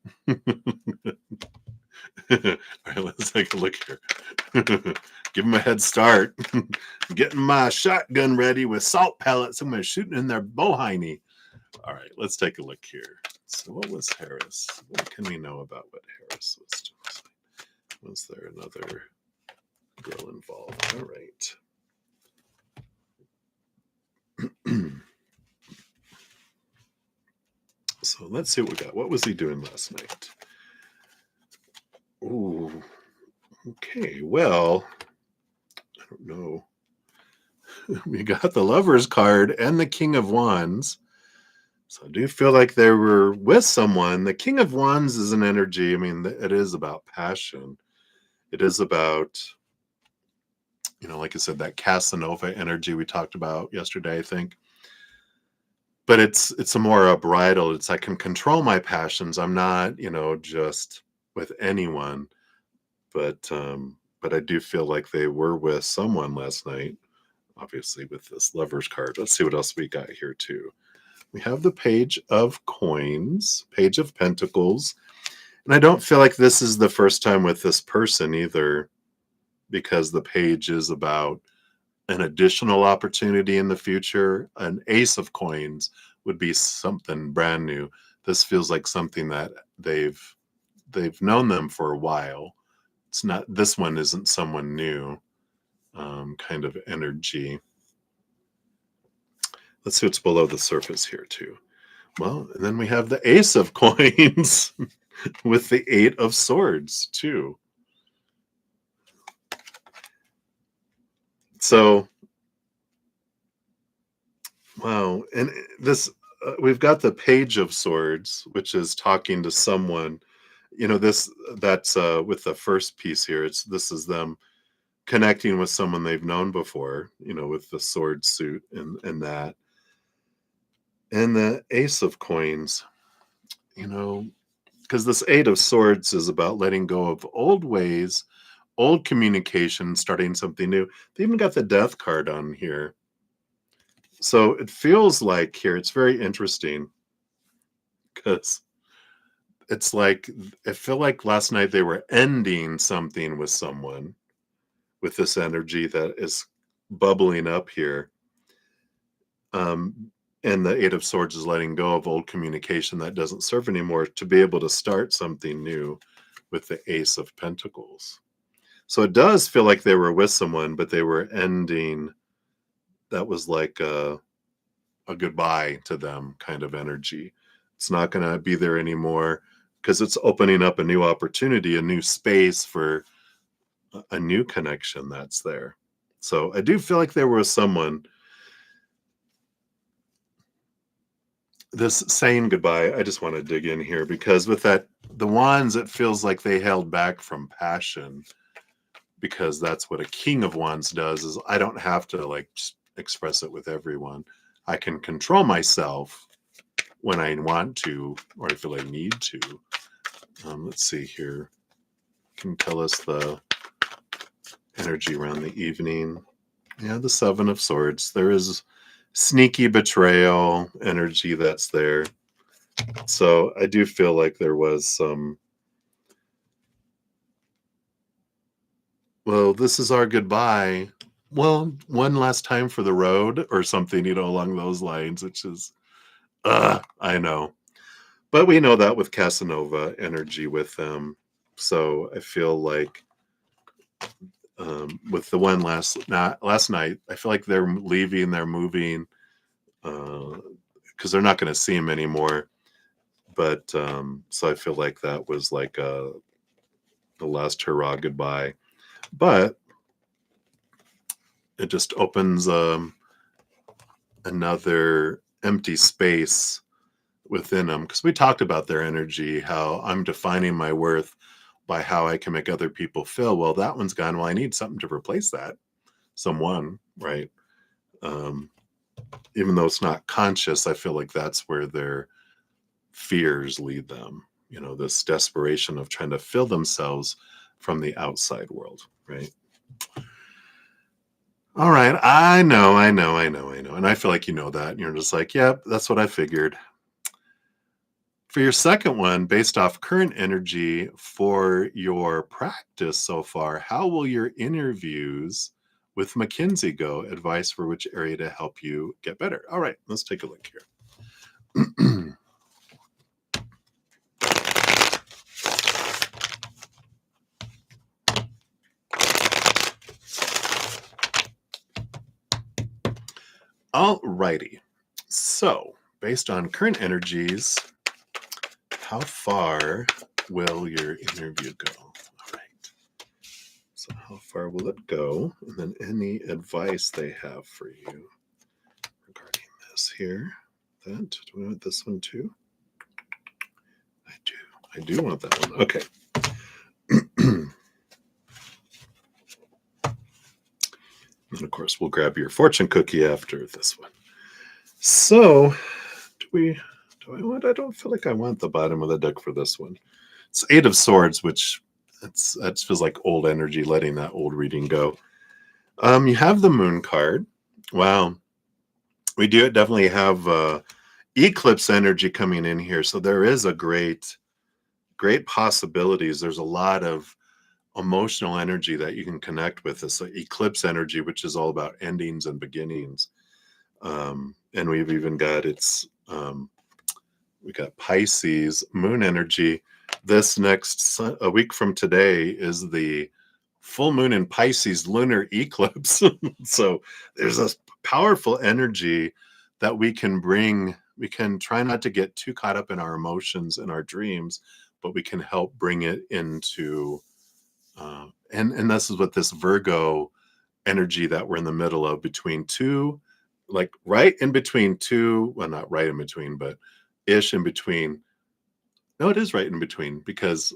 All right, let's take a look here. Give them a head start. Getting my shotgun ready with salt pellets. I'm going to shoot in their bohiney. All right, let's take a look here. So what was Harris? What can we know about what Harris was doing? Was there another girl involved? All right. So let's see what we got. What was he doing last night? Ooh, okay. Well, I don't know. We got the Lover's card and the King of Wands. So I do feel like they were with someone. The King of Wands is an energy. I mean, it is about passion. It is about, like I said, that Casanova energy we talked about yesterday, I think. But it's a more bridal. It's I can control my passions. I'm not, just with anyone. But I do feel like they were with someone last night, obviously with this Lover's card. Let's see what else we got here too. We have the Page of Coins, Page of Pentacles. And I don't feel like this is the first time with this person either, because the page is about an additional opportunity in the future. An Ace of Coins would be something brand new. This feels like something that they've known them for a while. It's not, this one isn't someone new, kind of energy. Let's see what's below the surface here too. Well, and then we have the Ace of Coins with the Eight of Swords too. So, wow. And this, we've got the Page of Swords, which is talking to someone, this, that's with the first piece here. This is them connecting with someone they've known before, with the sword suit and that. And the Ace of Coins, because this Eight of Swords is about letting go of old ways, old communication, starting something new. They even got the Death card on here. So it feels like here, it's very interesting because it's like, I feel like last night they were ending something with someone with this energy that is bubbling up here. And the Eight of Swords is letting go of old communication that doesn't serve anymore to be able to start something new with the Ace of Pentacles. So it does feel like they were with someone, but they were ending. That was like a goodbye to them kind of energy. It's not going to be there anymore because it's opening up a new opportunity, a new space for a new connection that's there. So I do feel like there was someone. This saying goodbye, I just want to dig in here because with that, the Wands, it feels like they held back from passion because that's what a King of Wands does. Is I don't have to like express it with everyone. I can control myself when I want to, or I feel I need to. Let's see here. Can you tell us the energy around the evening? Yeah, the Seven of Swords. There is sneaky betrayal energy that's there. So I do feel like there was some, well, this is our goodbye. Well, one last time for the road or something, along those lines, which is, I know. But we know that with Casanova energy with them. So I feel like with the one last night, I feel like they're leaving, they're moving, because they're not going to see him anymore. But so I feel like that was like the last hurrah goodbye. But it just opens another empty space within them, because we talked about their energy, how I'm defining my worth by how I can make other people feel. Well, that one's gone. Well, I need something to replace that. Someone, right? Even though it's not conscious, I feel like that's where their fears lead them. This desperation of trying to fill themselves from the outside world, right? All right. I know. And I feel like you know that. And you're just like, yep, that's what I figured. For your second one, based off current energy for your practice so far, how will your interviews with McKinsey go? Advice for which area to help you get better. All right, let's take a look here. All righty. So, based on current energies, how far will your interview go? All right. So how far will it go? And then any advice they have for you regarding this here. That, do we want this one too? I do want that one. Okay. And of course, we'll grab your fortune cookie after this one. So, I don't feel like I want the bottom of the deck for this one. It's Eight of Swords, which that feels like old energy, letting that old reading go. You have the Moon card. Wow. We do definitely have eclipse energy coming in here. So there is a great possibilities. There's a lot of emotional energy that you can connect with. This eclipse energy, which is all about endings and beginnings. And we've even got, it's Um, we got Pisces, moon energy. This a week from today is the full moon in Pisces lunar eclipse. So there's a powerful energy that we can bring. We can try not to get too caught up in our emotions and our dreams, but we can help bring it into, and this is what this Virgo energy that we're in the middle of, between two, like right in between two, well, not right in between, but ish in between. No, it is right in between, because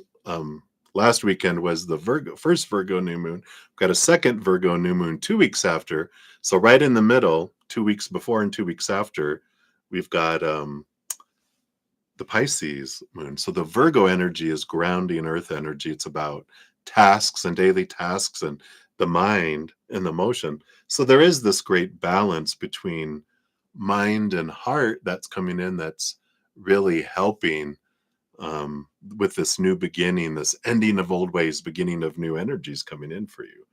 last weekend was the first Virgo new moon. We've got a second Virgo new moon 2 weeks after. So right in the middle, 2 weeks before and 2 weeks after, we've got the Pisces moon. So the Virgo energy is grounding earth energy. It's about tasks and daily tasks and the mind and the emotion. So there is this great balance between mind and heart that's coming in, that's really helping with this new beginning, this ending of old ways, beginning of new energies coming in for you.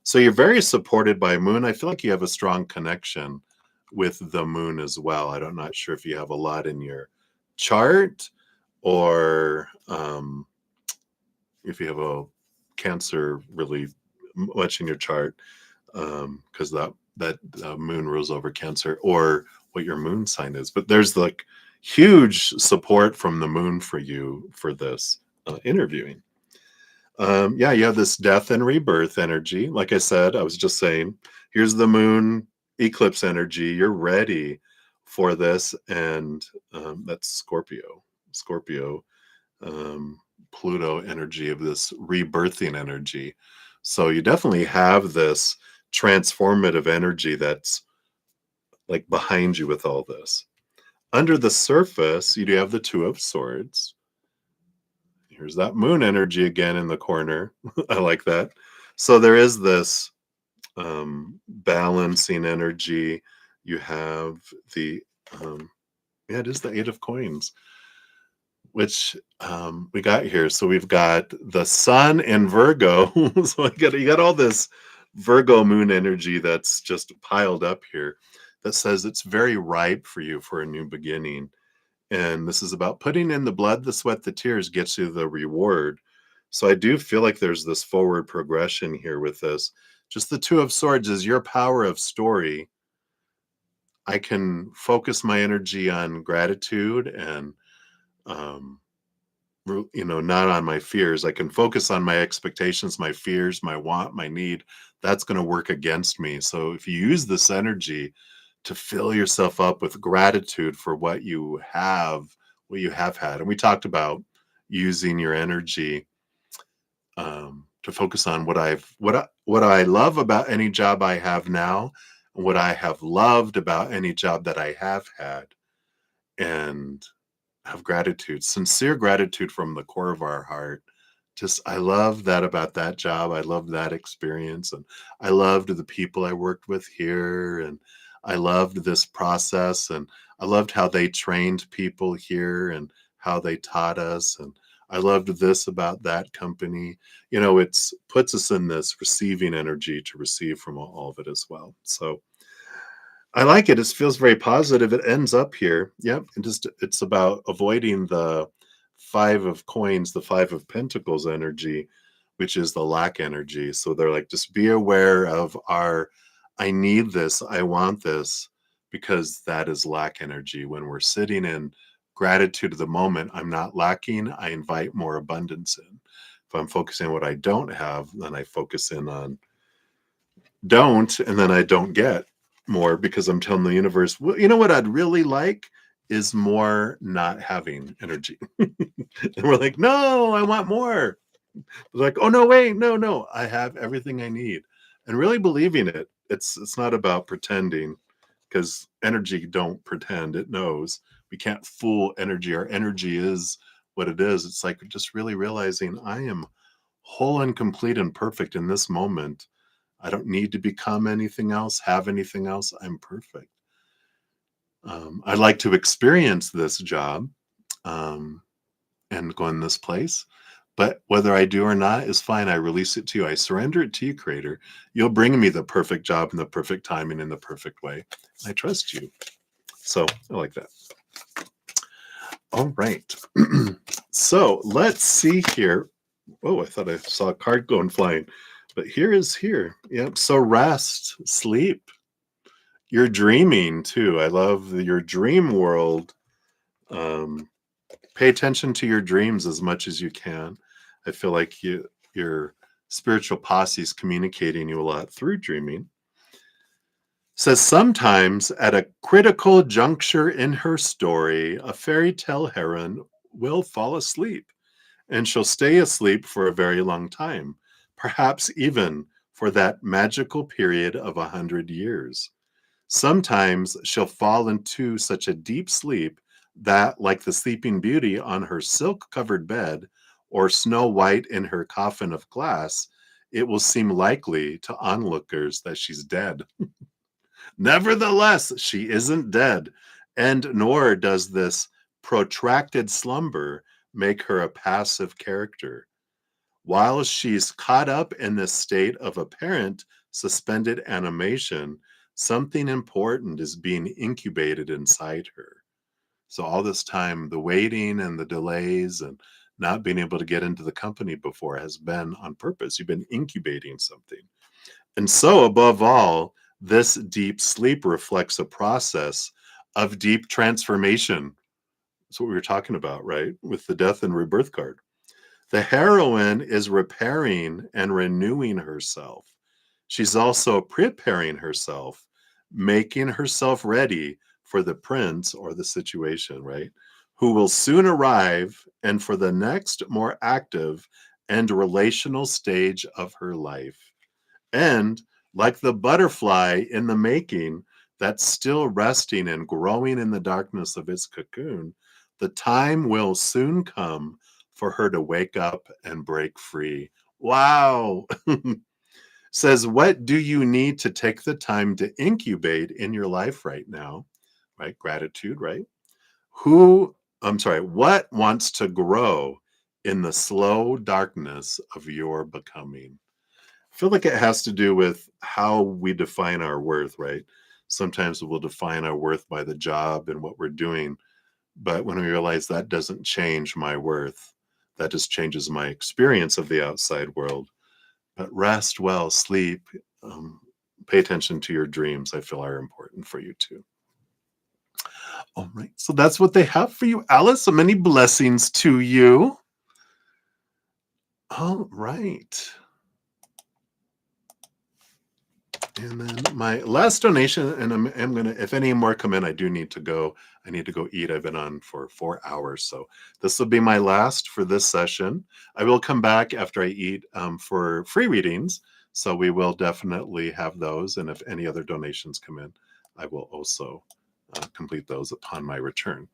So you're very supported by moon. I feel like you have a strong connection with the moon as well. I'm not sure if you have a lot in your chart, or if you have a Cancer really much in your chart, because that moon rules over Cancer, or what your moon sign is. But there's like huge support from the moon for you for this interviewing. Yeah, you have this death and rebirth energy. Like I said, I was just saying, here's the moon eclipse energy. You're ready for this, and that's Scorpio. Scorpio, um, Pluto energy of this rebirthing energy. So you definitely have this transformative energy that's like behind you with all this. Under the surface, you do have the Two of Swords. Here's that moon energy again in the corner. I like that. So there is this balancing energy. You have the, yeah, it is the Eight of Coins, which we got here. So we've got the sun in Virgo. So you got all this Virgo moon energy that's just piled up here, that says it's very ripe for you for a new beginning. And this is about putting in the blood, the sweat, the tears gets you the reward. So I do feel like there's this forward progression here with this. Just the Two of Swords is your power of story. I can focus my energy on gratitude and, um, not on my fears. I can focus on my expectations, my fears, my want, my need. That's going to work against me. So if you use this energy to fill yourself up with gratitude for what you have, what you have had, and we talked about using your energy to focus on what I love about any job I have now, and what I have loved about any job that I have had, and have gratitude, sincere gratitude from the core of our heart. Just, I love that about that job. I love that experience. And I loved the people I worked with here. And I loved this process. And I loved how they trained people here and how they taught us. And I loved this about that company. It's puts us in this receiving energy to receive from all of it as well. So I like it. It feels very positive. It ends up here. Yep. And just, it's about avoiding the Five of Coins, the Five of Pentacles energy, which is the lack energy. So they're like, just be aware of I need this, I want this, because that is lack energy. When we're sitting in gratitude of the moment, I'm not lacking, I invite more abundance in. If I'm focusing on what I don't have, then I focus in on don't, and then I don't get more, because I'm telling the universe, well, you know what I'd really like is more not having energy. And we're like, no, I want more. They're like, oh no, wait, no, I have everything I need. And really believing it. It's not about pretending, because energy don't pretend, it knows. We can't fool energy. Our energy is what it is. It's like just really realizing I am whole and complete and perfect in this moment. I don't need to become anything else, have anything else. I'm perfect. I'd like to experience this job, um, and go in this place. But whether I do or not is fine. I release it to you. I surrender it to you, Creator. You'll bring me the perfect job in the perfect timing in the perfect way. I trust you. So I like that. All right. So let's see here. Oh, I thought I saw a card going flying, but here is here. Yep. So rest, sleep. You're dreaming too. I love your dream world. Um, Pay attention to your dreams as much as you can. I feel like your spiritual posse is communicating you a lot through dreaming. Says sometimes at a critical juncture in her story, a fairy tale heron will fall asleep, and she'll stay asleep for a very long time, perhaps even for that magical period of 100 years. Sometimes she'll fall into such a deep sleep that, like the Sleeping Beauty on her silk covered bed or Snow White in her coffin of glass, it will seem likely to onlookers that she's dead. Nevertheless, she isn't dead, and nor does this protracted slumber make her a passive character. While she's caught up in this state of apparent suspended animation, something important is being incubated inside her. So, all this time, the waiting and the delays and not being able to get into the company before has been on purpose. You've been incubating something. And so, above all, this deep sleep reflects a process of deep transformation. That's what we were talking about, right? With the death and rebirth card. The heroine is repairing and renewing herself. She's also preparing herself, making herself ready for the prince or the situation, right? Who will soon arrive and for the next more active and relational stage of her life. And like the butterfly in the making that's still resting and growing in the darkness of its cocoon, the time will soon come for her to wake up and break free. Wow. Says, what do you need to take the time to incubate in your life right now? Right? Gratitude, right? What wants to grow in the slow darkness of your becoming? I feel like it has to do with how we define our worth, right? Sometimes we'll define our worth by the job and what we're doing. But when we realize that doesn't change my worth, that just changes my experience of the outside world. But rest well, sleep, pay attention to your dreams, I feel are important for you too. All right. So that's what they have for you, Alice. So many blessings to you. All right. And then my last donation, and I'm gonna, if any more come in, I do need to go. I need to go eat. I've been on for 4 hours, so this will be my last for this session. I will come back after I eat for free readings, so we will definitely have those. And if any other donations come in, I will also complete those upon my return.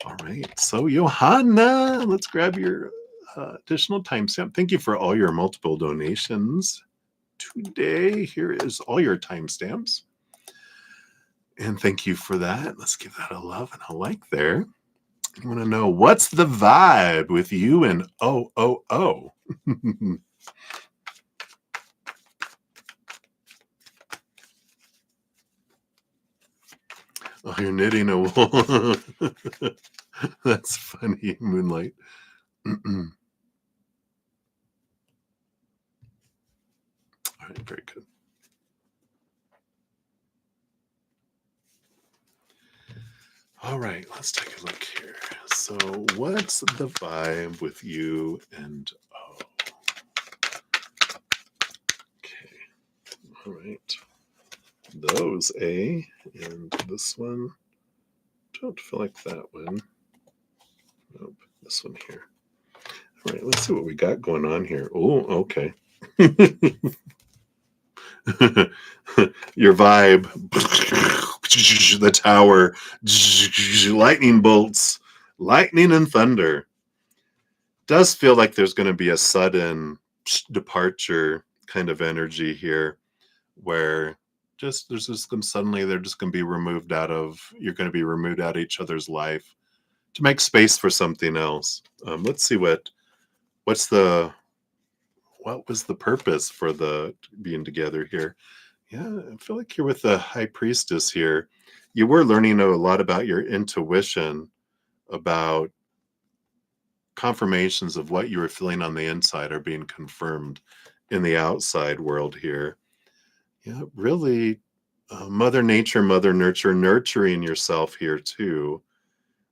All right. So Johanna, let's grab your additional timestamp. Thank you for all your multiple donations today. Here is all your timestamps. And thank you for that. Let's give that a love and a like there. You want to know what's the vibe with you and oh. Oh, you're knitting a wool. That's funny, Moonlight. All right, very good. All right, let's take a look here. So, what's the vibe with you and oh? Okay, all right. Those, A, and this one. Don't feel like that one. Nope, this one here. All right, let's see what we got going on here. Oh, okay. Your vibe, the tower, lightning bolts, lightning and thunder. Does feel like there's going to be a sudden departure kind of energy here where just there's just going suddenly they're just going to be removed out of you're going to be removed out of each other's life to make space for something else. Let's see what's the what was the purpose for the being together here. Yeah, I feel like you're with the high priestess here. You were learning a lot about your intuition, about confirmations of what you were feeling on the inside are being confirmed in the outside world here. Yeah, really, Mother Nature, Mother Nurture, nurturing yourself here too,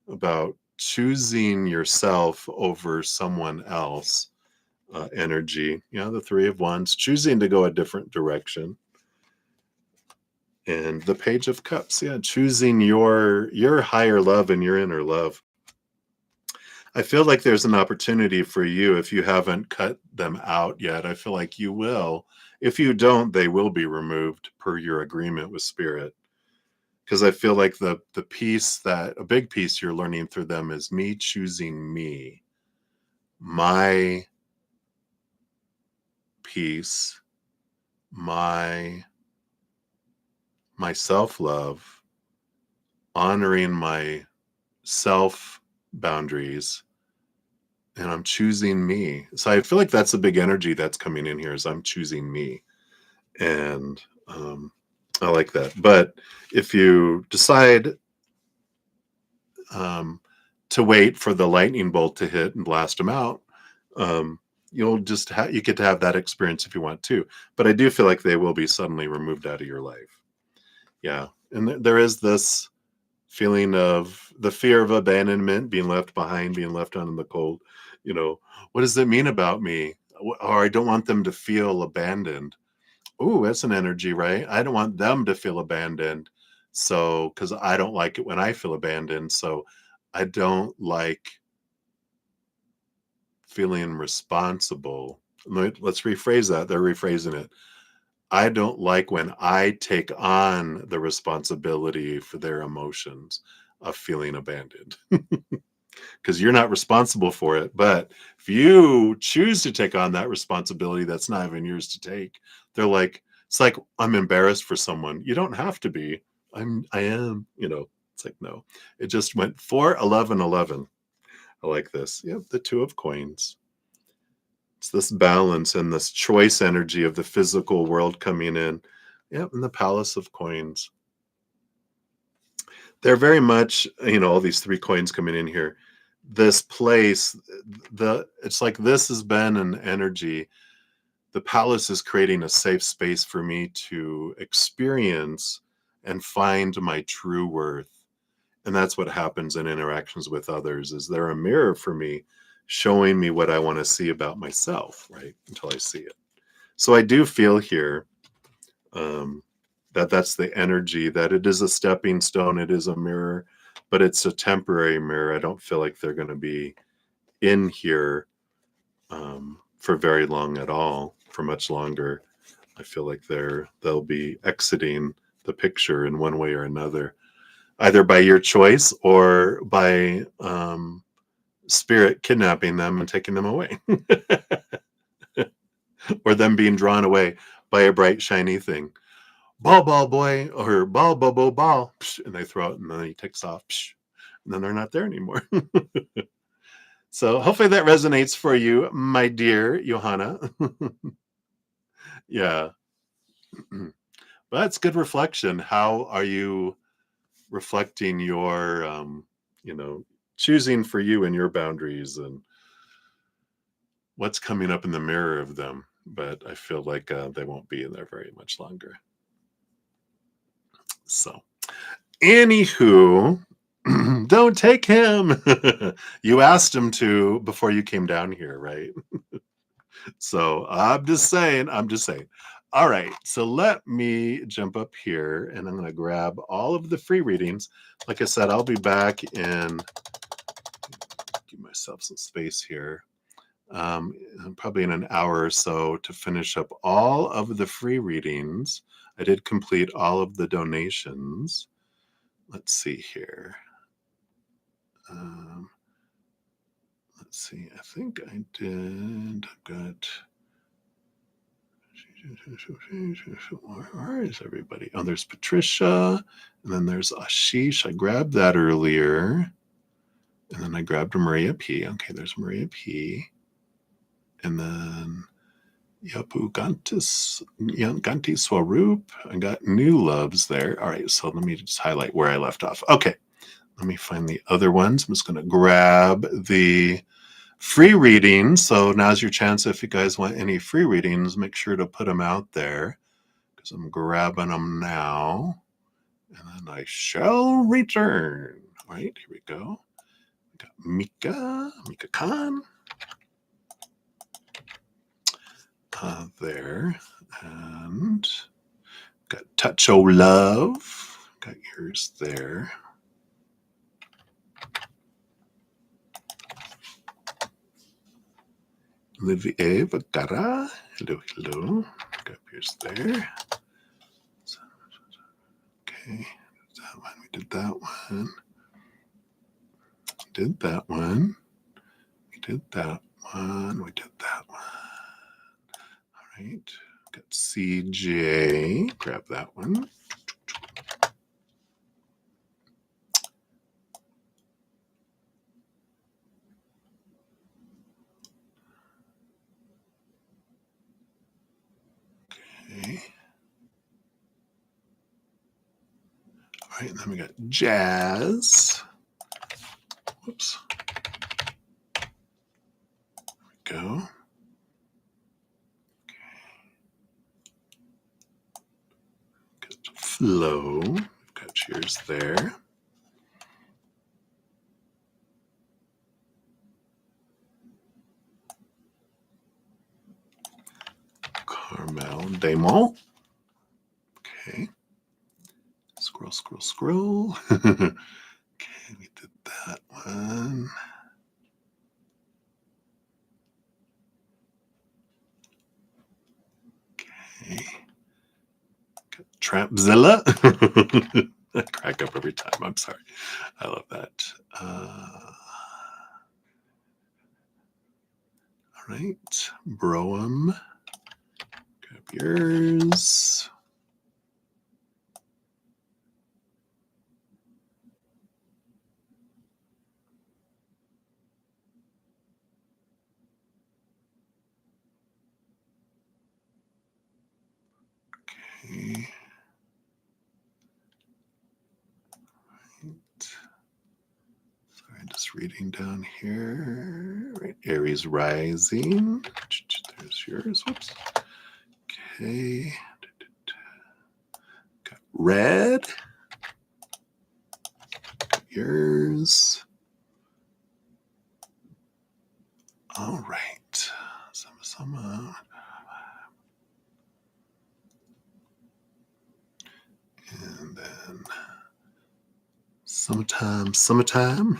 about choosing yourself over someone else. Energy, the Three of Wands, choosing to go a different direction. And the Page of Cups, choosing your higher love and your inner love. I feel like there's an opportunity for you if you haven't cut them out yet. I feel like you will. If you don't, they will be removed per your agreement with Spirit. Because I feel like the piece that a big piece you're learning through them is me choosing me, my peace, my self-love, honoring my self boundaries, and I'm choosing me. So I feel like that's a big energy that's coming in here is I'm choosing me. And I like that. But if you decide to wait for the lightning bolt to hit and blast them out, you'll just you get to have that experience if you want to. But I do feel like they will be suddenly removed out of your life. Yeah. And there is this feeling of the fear of abandonment, being left behind, being left out in the cold. What does that mean about me? Or I don't want them to feel abandoned. Ooh, that's an energy, right? I don't want them to feel abandoned. So, because I don't like it when I feel abandoned. So I don't like feeling responsible. Let's rephrase that. They're rephrasing it. I don't like when I take on the responsibility for their emotions of feeling abandoned. Because you're not responsible for it. But if you choose to take on that responsibility that's not even yours to take, they're like, it's like I'm embarrassed for someone. You don't have to be. I am, it's like, no. It just went 4, 11, 11. I like this. Yep, the Two of Coins. It's this balance and this choice energy of the physical world coming in. Yep, and the Palace of Coins. They're very much, all these 3 coins coming in here. This place, it's like this has been an energy. The palace is creating a safe space for me to experience and find my true worth. And that's what happens in interactions with others, is they're a mirror for me, showing me what I want to see about myself, right? Until I see it. So I do feel here that's the energy, that it is a stepping stone, it is a mirror, but it's a temporary mirror. I don't feel like they're going to be in here for very long at all, for much longer. I feel like they'll be exiting the picture in one way or another, either by your choice or by Spirit kidnapping them and taking them away, or them being drawn away by a bright, shiny thing. Ball, boy, or ball, and they throw it, and then he takes off, and then they're not there anymore. So hopefully that resonates for you, my dear Johanna. Yeah. But that's good reflection. How are you reflecting your, choosing for you and your boundaries, and what's coming up in the mirror of them? But I feel like they won't be in there very much longer. So, anywho, don't take him. You asked him to before you came down here, right? So I'm just saying. All right. So let me jump up here and I'm going to grab all of the free readings. Like I said, I'll be back in, give myself some space here, probably in an hour or so to finish up all of the free readings. I did complete all of the donations. Let's see here. Let's see. I think I did. Good. Where is everybody? Oh, there's Patricia, and then there's Ashish. I grabbed that earlier, and then I grabbed Maria P. Okay, there's Maria P. And then Yapu Ganti Swaroop. I got new loves there. All right, so let me just highlight where I left off. Okay, Let me find the other ones. I'm just going to grab the free readings. So now's your chance. If you guys want any free readings, make sure to put them out there because I'm grabbing them now. And then I shall return. All right, here we go. We got Mika Khan. There. And got Touch O Love. Got yours there. Olivier Vagara. Hello, hello. Got yours there. Okay. That one. We did that one. Did that one. We did that one. We did that one. All right. Got CJ. Grab that one. Okay. All right. And then we got Jazz. Whoops. There we go. Got Flo. We've got yours there. Carmel Damon. Okay. Scroll, scroll, scroll. Okay, we did that one. Okay. Got Trampzilla. I crack up every time. I'm sorry. I love that. All right. Broem. Grab yours. Okay. Right. Sorry, I'm just reading down here. Right. Aries rising. There's yours. Whoops. Okay. Got red. Got yours. All right. Sama. And then summertime.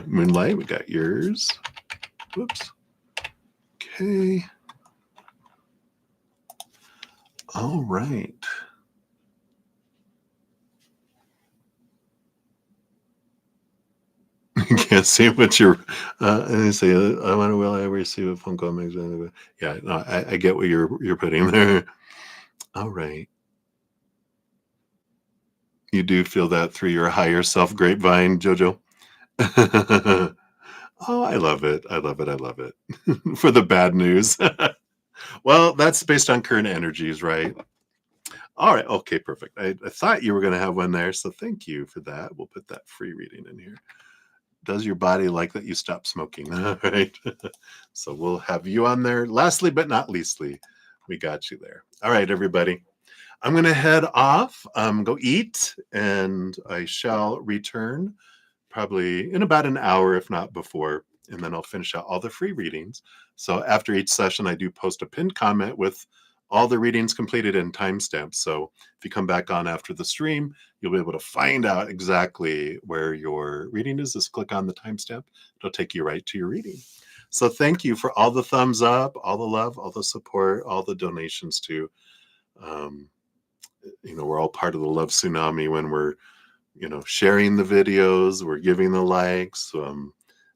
Moonlight, we got yours. Whoops. Okay. All right. You can't see what you're. And they say, I wonder will I ever see what phone call makes. Yeah, no, I get what you're putting there. All right. You do feel that through your higher self grapevine, Jojo. Oh, I love it. I love it. I love it. For the bad news. Well, that's based on current energies, right? All right. Okay, perfect. I thought you were going to have one there. So thank you for that. We'll put that free reading in here. Does your body like that you stop smoking? All right. So we'll have you on there. Lastly, but not leastly, we got you there. All right, everybody. I'm going to head off, go eat, and I shall return probably in about an hour, if not before, and then I'll finish out all the free readings. So after each session, I do post a pinned comment with all the readings completed and timestamps. So if you come back on after the stream, you'll be able to find out exactly where your reading is. Just click on the timestamp. It'll take you right to your reading. So thank you for all the thumbs up, all the love, all the support, all the donations too. We're all part of the love tsunami when we're sharing the videos, we're giving the likes,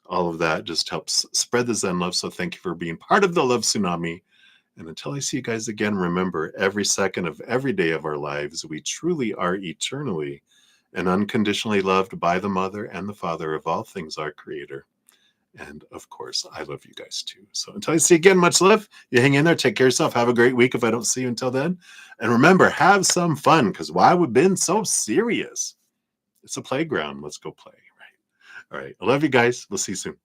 all of that just helps spread the Zen love. So thank you for being part of the love tsunami. And until I see you guys again, remember every second of every day of our lives, we truly are eternally and unconditionally loved by the Mother and the Father of all things, our Creator. And of course, I love you guys too. So until I see you again, much love. You hang in there. Take care of yourself. Have a great week if I don't see you until then. And remember, have some fun because why we've been so serious. It's a playground. Let's go play. All right. I love you guys. We'll see you soon.